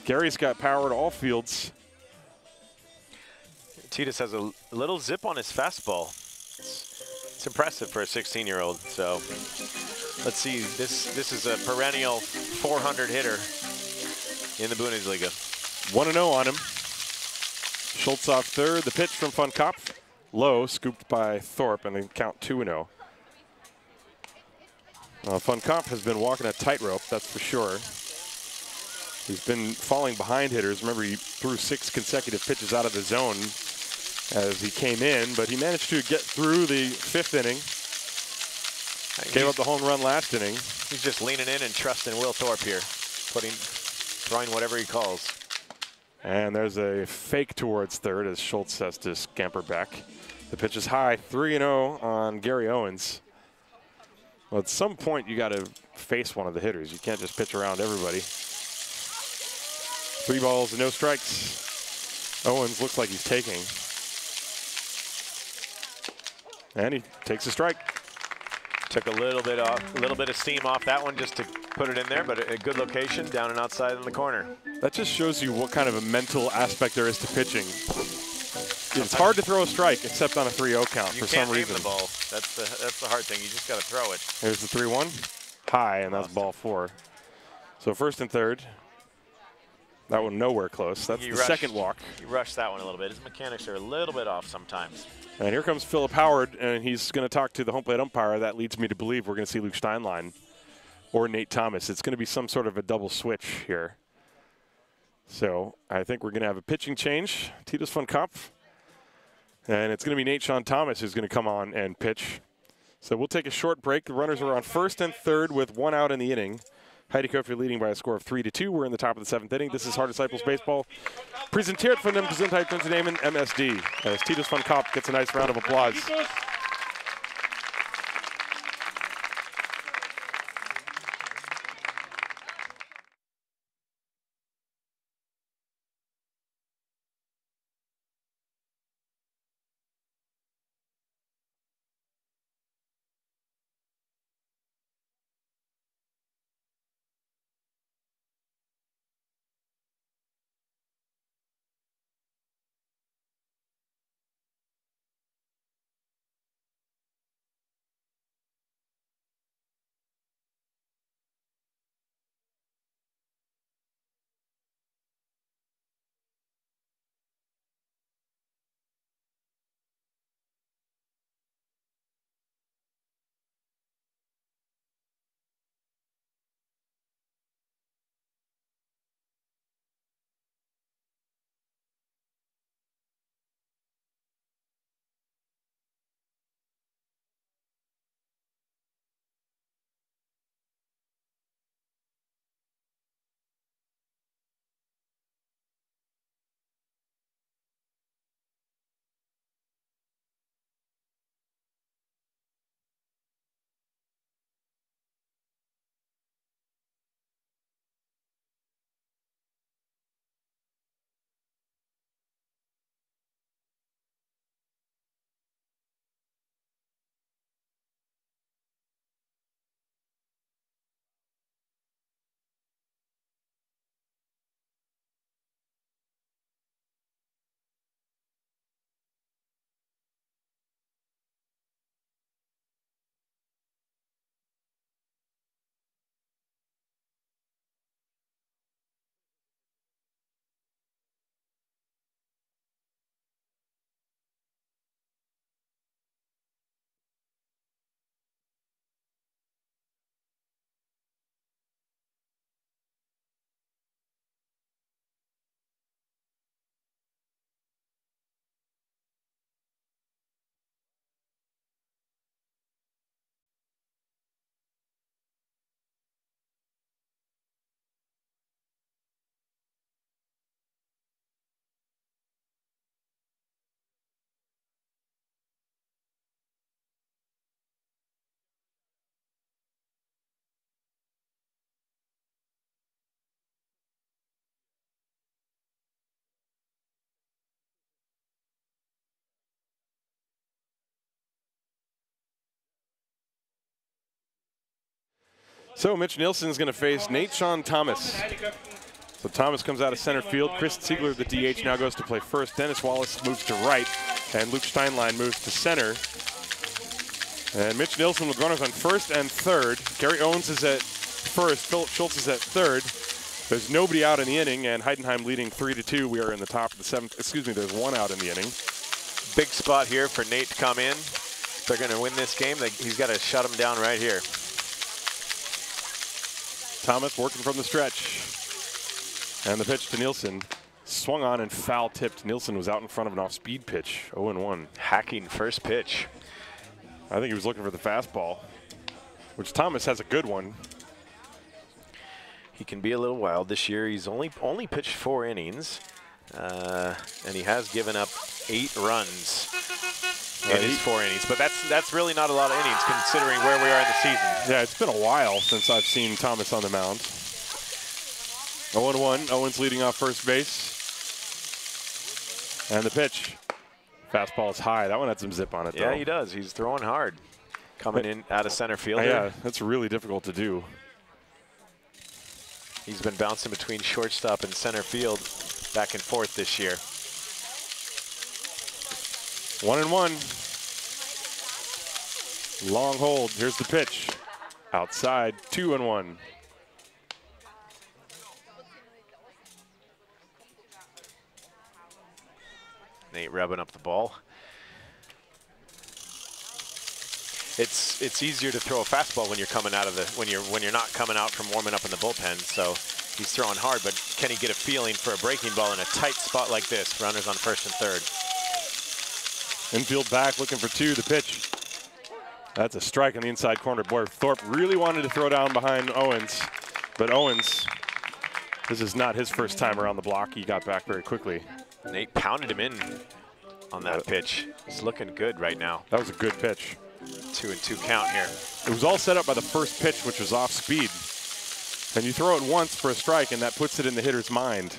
Gary's got power to all fields. Titus has a little zip on his fastball. It's impressive for a 16-year-old. So let's see. This is a perennial 400 hitter in the Bundesliga. 1-0 on him. Schultz off third. The pitch from Von Kopf. Low, scooped by Thorpe, and they count 2-0. Von Kopf has been walking a tightrope, that's for sure. He's been falling behind hitters. Remember, he threw 6 consecutive pitches out of the zone as he came in, but he managed to get through the 5th inning. Gave up the home run last inning. He's just leaning in and trusting Will Thorpe here, throwing whatever he calls. And there's a fake towards third as Schultz has to scamper back. The pitch is high, 3-0 on Gary Owens. Well, at some point, you got to face one of the hitters. You can't just pitch around everybody. 3 balls and no strikes. Owens looks like he's taking. And he takes a strike. Took a little bit of steam off that one just to put it in there, but a good location down and outside in the corner. That just shows you what kind of a mental aspect there is to pitching. It's hard to throw a strike except on a 3-0 count for some reason. You can't aim the ball. That's the hard thing. You just got to throw it. Here's the 3-1. High, and that's ball 4. So first and third. That one nowhere close. That's the second walk. He rushed that one a little bit. His mechanics are a little bit off sometimes. And here comes Philip Howard, and he's going to talk to the home plate umpire. That leads me to believe we're going to see Luke Steinlein or Nate Thomas. It's going to be some sort of a double switch here. So I think we're going to have a pitching change. Titus Von Kopf. And it's going to be Nate Sean Thomas who's going to come on and pitch. So we'll take a short break. The runners are on first and third with 1 out in the inning. Heideköpfe leading by a score of 3-2. We're in the top of the 7th inning. This is Haar Disciples Baseball. Präsentiert von dem Gesundheitsunternehmen MSD. As Titus Von Kopf gets a nice round of applause. So Mitch Nilsson is going to face Jan Tomek. So Thomas comes out of center field. Chris Ziegler, the DH, now goes to play first. Dennis Wallace moves to right, and Luke Steinlein moves to center. And Mitch Nilsson with runners on first and third. Gary Owens is at first. Philip Schultz is at third. There's nobody out in the inning, and Heidenheim leading 3-2. We are in the top of the seventh. Excuse me, there's one out in the inning. Big spot here for Nate to come in. If they're going to win this game, he's got to shut him down right here. Thomas working from the stretch. And the pitch to Nilsson. Swung on and foul tipped. Nilsson was out in front of an off-speed pitch. 0-1. Hacking first pitch. I think he was looking for the fastball, which Thomas has a good one. He can be a little wild this year. He's only pitched 4 innings, and he has given up 8 runs in his 4 innings. But that's really not a lot of innings considering where we are in the season. Yeah, it's been a while since I've seen Thomas on the mound. 0-1. Owens leading off first base. And the pitch. Fastball is high. That one had some zip on it, though. Yeah, he does. He's throwing hard. Coming in out of center field. Yeah, that's really difficult to do. He's been bouncing between shortstop and center field back and forth this year. 1-1. Long hold. Here's the pitch. Outside. 2-1. Nate rubbing up the ball. It's easier to throw a fastball when you're coming out of the when you're not coming out from warming up in the bullpen. So he's throwing hard, but can he get a feeling for a breaking ball in a tight spot like this? Runners on first and third. Infield back, looking for 2. The pitch. That's a strike in the inside corner. Boy, Thorpe really wanted to throw down behind Owens, but Owens, this is not his first time around the block. He got back very quickly. Nate pounded him in on that pitch. He's looking good right now. That was a good pitch. 2-2 count here. It was all set up by the first pitch, which was off speed. And you throw it once for a strike, and that puts it in the hitter's mind.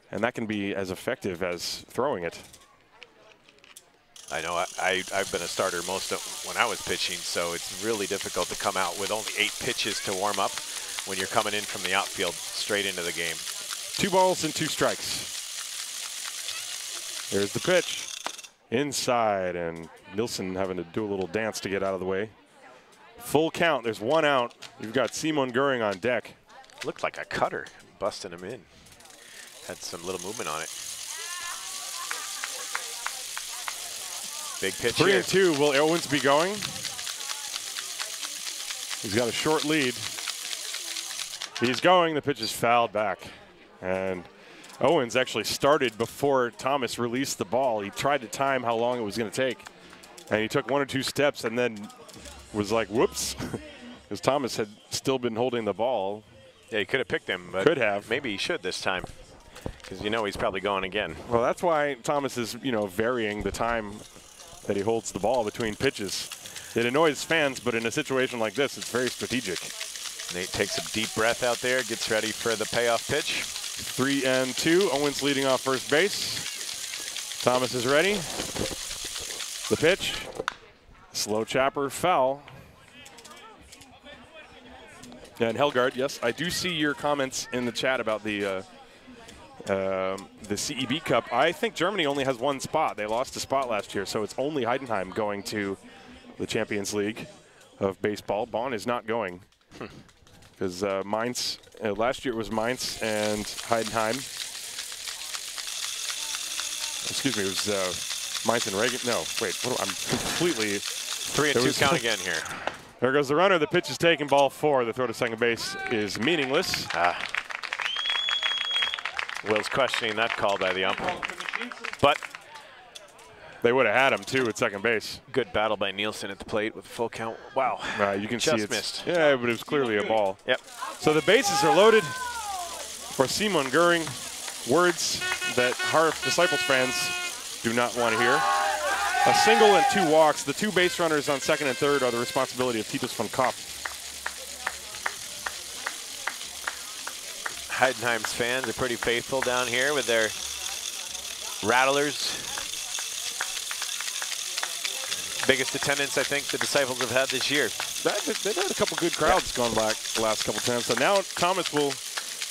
And that can be as effective as throwing it. I know I've been a starter most of when I was pitching, so it's really difficult to come out with only 8 pitches to warm up when you're coming in from the outfield straight into the game. 2 balls and 2 strikes. Here's the pitch. Inside, and Nilsson having to do a little dance to get out of the way. Full count. There's 1 out. You've got Simon Gühring on deck. Looked like a cutter, busting him in. Had some little movement on it. Big pitch here. 3-2. Will Owens be going? He's got a short lead. He's going. The pitch is fouled back. And Owens actually started before Thomas released the ball. He tried to time how long it was going to take. And he took 1 or 2 steps and then was like, whoops. Because Thomas had still been holding the ball. Yeah, he could have picked him, but could have. Maybe he should this time. Because you know he's probably going again. Well, that's why Thomas is, varying the time that he holds the ball between pitches. It annoys fans, but in a situation like this, it's very strategic. Nate takes a deep breath out there, gets ready for the payoff pitch. 3-2. Owens leading off first base. Thomas is ready. The pitch. Slow chopper, foul. And Helgard, yes, I do see your comments in the chat about the CEB Cup. I think Germany only has 1 spot. They lost a spot last year, so it's only Heidenheim going to the Champions League of baseball. Bonn is not going. Because Mainz, last year it was Mainz and Heidenheim. Excuse me, it was Mainz and Reagan. No, wait, I'm completely. 3-2 count again here. There goes the runner. The pitch is taken, ball 4. The throw to second base is meaningless. Will's questioning that call by the ump. But they would have had him, too, at second base. Good battle by Nilsson at the plate with a full count. Wow. You can just see it's missed. Yeah, but it was clearly a ball. Yep. So the bases are loaded for Simon Gühring. Words that Haar Disciples fans do not want to hear. A single and 2 walks. The 2 base runners on second and third are the responsibility of Titus von Kopp. Heidenheim's fans are pretty faithful down here with their rattlers. Biggest attendance I think the Disciples have had this year. They've had a couple good crowds going back the last couple times. So now Thomas will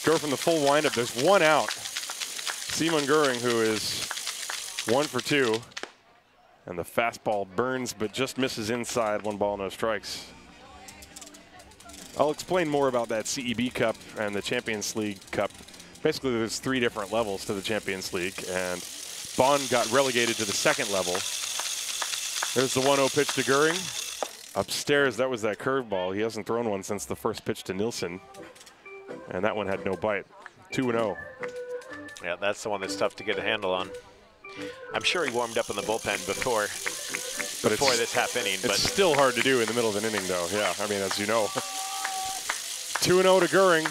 go from the full windup. There's one out. Simon Gühring, who is 1 for 2. And the fastball burns but just misses inside. 1 ball, no strikes. I'll explain more about that CEB Cup and the Champions League Cup. Basically, there's 3 different levels to the Champions League, and Bonn got relegated to the 2nd level. There's the 1-0 pitch to Gühring. Upstairs, that was that curveball. He hasn't thrown one since the first pitch to Nilsson, and that one had no bite. 2-0. Yeah, that's the one that's tough to get a handle on. I'm sure he warmed up in the bullpen before this half inning. But it's still hard to do in the middle of an inning, though. Yeah, I mean, as you know. 2-0 to Gühring.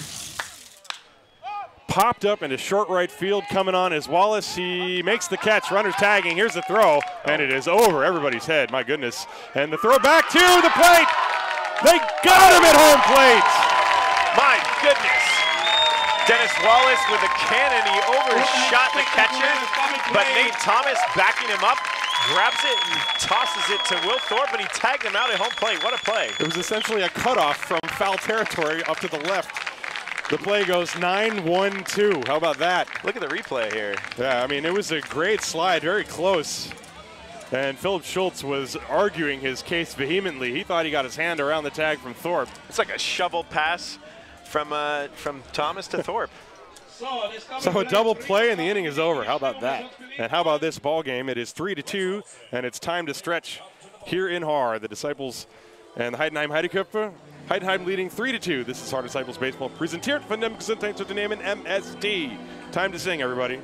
Popped up into short right field, coming on is Wallace. He makes the catch, runners tagging. Here's the throw, and it is over everybody's head, my goodness. And the throw back to the plate. They got him at home plate. My goodness. Dennis Wallace with a cannon, he overshot the catcher, but Nate Thomas backing him up, grabs it and tosses it to Will Thorpe, and he tagged him out at home plate. What a play. It was essentially a cutoff from foul territory up to the left. The play goes 9-1-2. How about that? Look at the replay here. Yeah, I mean, it was a great slide, very close. And Philip Schultz was arguing his case vehemently. He thought he got his hand around the tag from Thorpe. It's like a shovel pass from Thomas to Thorpe. So a double play and the inning is over. How about that? And how about this ball game? It is 3-2, and it's time to stretch here in Haar. The Disciples and the Heidenheim Heideköpfe. Heidenheim leading 3-2. This is Haar Disciples Baseball. Präsentiert von dem Gesundheitsunternehmen MSD. Time to sing, everybody.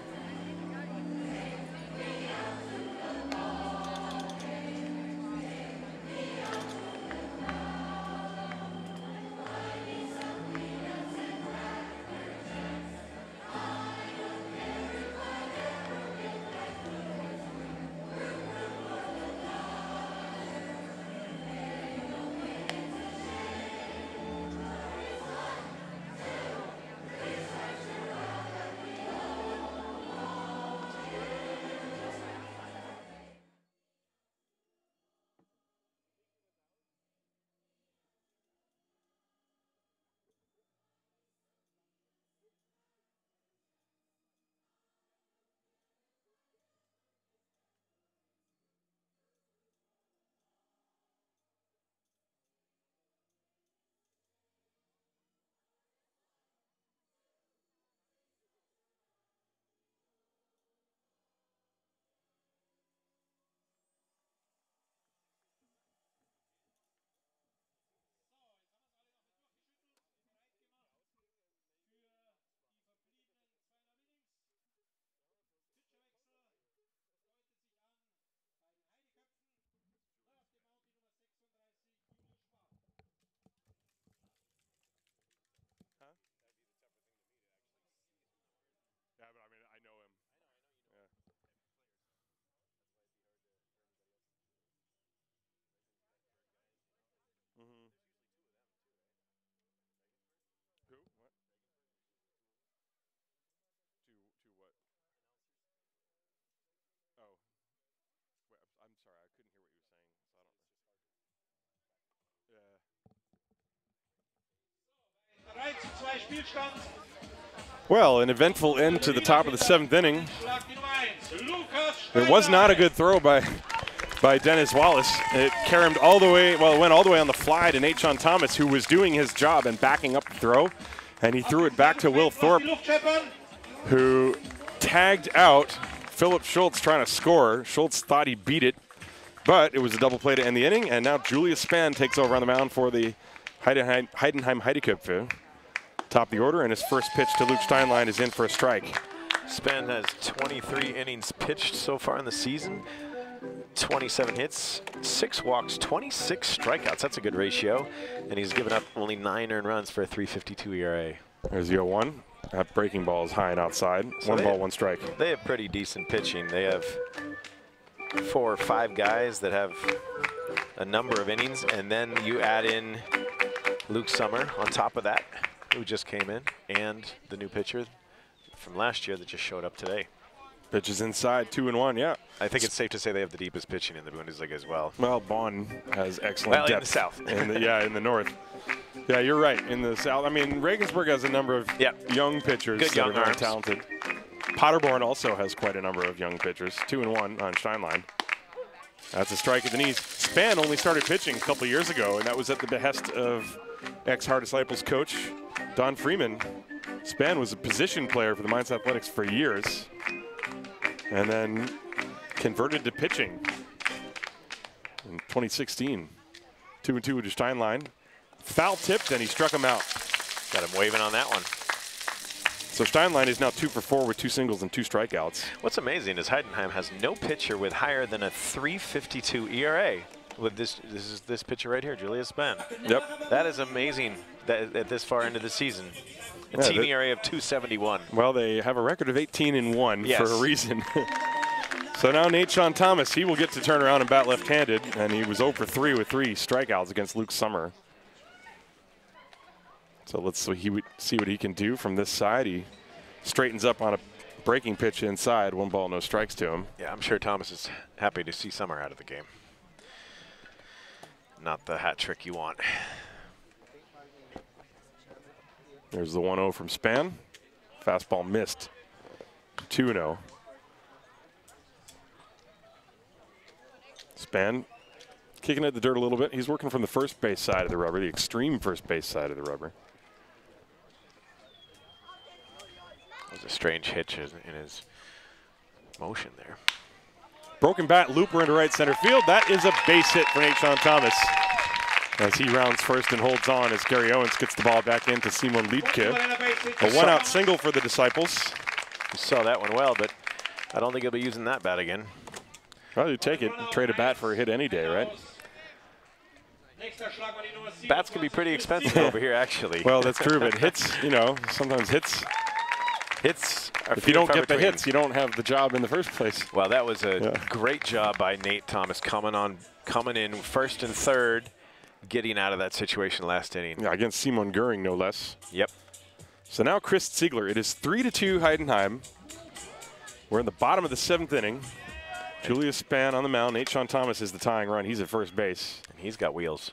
Well, an eventful end to the top of the 7th inning. It was not a good throw by Dennis Wallace. It carried all the way, well, it went all the way on the fly to Nate Thomas, who was doing his job and backing up the throw. And he threw it back to Will Thorpe, who tagged out Philip Schultz trying to score. Schultz thought he beat it, but it was a double play to end the inning. And now Julius Spann takes over on the mound for the Heidenheim Heideköpfe. Top of the order, and his first pitch to Luke Steinlein is in for a strike. Spann has 23 innings pitched so far in the season, 27 hits, 6 walks, 26 strikeouts. That's a good ratio, and he's given up only 9 earned runs for a 3.52 ERA. There's the 0-1. That breaking ball is high and outside. So 1 ball, 1 strike. They have pretty decent pitching. They have 4 or 5 guys that have a number of innings, and then you add in Luke Summer on top of that, who just came in, and the new pitcher from last year that just showed up today. Pitch is inside, 2-1, yeah. I think it's safe to say they have the deepest pitching in the Bundesliga as well. Well, Bonn has excellent depth. In the south. In the north. Yeah, you're right. In the south, I mean, Regensburg has a number of young pitchers that are very talented. Paderborn also has quite a number of young pitchers. 2-1 on Steinlein. That's a strike at the knees. Spann only started pitching a couple years ago, and that was at the behest of ex-Haar Disciples coach Don Freeman. Spann was a position player for the Mainz Athletics for years, and then converted to pitching in 2016. 2-2 to Steinlein. Foul tipped, and he struck him out. Got him waving on that one. So Steinlein is now 2 for 4 with 2 singles and 2 strikeouts. What's amazing is Heidenheim has no pitcher with higher than a 3.52 ERA. With this pitcher right here, Julius Spann. Yep. That is amazing that this far into the season. A team ERA of 2.71. Well, they have a record of 18-1 for a reason. So now Jan Tomek, he will get to turn around and bat left-handed, and he was 0 for 3 with 3 strikeouts against Luke Sommer. So let's see what he can do from this side. He straightens up on a breaking pitch inside. 1 ball, no strikes to him. Yeah, I'm sure Thomas is happy to see Sommer out of the game. Not the hat trick you want. There's the 1-0 from Spann. Fastball missed. 2-0. Spann kicking at the dirt a little bit. He's working from the first base side of the rubber, the extreme first base side of the rubber. That was a strange hitch in his motion there. Broken bat, looper into right center field. That is a base hit for Jan Tomek, as he rounds first and holds on as Gary Owens gets the ball back into Simon Liedtke. A 1-out single for the Disciples. You saw that one well, but I don't think he'll be using that bat again. Well, you take it, trade a bat for a hit any day, right? Bats can be pretty expensive over here, actually. Well, that's true, but hits, you know, sometimes hits are if you don't get the hits, you don't have the job in the first place. Well, that was a great job by Nate Thomas coming in first and third, getting out of that situation last inning. Yeah, against Simon Gühring, no less. Yep. So now Chris Ziegler. It is 3-2 Heidenheim. We're in the bottom of the 7th inning. Julius Spann on the mound. Jan Tomek is the tying run. He's at first base. And he's got wheels.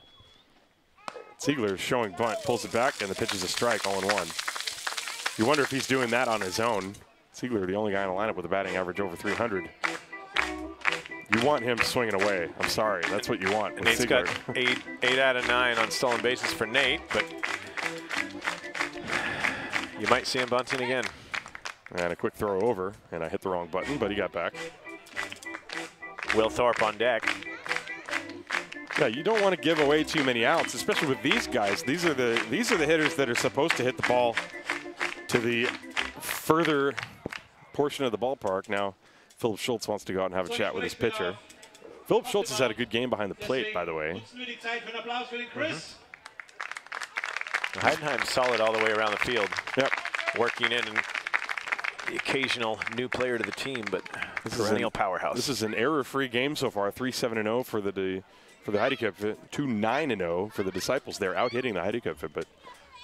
Ziegler showing bunt, pulls it back, and the pitch is a strike, 0-1. You wonder if he's doing that on his own. Ziegler, the only guy in the lineup with a batting average over 300. You want him swinging away. I'm sorry. That's what you want. Nate's Ziegler got 8 out of 9 on stolen bases for Nate, but you might see him bunting again. And a quick throw over, and I hit the wrong button, but he got back. Will Thorpe on deck. Yeah, you don't want to give away too many outs, especially with these guys. These are the hitters that are supposed to hit the ball to the further portion of the ballpark. Now, Philip Schultz wants to go out and have a chat with his pitcher. Philip Schultz has had a good game behind the plate, by the way. Heidenheim solid all the way around the field. Yep. Working in and the occasional new player to the team, but perennial powerhouse. This is an error-free game so far. 3-7-0 for the Heideköpfe. 2-9-0 for the Disciples. They're out-hitting the Heideköpfe, but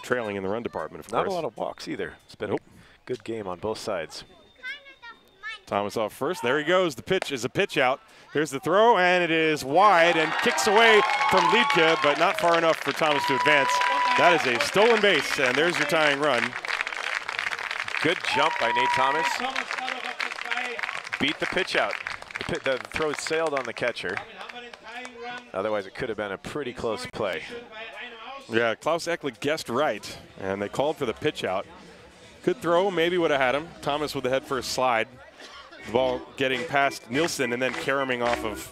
trailing in the run department, of course. Not a lot of walks either. It's been a good game on both sides. Thomas off first. There he goes. The pitch is a pitch out. Here's the throw, and it is wide and kicks away from Liedtke, but not far enough for Thomas to advance. That is a stolen base, and there's your tying run. Good jump by Nate Thomas. Beat the pitch out. The throw sailed on the catcher. Otherwise, it could have been a pretty close play. Yeah, Klaus Ecklich guessed right, and they called for the pitch out. Good throw, maybe would have had him. Thomas with the head first slide. The ball getting past Nilsson and then caroming off of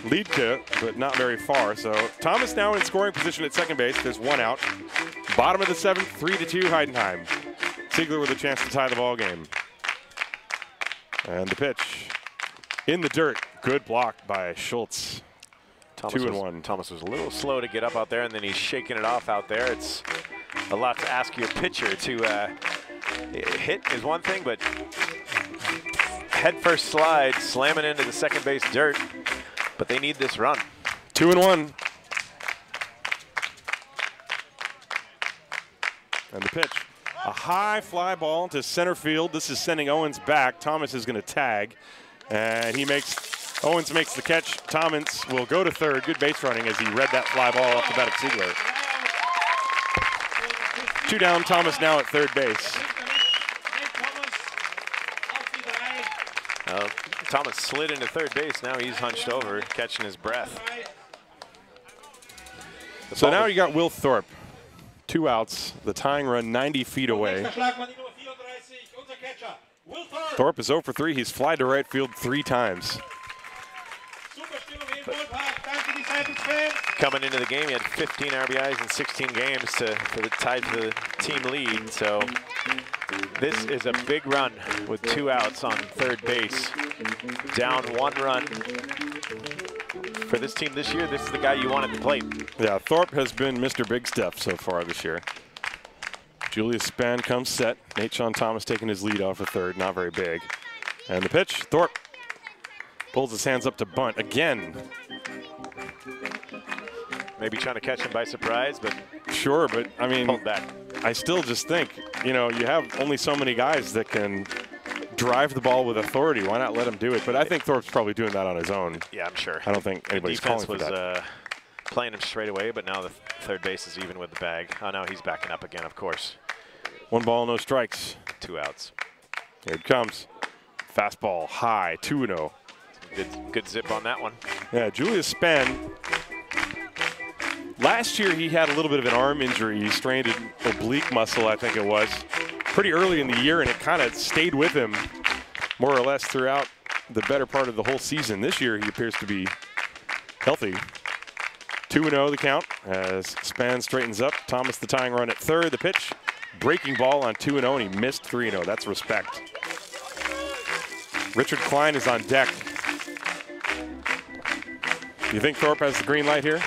Liedtke, but not very far. So Thomas now in scoring position at second base. There's 1 out. Bottom of the 7th, 3-2 Heidenheim. Ziegler with a chance to tie the ball game. And the pitch in the dirt. Good block by Schultz. 2-1. Thomas was a little slow to get up out there, and then he's shaking it off out there. It's a lot to ask your pitcher to hit is one thing, but head first slide, slamming into the second base dirt. But they need this run. 2-1. And the pitch. A high fly ball to center field. This is sending Owens back. Thomas is going to tag, and Owens makes the catch. Thomas will go to third. Good base running as he read that fly ball off the bat of Ziegler. 2 down, Thomas now at third base. Thomas slid into third base. Now he's hunched over, catching his breath. So now you got Will Thorpe. 2 outs. The tying run 90 feet away. Thorpe is 0 for 3. He's flied to right field 3 times. Coming into the game, he had 15 RBIs in 16 games for the tied to the team lead. So this is a big run with 2 outs on third base. Down 1 run. For this team this year, this is the guy you want at the plate. Yeah, Thorpe has been Mr. Big Stuff so far this year. Julius Spann comes set. Nate Sean Thomas taking his lead off of third, not very big. And the pitch, Thorpe pulls his hands up to bunt again. Maybe trying to catch him by surprise, but sure, but I mean, pulled back. I still just think, you know, you have only so many guys that can drive the ball with authority. Why not let him do it? But I think Thorpe's probably doing that on his own. Yeah, I'm sure. I don't think anybody's calling for that. The defense was playing him straight away, but now the third base is even with the bag. Oh, no, he's backing up again, of course. 1 ball, no strikes. 2 outs. Here it comes. Fastball, high, 2-0. Good zip on that one. Yeah, Julius Spann. Last year he had a little bit of an arm injury. He strained an oblique muscle, I think it was, pretty early in the year, and it kind of stayed with him more or less throughout the better part of the whole season. This year he appears to be healthy. 2-0 the count as Spann straightens up. Thomas the tying run at third. The pitch, breaking ball on 2-0, and he missed 3-0. That's respect. Richard Klein is on deck. You think Thorpe has the green light here?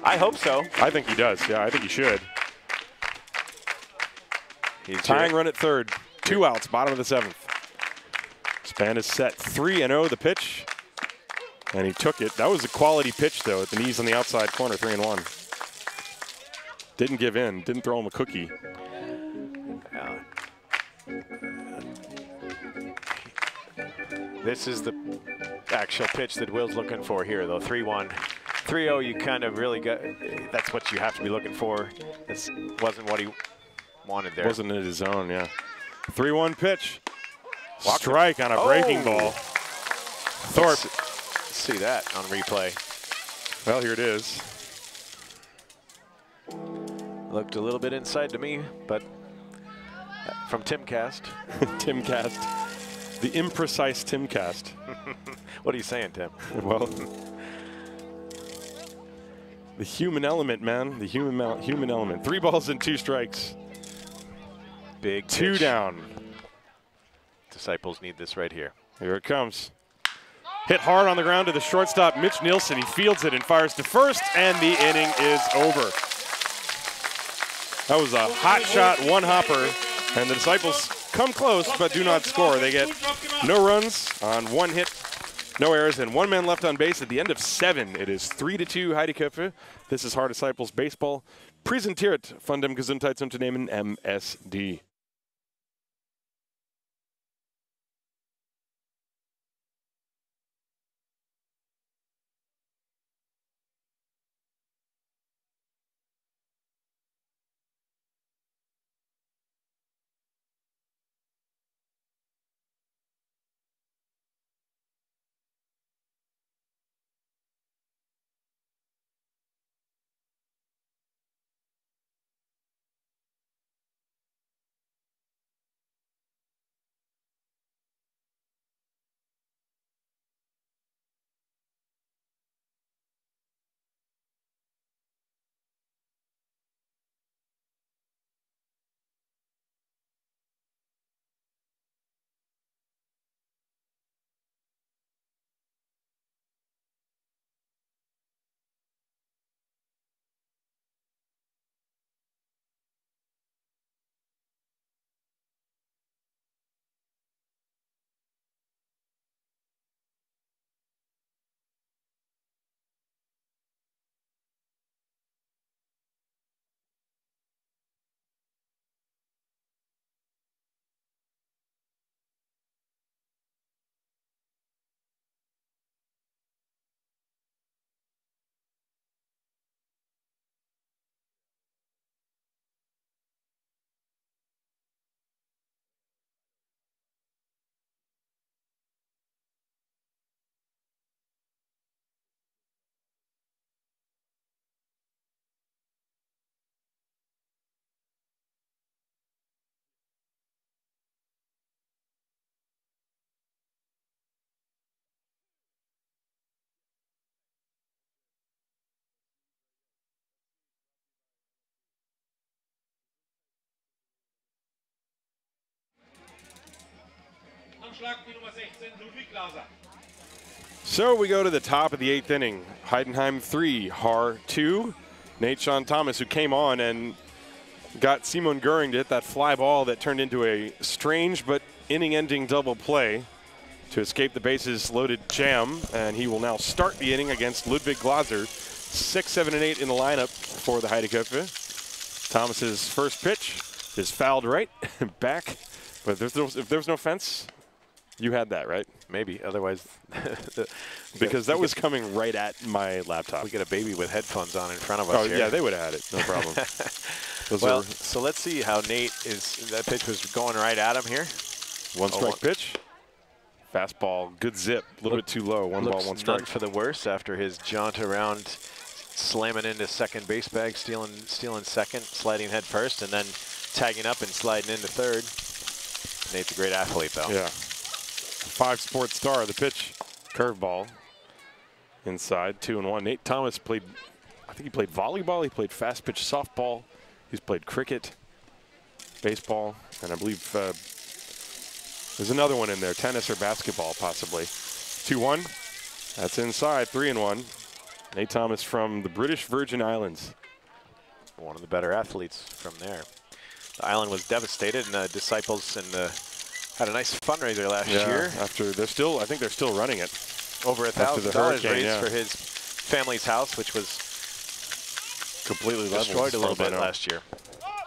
I hope so. I think he does. Yeah, I think he should. He's tying run at third. 2 outs, bottom of the 7th. Spann is set 3-0 the pitch. And he took it. That was a quality pitch, though, at the knees on the outside corner, 3-1. Didn't give in. Didn't throw him a cookie. This is the actual pitch that Will's looking for here, though. 3-1. 3-0, you kind of really got, that's what you have to be looking for. This wasn't what he wanted there. Wasn't in his zone, yeah. 3-1 pitch. Strike on a breaking ball. Thorpe. Let's see that on replay. Well, here it is. Looked a little bit inside to me, but from Timcast. Timcast. The imprecise Timcast. What are you saying, Tim? Well, the human element, man. The human element. 3 balls and 2 strikes. Big 2 pitch. down. Disciples need this right here. Here it comes. Hit hard on the ground to the shortstop, Mitch Nilsson. He fields it and fires to first, and the inning is over. That was a hot shot, 1-hopper, and the Disciples come close but do not score. They get no runs on 1 hit, no errors, and 1 man left on base at the end of 7. It is 3-2 Heideköpfe. This is Haar Disciples Baseball. Präsentiert von dem Gesundheitsunternehmen MSD. Aufschlag die Nummer 16, Ludwig Glaser. So we go to the top of the 8th inning. Heidenheim 3, Haar 2. Jan Tomek, who came on and got Simon Gühring to hit that fly ball that turned into a strange but inning-ending double play to escape the bases loaded jam, and he will now start the inning against Ludwig Glaser. 6, 7, and 8 in the lineup for the Heideköpfe. Thomas's first pitch is fouled right back, but if there's no fence, you had that, right? Maybe, otherwise. Because that was coming right at my laptop. We get a baby with headphones on in front of us here. Yeah, they would have had it, no problem. Well, so let's see how Nate is. That pitch was going right at him here. One strike pitch. Fastball, good zip, a little bit too low. One ball, one strike. None for the worse after his jaunt around, slamming into second base bag, stealing second, sliding head first, and then tagging up and sliding into third. Nate's a great athlete, though. Yeah. 5 sports star. The pitch, curveball, inside, 2-1. Nate Thomas played, I think he played volleyball, he played fast pitch softball, he's played cricket, baseball, and I believe there's another one in there, tennis or basketball possibly. 2-1, that's inside, 3-1. Nate Thomas from the British Virgin Islands. One of the better athletes from there. The island was devastated, and the Disciples had a nice fundraiser last year. After I think they're still running it. Over $1,000 raised for his family's house, which was completely destroyed a little bit last year.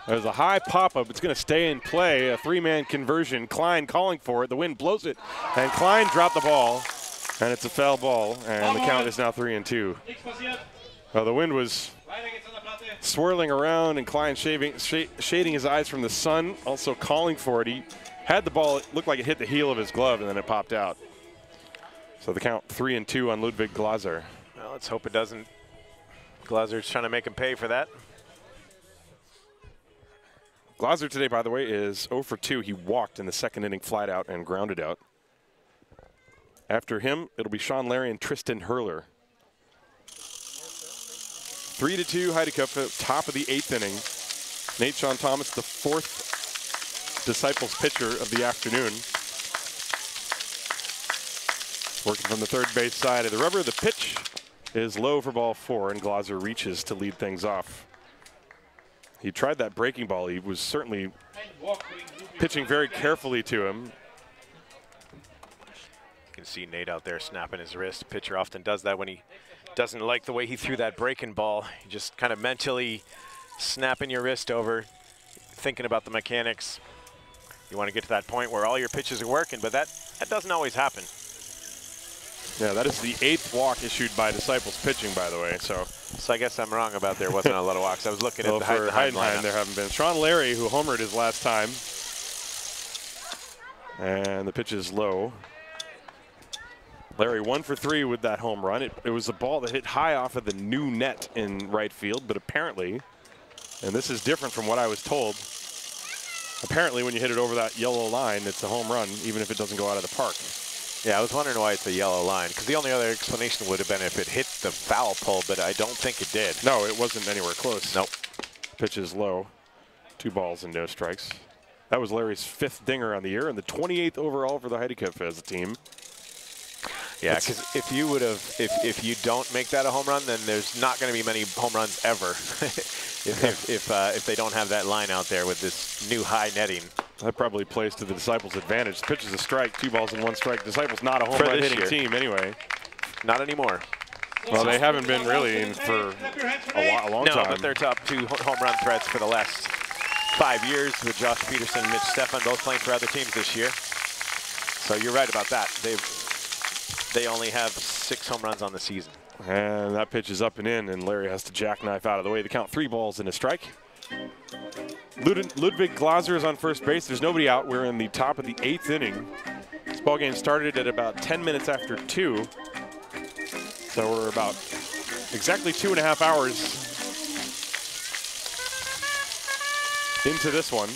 There's a high pop-up. It's going to stay in play. A 3-man conversion. Klein calling for it. The wind blows it, and Klein dropped the ball, and it's a foul ball, and the count is now 3-2. The wind was swirling around, and Klein shading his eyes from the sun, also calling for it. He had the ball. It looked like it hit the heel of his glove, and then it popped out. So the count 3-2 on Ludwig Glaser. Well, let's hope it doesn't. Glaser's trying to make him pay for that. Glaser today, by the way, is 0 for 2. He walked in the second inning, flat out, and grounded out. After him, it'll be Sean Larry and Tristan Hurler. 3-2 Heideköpfe, top of the 8th inning. Jan Tomek, the 4th Disciples pitcher of the afternoon. Working from the third base side of the rubber. The pitch is low for ball 4, and Glaser reaches to lead things off. He tried that breaking ball. He was certainly pitching very carefully to him. You can see Nate out there snapping his wrist. Pitcher often does that when he doesn't like the way he threw that breaking ball. You just kind of mentally snapping your wrist over, thinking about the mechanics. You want to get to that point where all your pitches are working, but that doesn't always happen. Yeah, that is the 8th walk issued by Disciples pitching, by the way. So I guess I'm wrong about there wasn't a lot of walks. I was looking at the Heidenheim. There haven't been. Sean Larry, who homered his last time. And the pitch is low. Larry 1 for 3 with that home run. It was a ball that hit high off of the new net in right field, but apparently, and this is different from what I was told, apparently when you hit it over that yellow line, it's a home run, even if it doesn't go out of the park. Yeah, I was wondering why it's a yellow line, because the only other explanation would have been if it hit the foul pole, but I don't think it did. No, it wasn't anywhere close. Nope. Pitch is low. 2 balls and no strikes. That was Larry's 5th dinger on the year and the 28th overall for the Heideköpfe as a team. Yeah, because if you don't make that a home run, then there's not going to be many home runs ever. if they don't have that line out there with this new high netting. That probably plays to the Disciples' advantage. The pitch is a strike, 2 balls and 1 strike. Disciples not a home run hitting team anyway. Not anymore. Well, they haven't been really for a long time. No, but their top 2 home run threats for the last 5 years with Josh Peterson and Mitch Stefan both playing for other teams this year. So you're right about that. They only have 6 home runs on the season. And that pitch is up and in, and Larry has to jackknife out of the way. The count 3 balls and a strike. Ludwig Glaser is on first base. There's nobody out. We're in the top of the 8th inning. This ball game started at about 10 minutes after 2. So we're about exactly 2.5 hours into this one.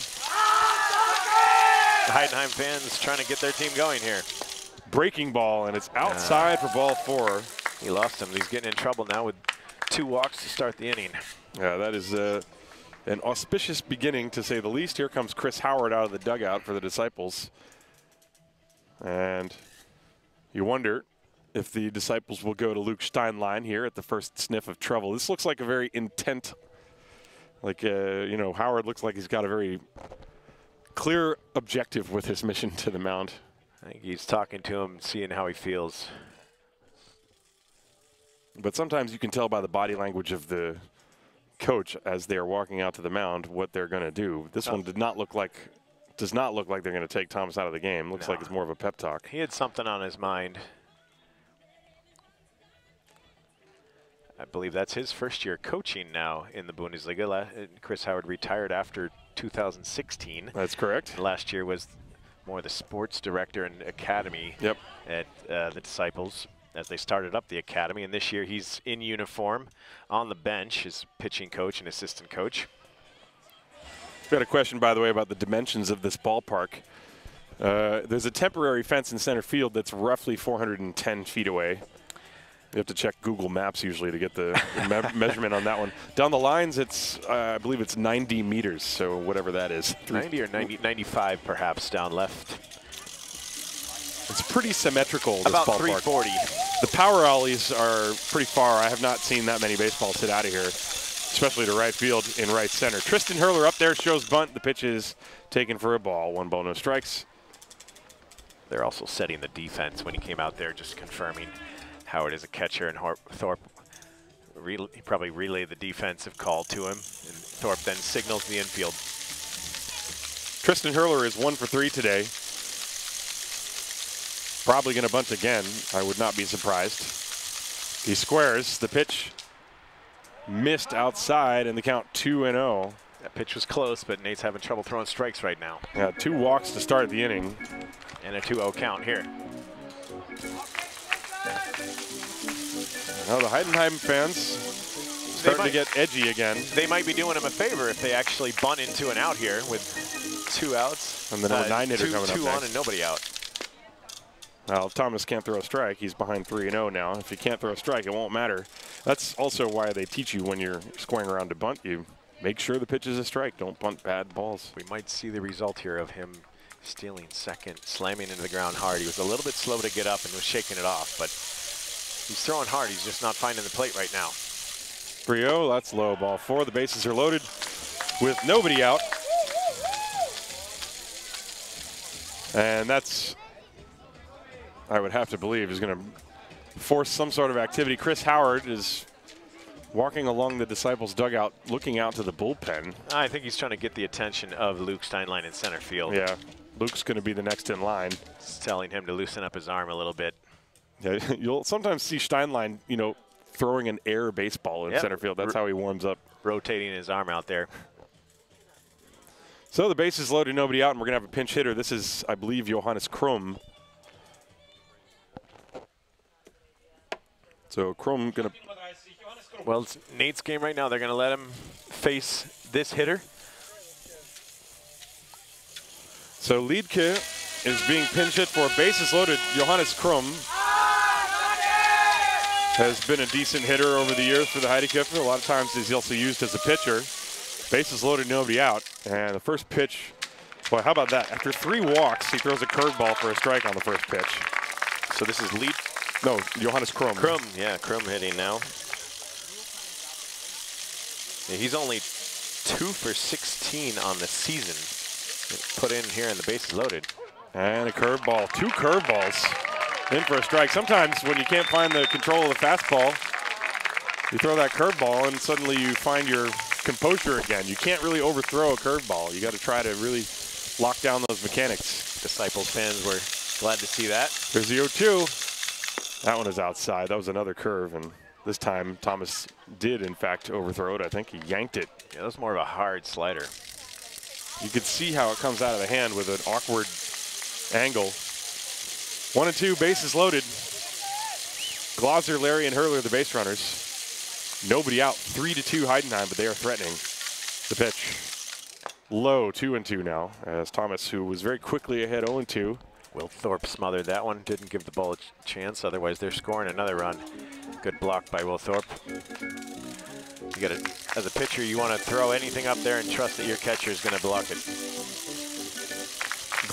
The Heidenheim fans trying to get their team going here. Breaking ball, and it's outside for ball 4. He lost him. He's getting in trouble now with 2 walks to start the inning. Yeah, that is an auspicious beginning, to say the least. Here comes Chris Howard out of the dugout for the Disciples. And you wonder if the Disciples will go to Luke Steinlein here at the first sniff of trouble. This looks like a very intent, like, you know, Howard looks like he's got a very clear objective with his mission to the mound. I think he's talking to him, seeing how he feels. But sometimes you can tell by the body language of the coach as they're walking out to the mound what they're going to do. This one does not look like they're going to take Thomas out of the game. Looks like it's more of a pep talk. He had something on his mind. I believe that's his first year coaching now in the Bundesliga. Chris Howard retired after 2016. That's correct. Last year was more the sports director and academy at the Disciples as they started up the academy. And this year he's in uniform on the bench as pitching coach and assistant coach. Got a question, by the way, about the dimensions of this ballpark. There's a temporary fence in center field that's roughly 410 feet away. You have to check Google Maps usually to get the measurement on that one. Down the lines, it's I believe it's 90 meters, so whatever that is. 90 or 95 perhaps down left. It's pretty symmetrical, this about ballpark. 340. The power alleys are pretty far. I have not seen that many baseballs hit out of here, especially to right field in right center. Tristan Hurler up there shows bunt. The pitch is taken for a ball. 1 ball, no strikes. They're also setting the defense when he came out there, just confirming Howard is a catcher, and Thorpe he probably relayed the defensive call to him, and Thorpe then signals the infield. Tristan Hurler is 1 for 3 today. Probably going to bunt again. I would not be surprised. He squares. The pitch missed outside, and the count 2-0. That pitch was close, but Nate's having trouble throwing strikes right now. Yeah, 2 walks to start the inning. And a 2-0 count here. Now the Heidenheim fans starting to get edgy again. They might be doing him a favor if they actually bunt into an out here with 2 outs. And the number 9 hitter coming up Two next. on and nobody out. Well, if Thomas can't throw a strike, he's behind 3-0 now. If he can't throw a strike, it won't matter. That's also why they teach you when you're squaring around to bunt, you make sure the pitch is a strike. Don't bunt bad balls. We might see the result here of him stealing second, slamming into the ground hard. He was a little bit slow to get up and was shaking it off, but he's throwing hard. He's just not finding the plate right now. 3-0, that's low. Ball 4. The bases are loaded with nobody out. And that's, I would have to believe, is going to force some sort of activity. Chris Howard is walking along the Disciples dugout, looking out to the bullpen. I think he's trying to get the attention of Luke Steinlein in center field. Yeah, Luke's going to be the next in line. It's telling him to loosen up his arm a little bit. Yeah, you'll sometimes see Steinlein, you know, throwing an air baseball in center field. That's how he warms up. Rotating his arm out there. So the base is loaded, nobody out, and we're going to have a pinch hitter. This is, I believe, Johannes Krumm. So Krumm going to... Well, it's Nate's game right now. They're going to let him face this hitter. So Liedke is being pinch hit for bases loaded. Johannes Krumm has been a decent hitter over the years for the Heideköpfe. A lot of times he's also used as a pitcher. Bases loaded, nobody out. And the first pitch, boy, how about that? After 3 walks, he throws a curveball for a strike on the first pitch. So this is No, Johannes Krumm. Krumm, yeah, Krumm hitting now. Yeah, he's only 2 for 16 on the season. Put in here and the bases loaded. And a curveball, 2 curveballs in for a strike. Sometimes when you can't find the control of the fastball, you throw that curveball and suddenly you find your composure again. You can't really overthrow a curveball. You got to try to really lock down those mechanics. Disciples fans were glad to see that. There's the 0-2. That one is outside. That was another curve, and this time Thomas did in fact overthrow it. I think he yanked it. Yeah, that was more of a hard slider. You could see how it comes out of the hand with an awkward angle. 1-2, bases loaded. Glauser, Larry, and Hurler, the base runners. Nobody out. 3-2 Heidenheim, but they are threatening. The pitch. Low, 2-2 now, as Thomas, who was very quickly ahead 0-2. Will Thorpe smothered that one. Didn't give the ball a chance. Otherwise, they're scoring another run. Good block by Will Thorpe. You got to, as a pitcher, you want to throw anything up there and trust that your catcher is going to block it.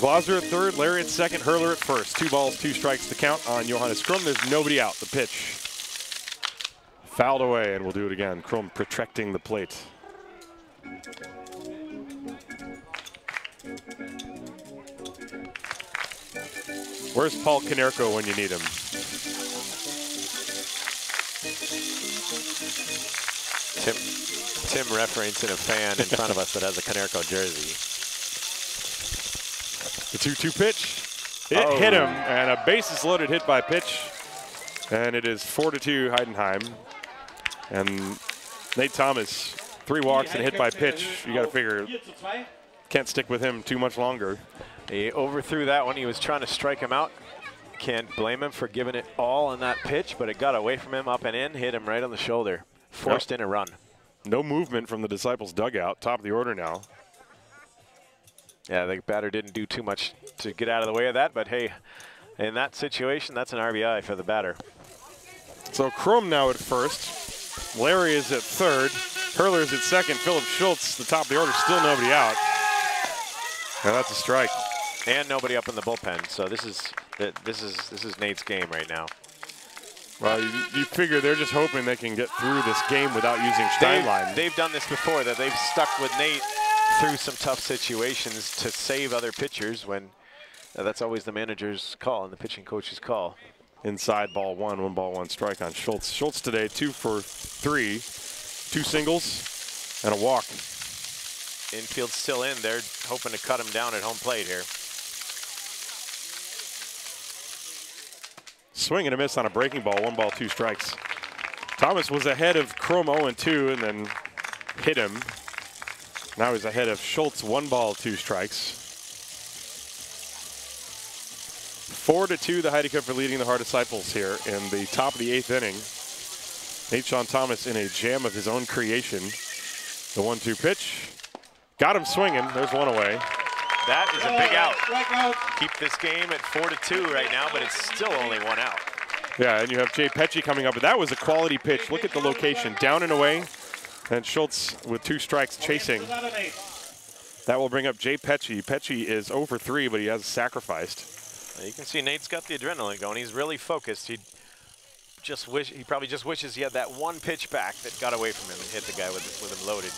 Glaser at third, Larry at second, Hurler at first. 2 balls, 2 strikes to count on Johannes Krum. There's nobody out. The pitch fouled away, and we'll do it again. Krum protecting the plate. Where's Paul Konerko when you need him? Tim referencing a fan in front of us that has a Konerko jersey. The 2-2 pitch. It hit him, and a bases loaded hit by pitch. And it is 4-2 Heidenheim. And Nate Thomas, 3 walks and hit by pitch. You got to figure, can't stick with him too much longer. He overthrew that one. He was trying to strike him out. Can't blame him for giving it all on that pitch, but it got away from him, up and in, hit him right on the shoulder. Forced in a run. No movement from the Disciples dugout. Top of the order now. Yeah, the batter didn't do too much to get out of the way of that, but hey, in that situation, that's an RBI for the batter. So Krum now at first. Larry is at third. Hurler is at second. Philip Schultz, the top of the order, still nobody out. And that's a strike. And nobody up in the bullpen. So this is Nate's game right now. Well, you figure they're just hoping they can get through this game without using Steinlein. They've done this before, that they've stuck with Nate through some tough situations to save other pitchers when that's always the manager's call and the pitching coach's call. Inside ball 1, 1 ball, 1 strike on Schultz. Schultz today 2 for 3, 2 singles and a walk. Infield's still in. They're hoping to cut him down at home plate here. Swing and a miss on a breaking ball, 1 ball, 2 strikes. Thomas was ahead of Krum 0-2 and then hit him. Now he's ahead of Schultz, 1 ball, 2 strikes. 4-2, the Heideköpfe leading the Haar Disciples here in the top of the 8th inning. Nate Sean Thomas in a jam of his own creation. The 1-2 pitch. Got him swinging. There's 1 away. That is a big out. Keep this game at 4-2 right now, but it's still only 1 out. Yeah, and you have Jay Pecci coming up, but that was a quality pitch. Look at the location, down and away, and Schultz with 2 strikes chasing. That will bring up Jay Pecci. Pecci is 0 for 3, but he has sacrificed. You can see Nate's got the adrenaline going. He's really focused. He probably just wishes he had that 1 pitch back that got away from him and hit the guy with him loaded.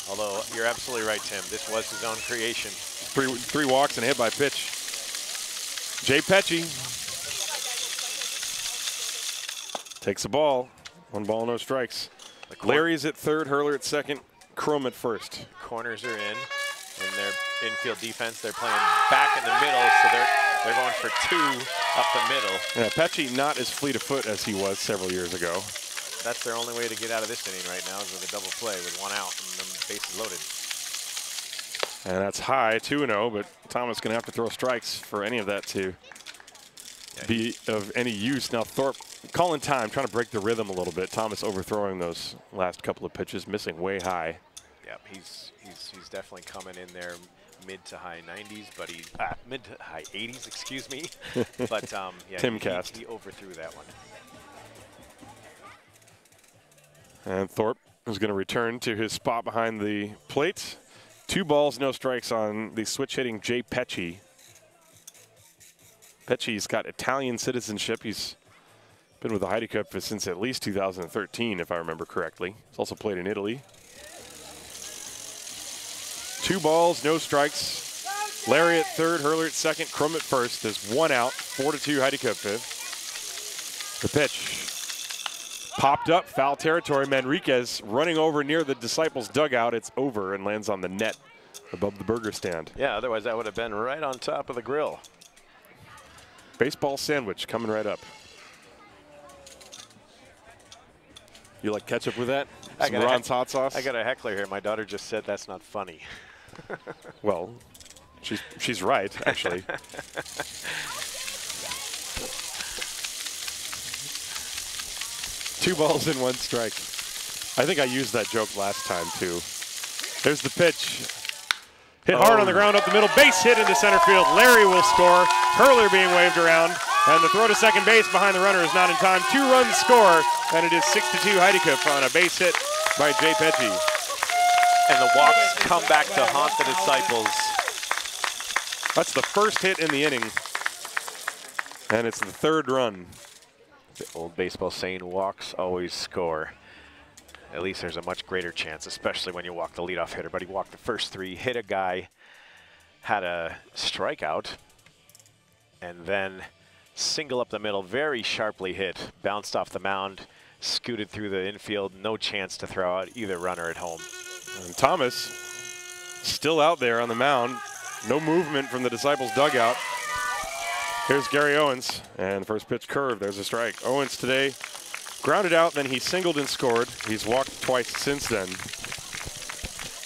Although you're absolutely right, Tim. This was his own creation. 3 walks and a hit by pitch. Jay Pecci takes the ball. 1 ball, no strikes. Larry's at third, Hurler at second, Krum at first. Corners are in their infield defense. They're playing back in the middle, so they're going for 2 up the middle. Yeah, Pecci not as fleet of foot as he was several years ago. That's their only way to get out of this inning right now is with a double play with 1 out and the bases loaded. And that's high, 2-0, but Thomas going to have to throw strikes for any of that to be of any use. Now Thorpe calling time, trying to break the rhythm a little bit. Thomas overthrowing those last couple of pitches, missing way high. Yeah, he's definitely coming in there mid to high 90s, but mid to high 80s, excuse me. But yeah, he overthrew that one. And Thorpe is going to return to his spot behind the plate. 2 balls, no strikes on the switch-hitting Jay Pecci. Pecci's got Italian citizenship. He's been with the Heideköpfe since at least 2013, if I remember correctly. He's also played in Italy. 2 balls, no strikes. Larry at third, Hurler at second, Krum at first. There's 1 out, 4-2 Heideköpfe. The pitch. Popped up, foul territory. Manriquez running over near the Disciples dugout. It's over and lands on the net above the burger stand. Yeah, otherwise that would have been right on top of the grill. Baseball sandwich coming right up. You like ketchup with that? Some Ron's hot sauce? I got a heckler here. My daughter just said that's not funny. Well, she's right, actually. Two balls and 1 strike. I think I used that joke last time, too. There's the pitch. Hit hard on the ground up the middle. Base hit into center field. Larry will score. Hurler being waved around. And the throw to second base behind the runner is not in time. 2 runs score, and it is 6-2 Heideköpfe on a base hit by Jay Pecci. And the walks come back to haunt the Disciples. That's the first hit in the inning, and it's the third run. The old baseball saying, walks always score. At least there's a much greater chance, especially when you walk the leadoff hitter. But he walked the first three, hit a guy, had a strikeout, and then single up the middle, very sharply hit, bounced off the mound, scooted through the infield, no chance to throw out either runner at home. And Thomas still out there on the mound, no movement from the Disciples dugout. Here's Gary Owens, and first pitch curve, there's a strike. Owens today grounded out, then he singled and scored. He's walked twice since then.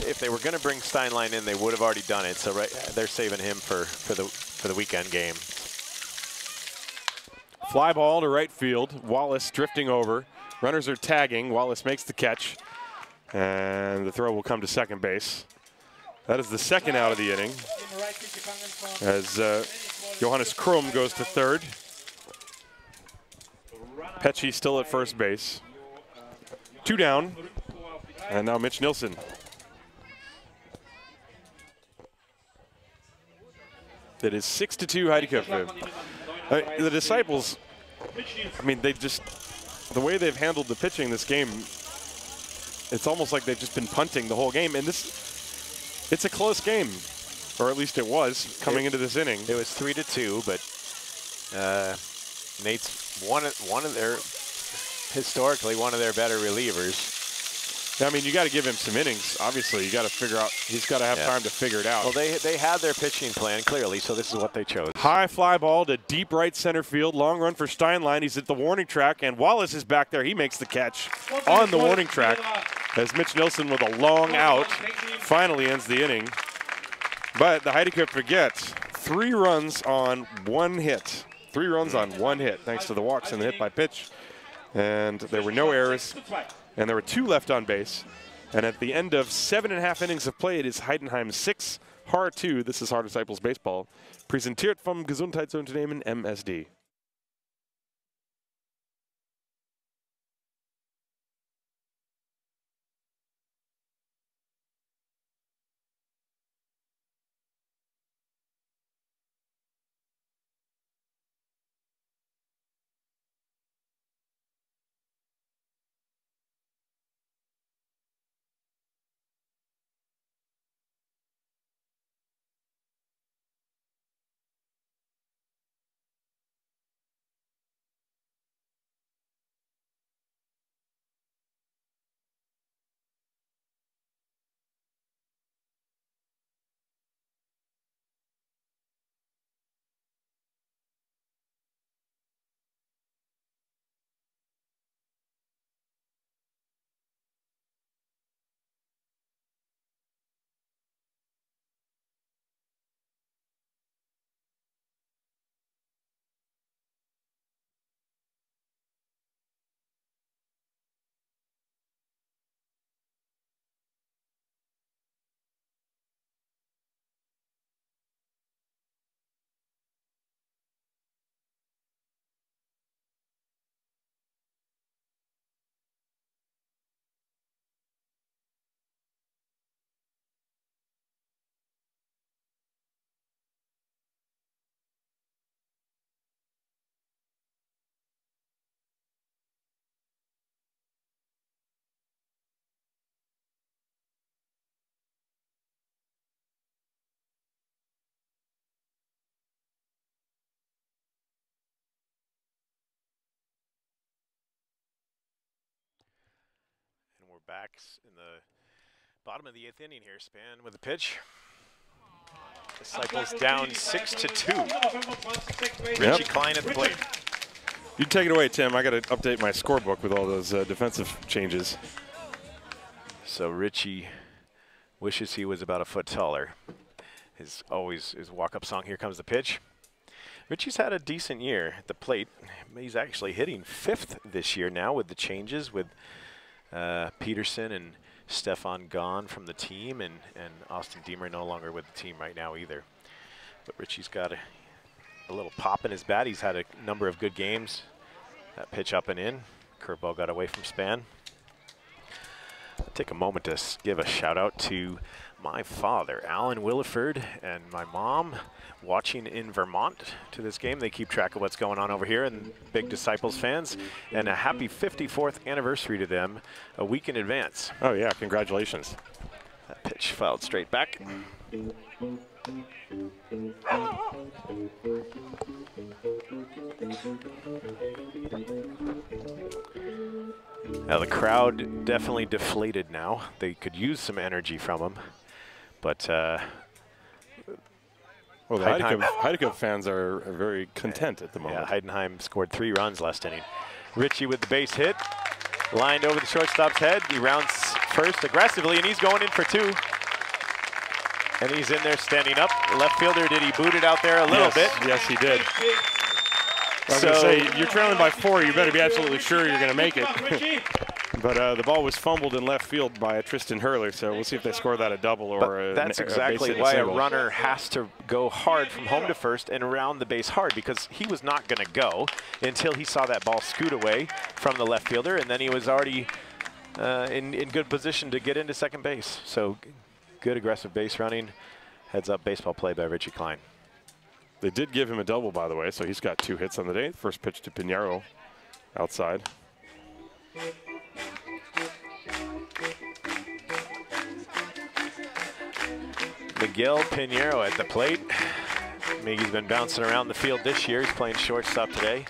If they were going to bring Steinlein in, they would have already done it. So they're saving him for the weekend game. Fly ball to right field. Wallace drifting over. Runners are tagging. Wallace makes the catch, and the throw will come to second base. That is the second out of the inning, as Johannes Krum goes to third. Pecci still at first base. 2 down, and now Mitch Nilsson. It is 6-2 Heideköpfe. The Disciples, I mean, they just, the way they've handled the pitching this game, it's almost like they've just been punting the whole game. And it's a close game, or at least it was coming into this inning. It was 3-2, but Nate's one of their, historically, one of their better relievers. I mean, you got to give him some innings. Obviously, you got to figure out. He's got to have time to figure it out. Well, they had their pitching plan clearly, so this is what they chose. High fly ball to deep right center field. Long run for Steinlein. He's at the warning track, and Wallace is back there. He makes the catch on the warning track as Mitch Nilsson with a long out finally ends the inning. But the Heideköpfe gets 3 runs on 1 hit. 3 runs on 1 hit, thanks to the walks and the hit by pitch. And there were no errors. And there were 2 left on base. And at the end of 7.5 innings of play, it is Heidenheim 6, Haar 2. This is Haar Disciples Baseball. Präsentiert vom Gesundheitsunternehmen MSD. We're back in the bottom of the 8th inning here. Span with the pitch. Disciples down 6-2. Richie Klein at the plate. You take it away, Tim. I got to update my scorebook with all those defensive changes. So Richie wishes he was about a foot taller. His walk-up song, Here Comes the Pitch. Richie's had a decent year at the plate. He's actually hitting 5th this year now with the changes, with Peterson and Stefan gone from the team, and Austin Deemer no longer with the team right now either. But Richie's got a little pop in his bat. He's had a number of good games. That pitch up and in. Curveball got away from Span. Take a moment to give a shout out to my father, Alan Williford, and my mom watching in Vermont to this game. They keep track of what's going on over here, and big Disciples fans. And a happy 54th anniversary to them a week in advance. Oh, yeah, congratulations. That pitch fouled straight back. Now the crowd definitely deflated now. They could use some energy from them, but well, the Heideköpfe fans are very content at the moment. Yeah, Heidenheim scored 3 runs last inning. Richie with the base hit, lined over the shortstop's head. He rounds first aggressively, and he's going in for 2. And he's in there standing up. Left fielder, did he boot it out there a little bit? Yes, he did. I was going to say, you're trailing by 4, you better be absolutely sure you're going to make it. But the ball was fumbled in left field by Tristan Hurley, so we'll see if they score that a double or a that's exactly why a runner has to go hard from home to first and round the base hard, because he was not going to go until he saw that ball scoot away from the left fielder, and then he was already in good position to get into second base. So good aggressive base running. Heads up baseball play by Richie Klein. They did give him a double, by the way, so he's got 2 hits on the day. First pitch to Pinheiro outside. Miguel Pinheiro at the plate. Miggy's been bouncing around the field this year. He's playing shortstop today,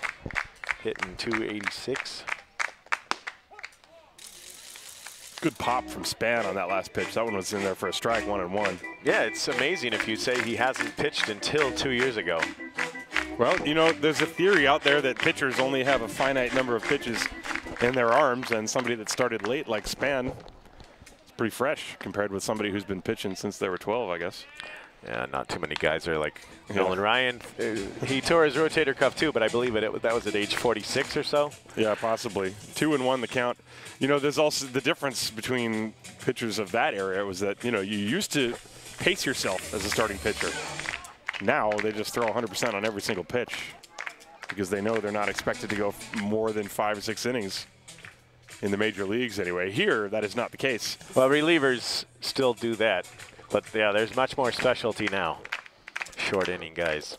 hitting .286. Good pop from Span on that last pitch. That one was in there for a strike, 1-1. Yeah, it's amazing if you say he hasn't pitched until 2 years ago. Well, you know, there's a theory out there that pitchers only have a finite number of pitches in their arms, and somebody that started late like Span is pretty fresh compared with somebody who's been pitching since they were 12, I guess. Yeah, not too many guys are like Nolan Ryan. He tore his rotator cuff too, but I believe that was at age 46 or so. Yeah, possibly. 2-1 the count. You know, there's also the difference between pitchers of that era was that, you know, you used to pace yourself as a starting pitcher. Now they just throw 100% on every single pitch because they know they're not expected to go more than 5 or 6 innings in the major leagues anyway. Here, that is not the case. Well, relievers still do that. But, yeah, there's much more specialty now. Short inning guys.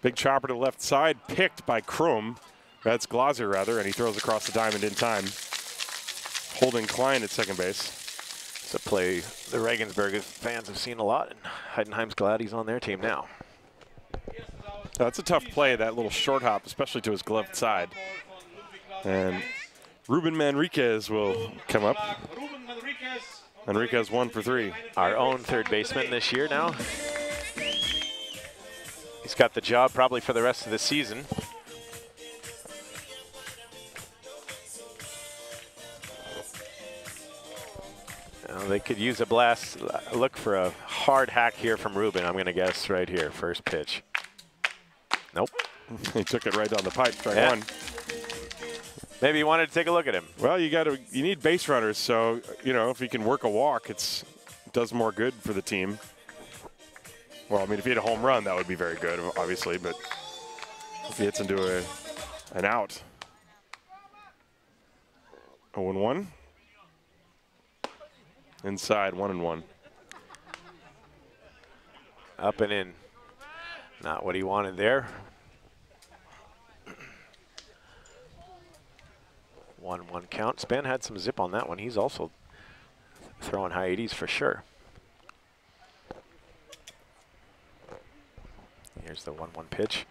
Big chopper to the left side, picked by Krum. That's Glaser, rather, and he throws across the diamond in time. Holding Klein at second base. It's a play the Regensburg fans have seen a lot, and Heidenheim's glad he's on their team now. That's a tough play, that little short hop, especially to his gloved side. And Ruben Manriquez will come up. Enriquez 1 for 3. Our own third baseman this year now. He's got the job probably for the rest of the season. Now they could use a blast. Look for a hard hack here from Ruben, I'm going to guess right here. First pitch. Nope. He took it right down the pipe, strike 1. Maybe you wanted to take a look at him. Well, you need base runners, so you know if he can work a walk, it does more good for the team. Well, I mean, if he had a home run, that would be very good, obviously. But if he hits into an out, 0-1, inside 1-1, up and in. Not what he wanted there. 1-1 count. Span had some zip on that one. He's also throwing high 80s for sure. Here's the 1-1 pitch.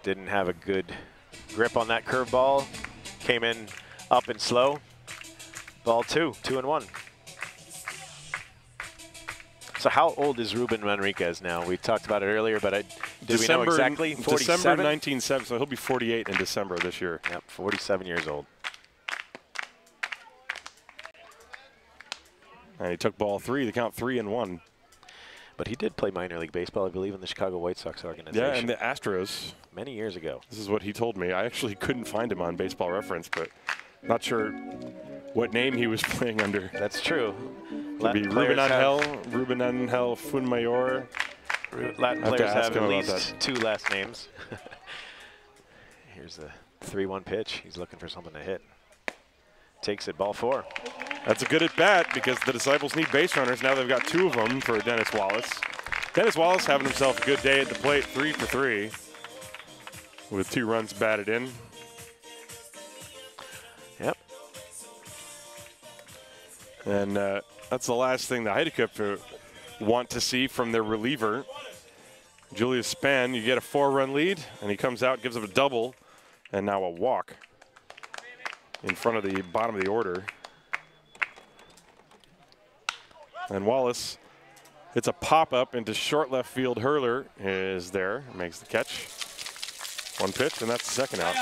Didn't have a good grip on that curveball. Came in up and slow. Ball 2-1. So how old is Ruben Manriquez now? We talked about it earlier, but did we know exactly? 47? December 1970, so he'll be 48 in December this year. Yep, 47 years old. And he took ball 3, the count 3-1. But he did play minor league baseball, I believe, in the Chicago White Sox organization. Yeah, and the Astros. Many years ago. This is what he told me. I actually couldn't find him on Baseball Reference, but not sure what name he was playing under. That's true. Could be Ruben Angel Funmayor. Latin players have at least 2 last names. Here's the 3-1 pitch. He's looking for something to hit. takes it, ball 4. That's a good at bat because the Disciples need base runners. Now they've got 2 of them for Dennis Wallace. Dennis Wallace having himself a good day at the plate, 3 for 3 with 2 runs batted in. Yep. And that's the last thing the Heideköpfe want to see from their reliever. Julius Spann, you get a 4-run lead, and he comes out, gives up a double, and now a walk in front of the bottom of the order. And Wallace, it's a pop-up into short left field. Hurler is there, makes the catch. 1 pitch, and that's the second out.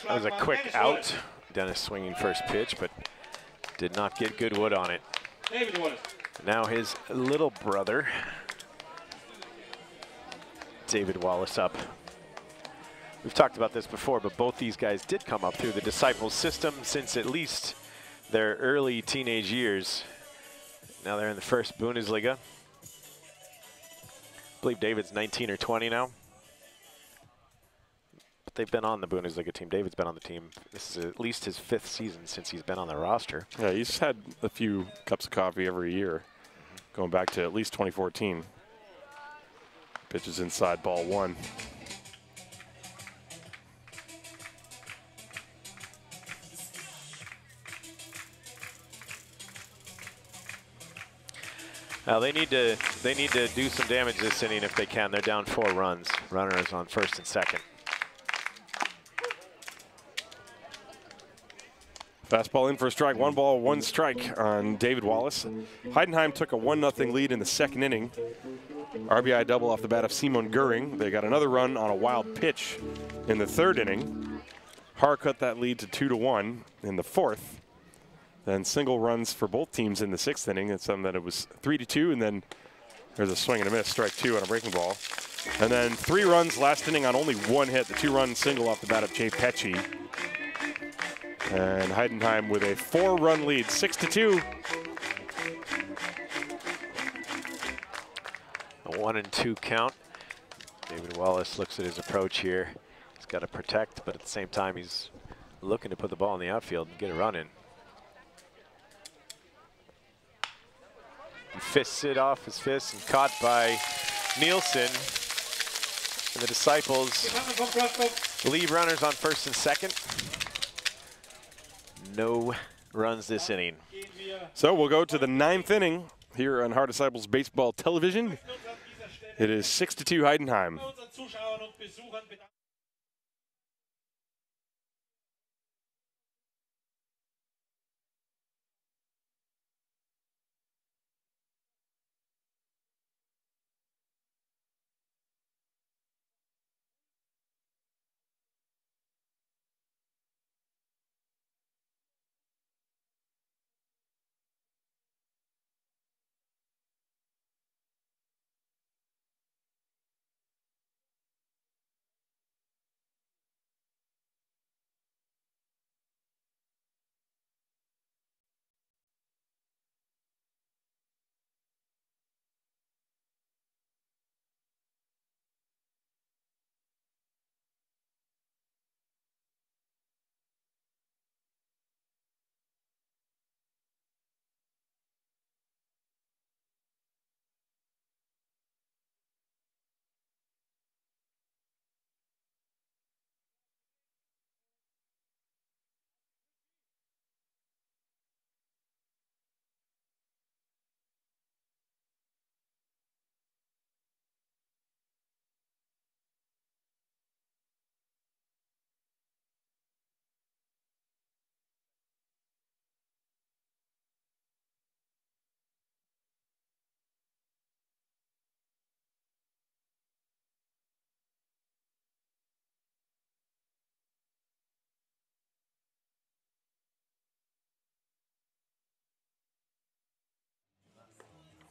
That was a quick out. Dennis swinging first pitch, but did not get good wood on it. Now his little brother, David Wallace, up. We've talked about this before, but both these guys did come up through the Disciples system since at least their early teenage years. Now they're in the first Bundesliga. I believe David's 19 or 20 now. But they've been on the Bundesliga team. David's been on the team. This is at least his 5th season since he's been on the roster. Yeah, he's had a few cups of coffee every year, going back to at least 2014. Pitches inside, ball 1. Now they need to do some damage this inning if they can. They're down 4 runs. Runners on first and second. Fastball in for a strike. 1 ball, 1 strike on David Wallace. Heidenheim took a 1-0 lead in the 2nd inning. RBI double off the bat of Simon Gühring. They got another run on a wild pitch in the 3rd inning. Haar cut that lead to 2-1 in the 4th. Then single runs for both teams in the 6th inning. It's something that it was 3-2, and then there's a swing and a miss, strike 2 on a breaking ball. And then 3 runs last inning on only 1 hit, the 2-run single off the bat of Jay Pecci. And Heidenheim with a 4-run lead, 6-2. A 1-2 count. David Wallace looks at his approach here. He's got to protect, but at the same time, he's looking to put the ball in the outfield and get a run in. He fists it off his fist and caught by Nilsson. And the Disciples leave runners on first and second. No runs this inning. So we'll go to the 9th inning here on Haar Disciples Baseball Television. It is 6-2 Heidenheim.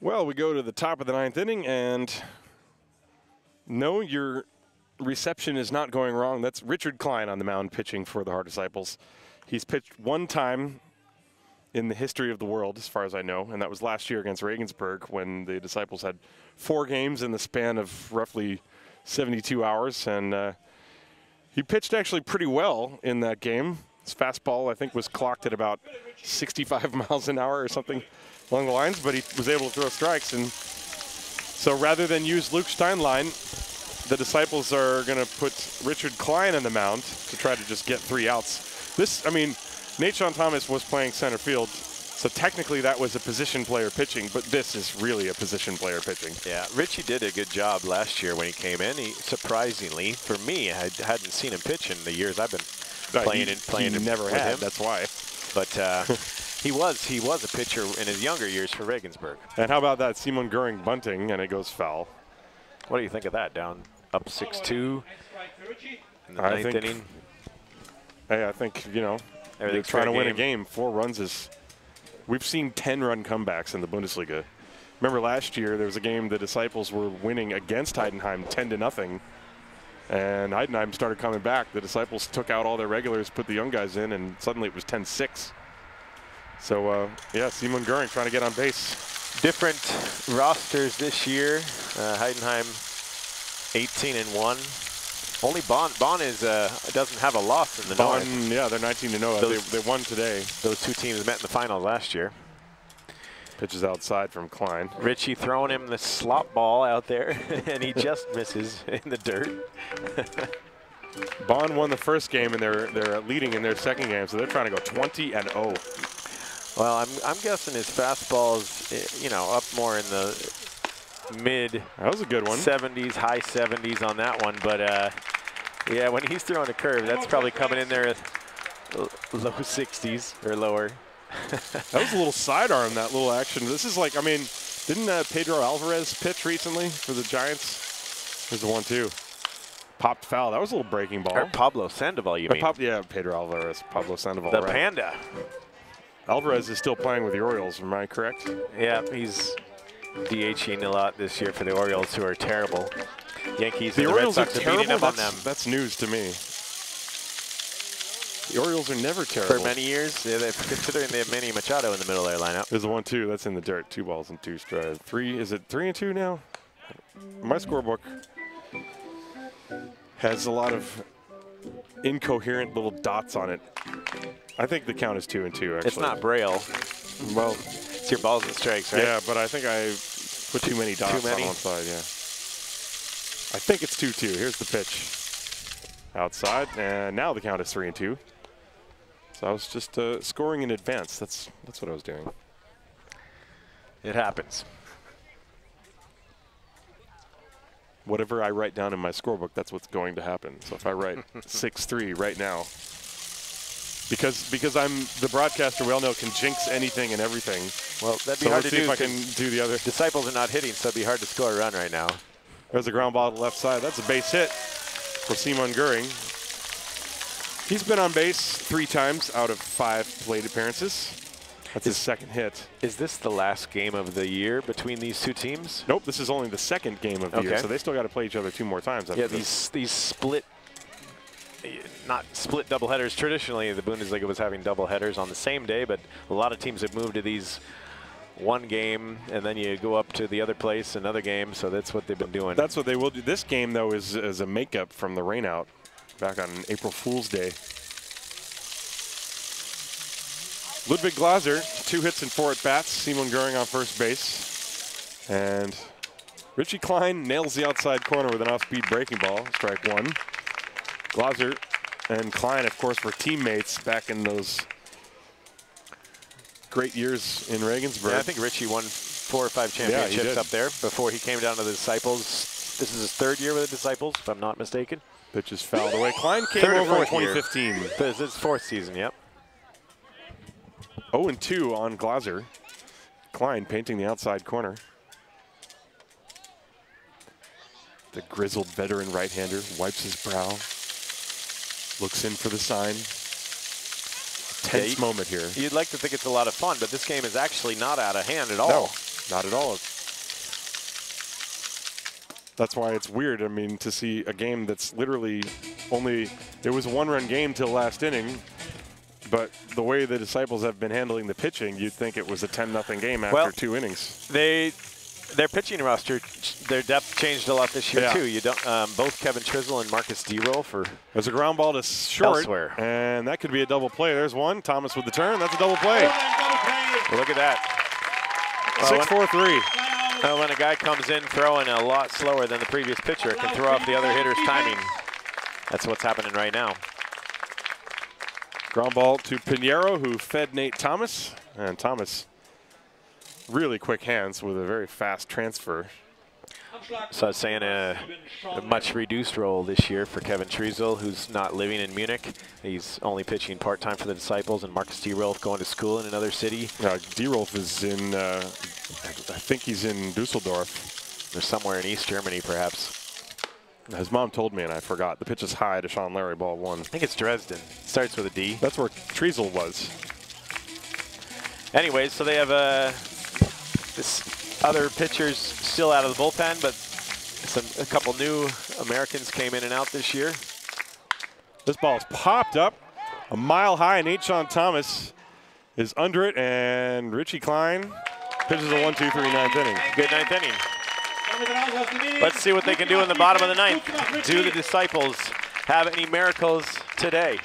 Well, we go to the top of the 9th inning, and no, your reception is not going wrong. That's Richard Klein on the mound pitching for the Haar Disciples. He's pitched 1 time in the history of the world, as far as I know, and that was last year against Regensburg when the Disciples had 4 games in the span of roughly 72 hours. And He pitched actually pretty well in that game. His fastball, I think, was clocked at about 65 miles an hour or something along the lines, but he was able to throw strikes. And so rather than use Luke Steinlein, the Disciples are going to put Richard Klein on the mound to try to just get 3 outs. This, I mean, Nate Jan Tomek was playing center field, so technically that was a position player pitching, but this is really a position player pitching. Yeah, Richie did a good job last year when he came in. He surprisingly, for me, I hadn't seen him pitch in the years I've been playing he never had him. That's why. But he was a pitcher in his younger years for Regensburg. And how about that Simon Gühring bunting, and it goes foul. What do you think of that? Down up 6-2 in the ninth inning. Hey, I think, you know, they're trying to win a game. 4 runs is. We've seen 10-run comebacks in the Bundesliga. Remember last year there was a game the Disciples were winning against Heidenheim 10-0, and Heidenheim started coming back. The Disciples took out all their regulars, put the young guys in, and suddenly it was 10-6. So yeah, Simon Gühring trying to get on base. Different rosters this year. Heidenheim 18-1. Only Bonn is doesn't have a loss in the North. Yeah, they're 19-0. They won today. Those 2 teams met in the final last year. Pitches outside from Klein. Richie throwing him the slop ball out there, and he just misses in the dirt. Bonn won the first game, and they're leading in their second game, so they're trying to go 20-0. Well, I'm guessing his fastball's, you know, up more in the mid. That was a good one. 70s, high 70s on that one, but yeah, when he's throwing a curve, that's probably coming in there at low 60s or lower. That was a little sidearm, that little action. This is like, I mean, didn't Pedro Alvarez pitch recently for the Giants? There's the 1-2. Popped foul. That was a little breaking ball. Or Pablo Sandoval, you mean? Yeah, Pedro Alvarez. Pablo Sandoval. The right. Panda. Alvarez is still playing with the Orioles, am I correct? Yeah, he's DHing a lot this year for the Orioles, who are terrible. Yankees and the Red Sox are beating up on them. That's news to me. The Orioles are never terrible. For many years, yeah, considering they have Manny Machado in the middle of their lineup. There's a 1-2. That's in the dirt. 2 balls and 2 strikes. 3. Is it 3-2 now? My scorebook has a lot of incoherent little dots on it. I think the count is 2-2. Actually, it's not Braille. Well, it's your balls and strikes, right? Yeah, but I think I put too many dots on one side. Yeah. I think it's 2-2. Here's the pitch. Outside, and now the count is 3-2. So I was just scoring in advance. That's what I was doing. It happens. Whatever I write down in my scorebook, that's what's going to happen. So if I write 6-3 right now, because I'm the broadcaster, we all know can jinx anything and everything. Well, that'd be hard to do. See if I can do the other. Disciples are not hitting, so it'd be hard to score a run right now. There's a ground ball to the left side. That's a base hit for Simon Gühring. He's been on base 3 times out of 5 plate appearances. That's his second hit. Is this the last game of the year between these 2 teams? Nope, this is only the second game of the year, so they still got to play each other 2 more times. Yeah, these split, not split doubleheaders. Traditionally, the Bundesliga was having doubleheaders on the same day, but a lot of teams have moved to these 1 game, and then you go up to the other place, another game, so that's what they've been doing. That's what they will do. This game, though, is a makeup from the rainout back on April Fool's Day. Ludwig Glaser, 2 hits and 4 at-bats. Simon Gühring on first base. And Richie Klein nails the outside corner with an off-speed breaking ball. Strike 1. Glaser and Klein, of course, were teammates back in those great years in Regensburg. Yeah, I think Richie won 4 or 5 championships up there before he came down to the Disciples. This is his 3rd year with the Disciples, if I'm not mistaken. Pitch is fouled away. Klein came over in 2015. This is his 4th season, yep. 0-2 on Glaser. Klein painting the outside corner. The grizzled veteran right-hander wipes his brow, looks in for the sign. Tense moment here. You'd like to think it's a lot of fun, but this game is actually not out of hand at all. No, not at all. That's why it's weird, I mean, to see a game that's literally only, it was a 1-run game till last inning, but the way the Disciples have been handling the pitching, you'd think it was a 10-0 game after 2 innings. their pitching roster, their depth changed a lot this year too. You don't both Kevin Trizzle and Marcus D-Roll for. There's a ground ball to short, elsewhere. And that could be a double play. There's one. Thomas with the turn. That's a double play. Well, look at that. 6-4-3. When a guy comes in throwing a lot slower than the previous pitcher, it can throw off the other hitter's timing. That's what's happening right now. Ground ball to Pinheiro, who fed Nate Thomas, and Thomas. Really quick hands with a very fast transfer. So I was saying a much reduced role this year for Kevin Trizzle, who's not living in Munich. He's only pitching part-time for the Disciples, and Marcus D-Rolf going to school in another city. D-Rolf is in, I think he's in Dusseldorf. Or somewhere in East Germany, perhaps. His mom told me, and I forgot. The pitch is high to Sean Larry, ball one. I think it's Dresden. Starts with a D. That's where Trizzle was. Anyways, so they have this other pitchers still out of the bullpen, but a couple new Americans came in and out this year. This ball is popped up a mile high, and Jan Thomas is under it, and Richie Klein pitches a 1-2-3 ninth inning. Good ninth inning. Let's see what they can do in the bottom of the ninth. Do the Disciples have any miracles today?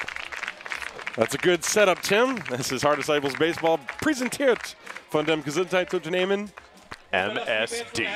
That's a good setup, Tim. This is Haar Disciples Baseball, präsentiert von dem Gesundheitsunternehmen MSD.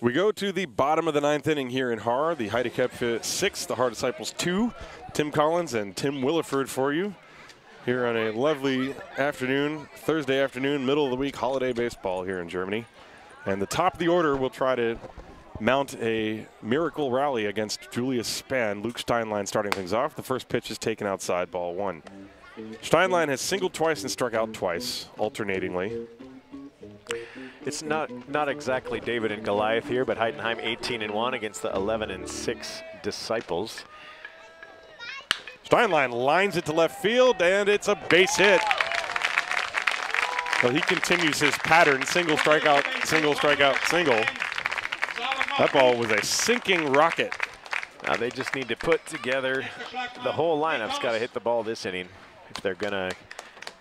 We go to the bottom of the ninth inning here in Haar. The Heideköpfe 6, the Haar Disciples 2. Tim Collins and Tim Williford for you here on a lovely afternoon, Thursday afternoon, middle of the week holiday baseball here in Germany. And the top of the order will try to mount a miracle rally against Julius Spann. Luke Steinlein starting things off. The first pitch is taken outside, ball one. Steinlein has singled twice and struck out twice, alternatingly. It's not exactly David and Goliath here, but Heidenheim 18-1 against the 11-6 Disciples. Steinlein lines it to left field, and it's a base hit. So he continues his pattern, single strikeout, single strikeout, single. That ball was a sinking rocket. Now they just need to put together, the whole lineup's got to hit the ball this inning if they're going to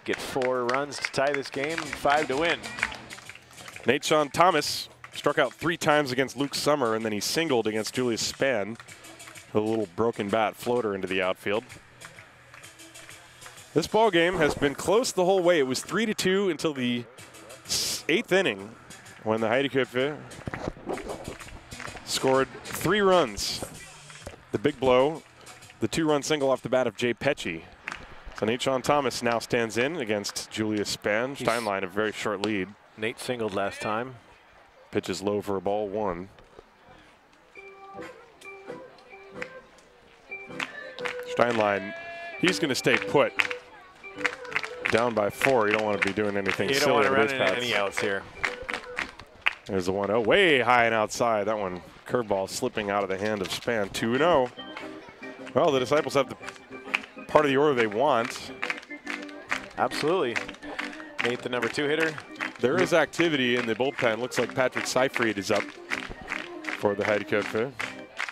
get 4 runs to tie this game, 5 to win. Jan Thomas struck out 3 times against Luke Sommer, and then he singled against Julius Spann. A little broken bat floater into the outfield. This ball game has been close the whole way. It was 3-2 until the 8th inning when the Heideköpfe scored 3 runs. The big blow, the 2-run single off the bat of Jay Pecci. So Jan Thomas now stands in against Julius Spann. Steinlein a very short lead. Nate singled last time. Pitch is low for a ball 1. Steinlein, he's going to stay put. Down by 4, you don't want to be doing anything silly. You don't want to run into any outs here. There's the 1-0, way high and outside. That one, curveball slipping out of the hand of Spann. 2-0. Well, the Disciples have the part of the order they want. Absolutely. Nate, the number 2 hitter. There is activity in the bullpen. Looks like Patrick Seyfried is up for the Heideköpfe.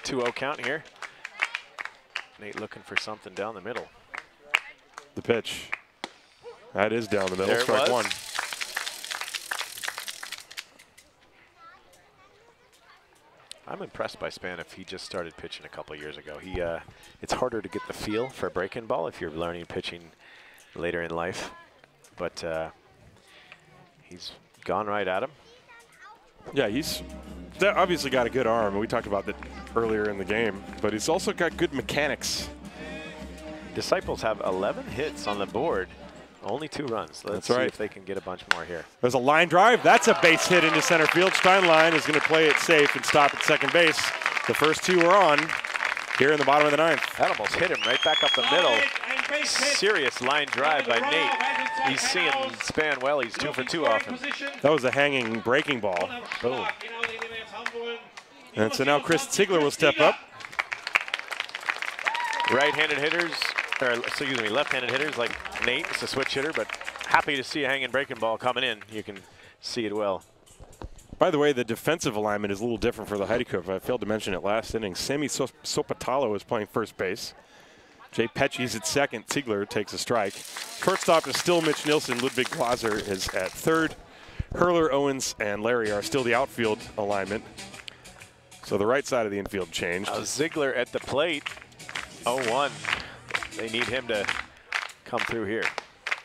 2-0 count here. Nate looking for something down the middle. The pitch. That is down the middle. There it Strike was. 1. I'm impressed by Span if he just started pitching a couple years ago. It's harder to get the feel for a break-in ball if you're learning pitching later in life. But he's gone right at him. Yeah, he's obviously got a good arm. We talked about that earlier in the game. But he's also got good mechanics. Disciples have 11 hits on the board. Only 2 runs. Let's see if they can get a bunch more here. There's a line drive. That's a base hit into center field. Steinlein is going to play it safe and stop at second base. The first 2 are on here in the bottom of the 9th. That almost hit him right back up the middle. Serious line drive by Nate. He's seeing Span well. He's 2 for 2 off him. That was a hanging breaking ball. Boom. And so now Chris Ziegler will step up. Right-handed hitters, or excuse me, left-handed hitters like Nate. It's a switch hitter, but happy to see a hanging breaking ball coming in. You can see it well. By the way, the defensive alignment is a little different for the Heideköpfe. I failed to mention it last inning. Sammy Sopatalo is playing first base. Jay Pecci's at second. Ziegler takes a strike. Shortstop is still Mitch Nilsson. Ludwig Glaser is at third. Hurler, Owens, and Larry are still the outfield alignment. So the right side of the infield changed. Ziegler at the plate. 0-1. They need him to come through here.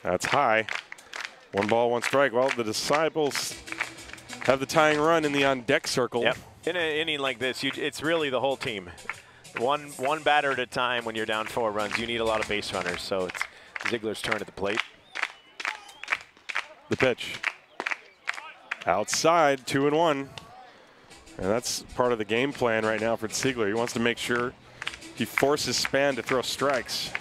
That's high. 1 ball, 1 strike. Well, the Disciples have the tying run in the on-deck circle. Yep. In an inning like this, it's really the whole team. One batter at a time when you're down 4 runs. You need a lot of base runners, so it's Ziegler's turn at the plate. The pitch. Outside, 2-1. And that's part of the game plan right now for Ziegler. He wants to make sure he forces Span to throw strikes.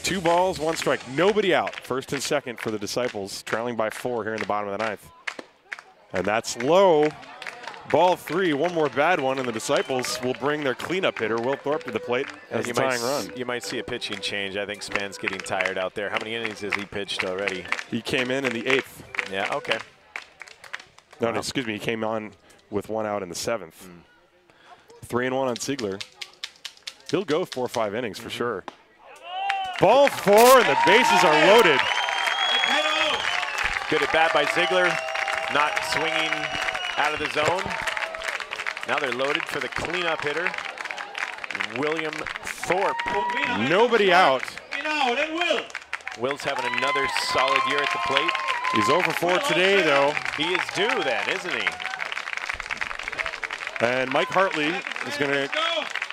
Two balls, 1 strike. Nobody out. First and second for the Disciples, trailing by 4 here in the bottom of the 9th. And that's low. Ball 3, 1 more bad one, and the Disciples will bring their cleanup hitter, Will Thorpe, to the plate as the tying run. You might see a pitching change. I think Span's getting tired out there. How many innings has he pitched already? He came in the 8th. Yeah, okay. No, no, excuse me. He came on with 1 out in the 7th. 3-1 on Ziegler. He'll go 4 or 5 innings for sure. Ball 4, and the bases are loaded. Good at bat by Ziegler. Not swinging out of the zone. Now they're loaded for the cleanup hitter, William Thorpe. Nobody out. Will's having another solid year at the plate. He's 0 for 4 today, though. He is due then, isn't he? And Mike Hartley is going to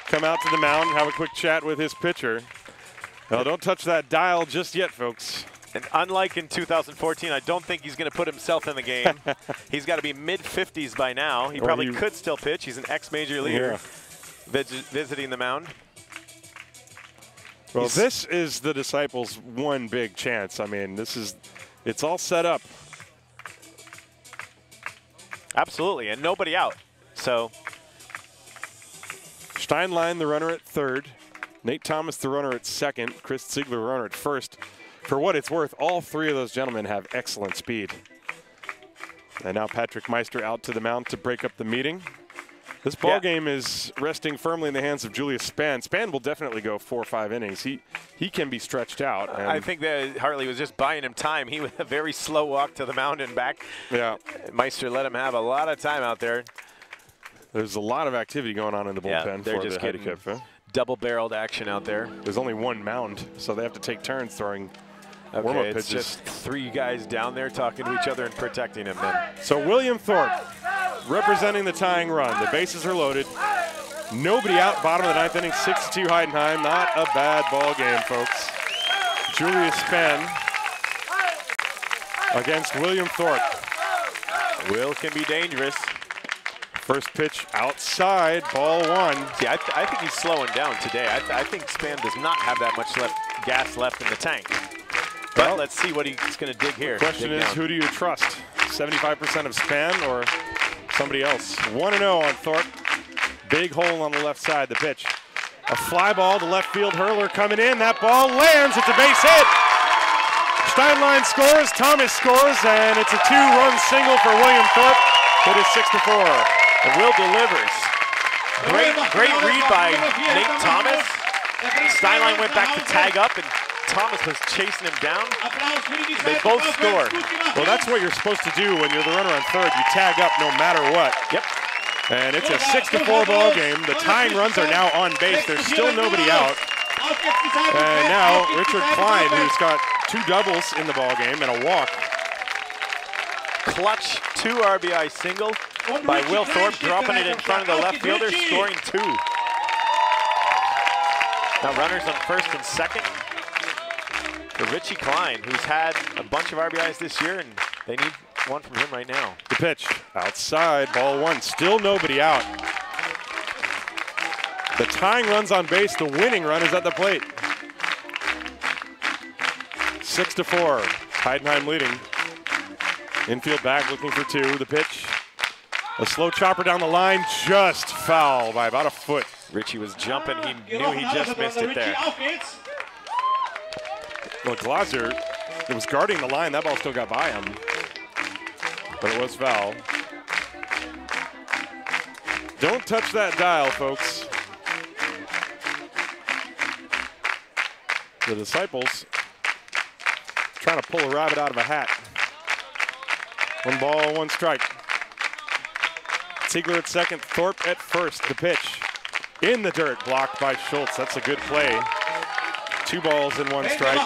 come out to the mound and have a quick chat with his pitcher. Well, don't touch that dial just yet, folks. And unlike in 2014, I don't think he's going to put himself in the game. He's got to be mid-50s by now. He probably could still pitch. He's an ex-major leaguer visiting the mound. Well, this is the Disciples' one big chance. I mean, it's all set up. Absolutely, and nobody out. So Steinlein, the runner at third. Nate Thomas, the runner at second. Chris Ziegler, the runner at first. For what it's worth, all 3 of those gentlemen have excellent speed. And now Patrick Meister out to the mound to break up the meeting. This ball game is resting firmly in the hands of Julius Span. Span will definitely go 4 or 5 innings. He can be stretched out. I think that Hartley was just buying him time. He was a very slow walk to the mound and back. Yeah. Meister let him have a lot of time out there. There's a lot of activity going on in the bullpen they're for just the Heideköpfe. Double-barreled action out there. There's only 1 mound, so they have to take turns throwing warm-up Okay, pitches. it's just 3 guys down there talking to each other and protecting him then. So William Thorpe representing the tying run. The bases are loaded. Nobody out, bottom of the 9th inning, 6-2 Heidenheim. Not a bad ball game, folks. Julius Span against William Thorpe. Will can be dangerous. First pitch outside, ball 1. See, I think he's slowing down today. I think Span does not have that much gas left in the tank. But let's see what he's going to dig here. Question is, who do you trust? 75% of span or somebody else. 1-0 on Thorpe. Big hole on the left side, the pitch. A fly ball to left field, hurler coming in. That ball lands, it's a base hit. Steinlein scores, Thomas scores, and it's a 2-run single for William Thorpe. It is 6-4. And Will delivers. Great read by Nate Thomas. Steinlein went back to tag up, and Thomas was chasing him down. They both score. Well, that's what you're supposed to do when you're the runner on third. You tag up no matter what. Yep. And it's a 6-4 ball game. The tying runs are now on base. There's still nobody out. And now Richard Klein, who's got 2 doubles in the ball game and a walk. Clutch 2 RBI single by Will Thorpe, dropping it in front of the left fielder, scoring 2. Now runners on first and second for Richie Klein, who's had a bunch of RBIs this year, and they need one from him right now. The pitch outside, ball 1, still nobody out. The tying run's on base, the winning run is at the plate. 6-4, Heidenheim leading. Infield back looking for 2, the pitch. A slow chopper down the line, just foul by about a foot. Richie was jumping, he knew he just missed it there. Well, Glaser was guarding the line, that ball still got by him. But it was foul. Don't touch that dial, folks. The Disciples trying to pull a rabbit out of a hat. 1 ball, 1 strike. Ziegler at second, Thorpe at first. The pitch in the dirt, blocked by Schultz. That's a good play. 2 balls and 1 strike.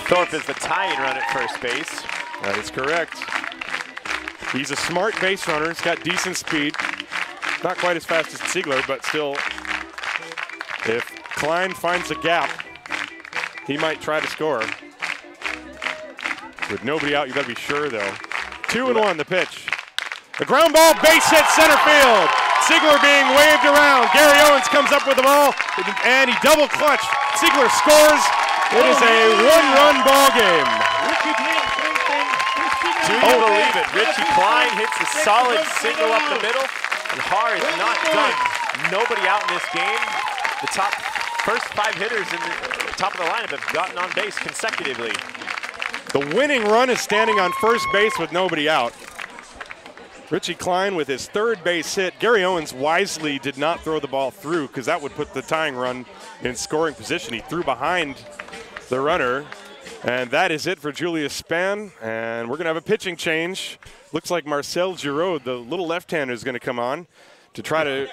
Thorpe is the tying run at first base. That is correct. He's a smart base runner. He's got decent speed. Not quite as fast as Ziegler, but still, if Klein finds a gap, he might try to score. With nobody out, you gotta be sure though. 2-1, the pitch. The ground ball, base hit, center field. Ziegler being waved around. Gary Owens comes up with the ball, and he double clutch. Ziegler scores. It is a 1-run ball game. Do you believe it? Richie Klein hits a solid single up the middle, and Haar is not done. Nobody out in this game. The first 5 hitters in the top of the lineup have gotten on base consecutively. The winning run is standing on first base with nobody out. Richie Klein with his 3rd base hit. Gary Owens wisely did not throw the ball through because that would put the tying run in scoring position. He threw behind the runner. And that is it for Julius Spann. And we're going to have a pitching change. Looks like Marcel Giraud, the little left-hander, is going to come on to try to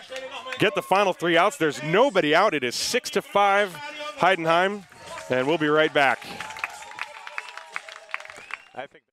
get the final 3 outs. There's nobody out. It is 6-5 Heidenheim. And we'll be right back. I think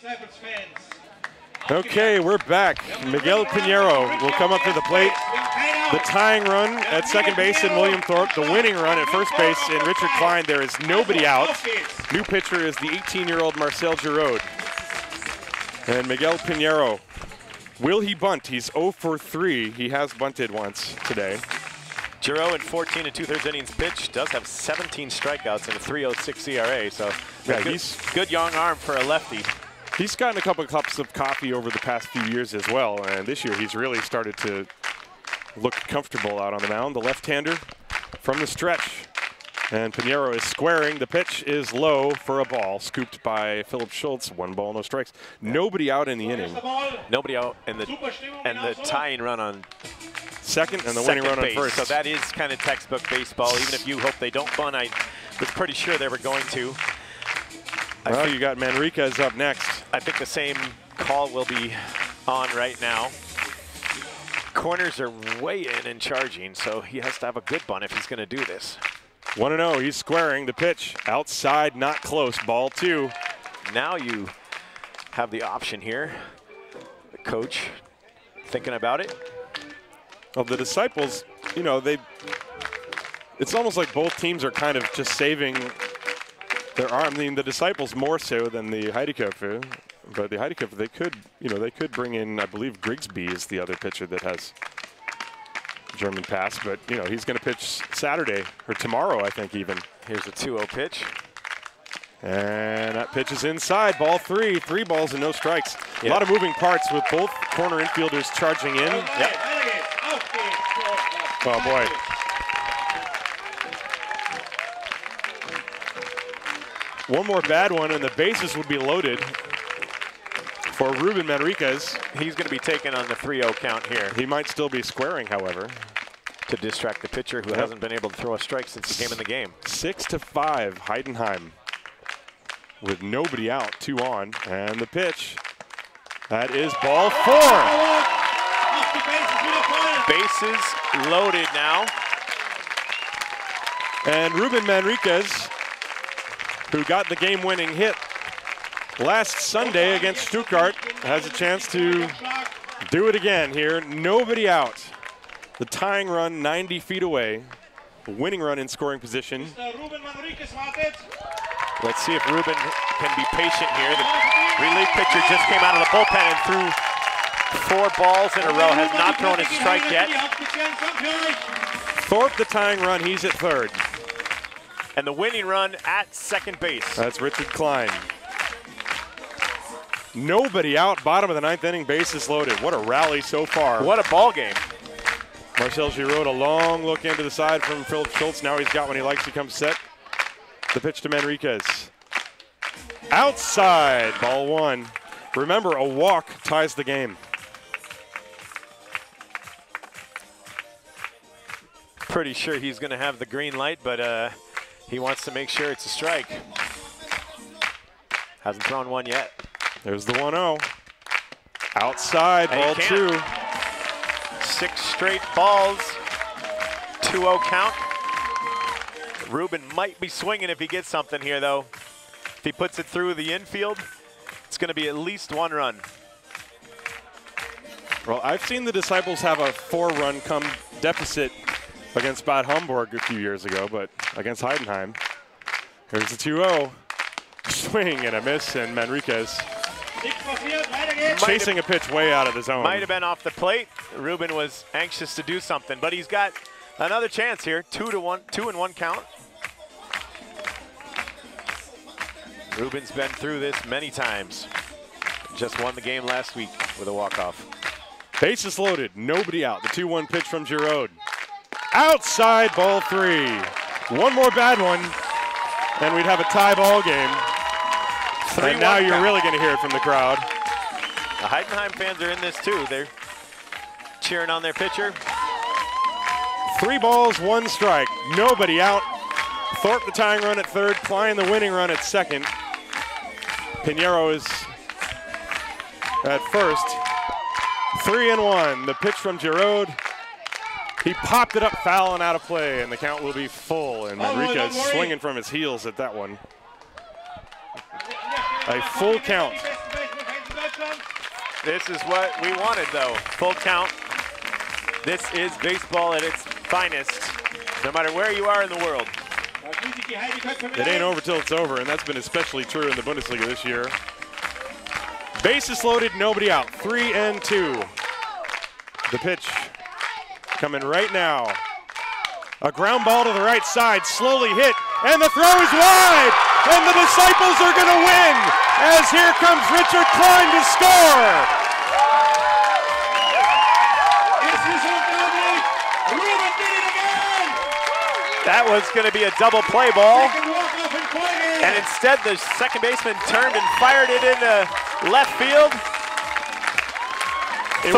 Disciples fans. Okay, we're back. Miguel Pinheiro will come up to the plate. The tying run at second base in William Thorpe. The winning run at first base in Richard Klein. There is nobody out. New pitcher is the 18-year-old Marcel Giraud. And Miguel Pinheiro, will he bunt? He's 0 for 3. He has bunted once today. Giraud in 14 2/3 innings pitched does have 17 strikeouts and a 3.06 ERA. So yeah, he's good young arm for a lefty. He's gotten a couple of cups of coffee over the past few years as well, and this year he's really started to look comfortable out on the mound. The left-hander from the stretch, and Pinheiro is squaring. The pitch is low for a ball, scooped by Philip Schultz. 1 ball, no strikes. Nobody out in the inning. Nobody out, and the tying run on second and the second winning run base. on first. So that is kind of textbook baseball. Even if you hope they don't bunt, I was pretty sure they were going to. Well, you got Manriquez up next. I think the same call will be on right now. Corners are way in and charging, so he has to have a good bunt if he's going to do this. 1-0, he's squaring. The pitch outside, not close. Ball 2. Now you have the option here. The coach thinking about it. Well, the Disciples, you know, it's almost like both teams are kind of just saving their arm. I mean, the Disciples more so than the Heideköpfe, but the Heideköpfe, they could bring in, I believe Grigsby is the other pitcher that has German pass, but you know, he's going to pitch Saturday or tomorrow, I think even. Here's a 2-0 pitch. And that pitch is inside, ball 3, 3 balls and no strikes. Yep. A lot of moving parts with both corner infielders charging in. Yep. Oh boy. One more bad one and the bases would be loaded for Ruben Manriquez. He's going to be taken on the 3-0 count here. He might still be squaring, however. To distract the pitcher who hasn't been able to throw a strike since he came in the game. 6-5, Heidenheim with nobody out, 2 on, and the pitch. That is ball 4. Bases loaded now. And Ruben Manriquez, who got the game-winning hit last Sunday against Stuttgart, has a chance to do it again here. Nobody out. The tying run 90 feet away. The winning run in scoring position. Let's see if Ruben can be patient here. The relief pitcher just came out of the bullpen and threw 4 balls in a row. Has not thrown a strike yet. Thorpe, the tying run, he's at third. And the winning run at second base. That's Richard Klein. Nobody out, bottom of the 9th inning, bases loaded. What a rally so far. What a ball game. Marcel Giraud, a long look into the side from Philip Schultz. Now he's got one he likes. He comes set. The pitch to Manriquez. Outside, ball 1. Remember, a walk ties the game. Pretty sure he's going to have the green light, but he wants to make sure it's a strike. Hasn't thrown one yet. There's the 1-0. Outside, ball 2. 6 straight balls. 2-0 count. Ruben might be swinging if he gets something here, though. If he puts it through the infield, it's going to be at least 1 run. Well, I've seen the Disciples have a 4-run come deficit against Bad Homburg a few years ago, but against Heidenheim. Here's the 2-0. Swing and a miss, and Manriquez chasing a pitch way out of the zone. Might have been off the plate. Ruben was anxious to do something, but he's got another chance here. 2-1 count. Ruben's been through this many times. Just won the game last week with a walk-off. Bases loaded, nobody out. The 2-1 pitch from Giraud. Outside, ball 3. One more bad one, and we'd have a tie ball game. And now you're really going to hear it from the crowd. The Heidenheim fans are in this too. They're cheering on their pitcher. 3 balls, 1 strike. Nobody out. Thorpe the tying run at third, Klein the winning run at second. Pinheiro is at first. 3-1. The pitch from Giraud. He popped it up foul and out of play, and the count will be full. And Manriquez swinging from his heels at that one. A full count. This is what we wanted, though. Full count. This is baseball at its finest, no matter where you are in the world. It ain't over till it's over, and that's been especially true in the Bundesliga this year. Bases loaded, nobody out. 3-2. The pitch coming right now. A ground ball to the right side, slowly hit, and the throw is wide! And the Disciples are going to win, as here comes Richard Klein to score! That was going to be a double play ball, and instead the second baseman turned and fired it into left field. It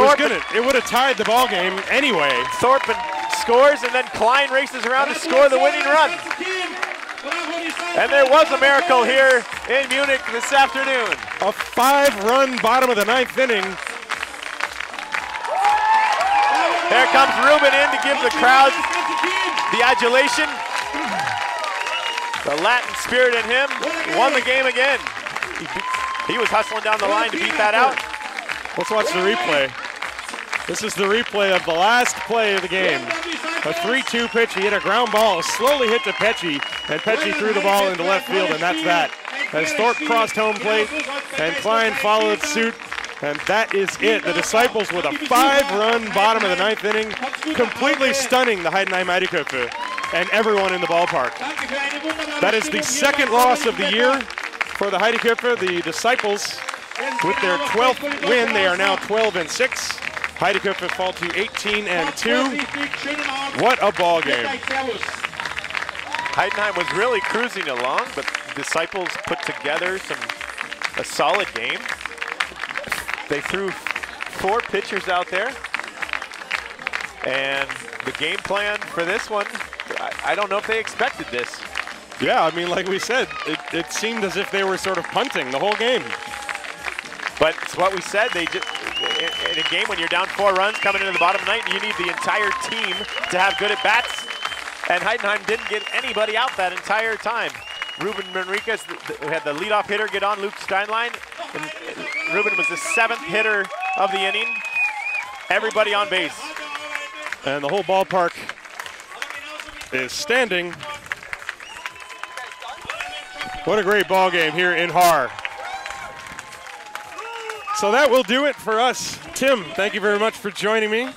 would have tied the ball game anyway. Thorpe scores, and then Klein races around to score the winning run. And there was a miracle here in Munich this afternoon. A 5-run bottom of the 9th inning. There comes Ruben in to give the crowd the adulation. The Latin spirit in him won the game again. He was hustling down the line to beat that out. Let's watch the replay. This is the replay of the last play of the game. A 3-2 pitch, he hit a ground ball, slowly hit to Pecci, and Pecci threw the ball into left field, and that's that. As Thorpe crossed home plate, and Klein followed suit, and that is it. The Disciples with a 5-run bottom of the 9th inning, completely stunning the Heidenheim Heideköpfe and everyone in the ballpark. That is the second loss of the year for the Heideköpfe. The Disciples, with their 12th win, they are now 12-6. Heideköpfe fall to 18-2. What a ball game. Heidenheim was really cruising along, but Disciples put together a solid game. They threw 4 pitchers out there, and the game plan for this one, I don't know if they expected this. Yeah, I mean, like we said, it seemed as if they were sort of punting the whole game. But it's what we said. They just, in a game when you're down 4 runs coming into the bottom of the 9th, you need the entire team to have good at bats. And Heidenheim didn't get anybody out that entire time. Ruben Manriquez had the leadoff hitter get on Luke Steinlein. And Ruben was the 7th hitter of the inning. Everybody on base. And the whole ballpark is standing. What a great ball game here in Haar. So that will do it for us. Tim, thank you very much for joining me.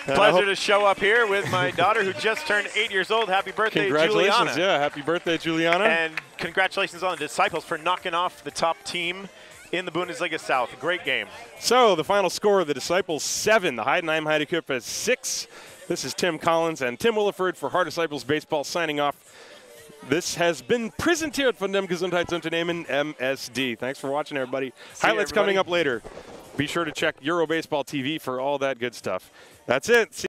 Pleasure to show up here with my daughter who just turned 8 years old. Happy birthday, congratulations, Juliana. Yeah, happy birthday, Juliana. And congratulations on the Disciples for knocking off the top team in the Bundesliga South. Great game. So the final score of the Disciples 7, the Heidenheim Heideköpfe 6. This is Tim Collins and Tim Williford for Haar Disciples Baseball signing off. This has been präsentiert von dem Gesundheitsunternehmen MSD. Thanks for watching, everybody. Highlights coming up later. Be sure to check Eurobaseball TV for all that good stuff. That's it.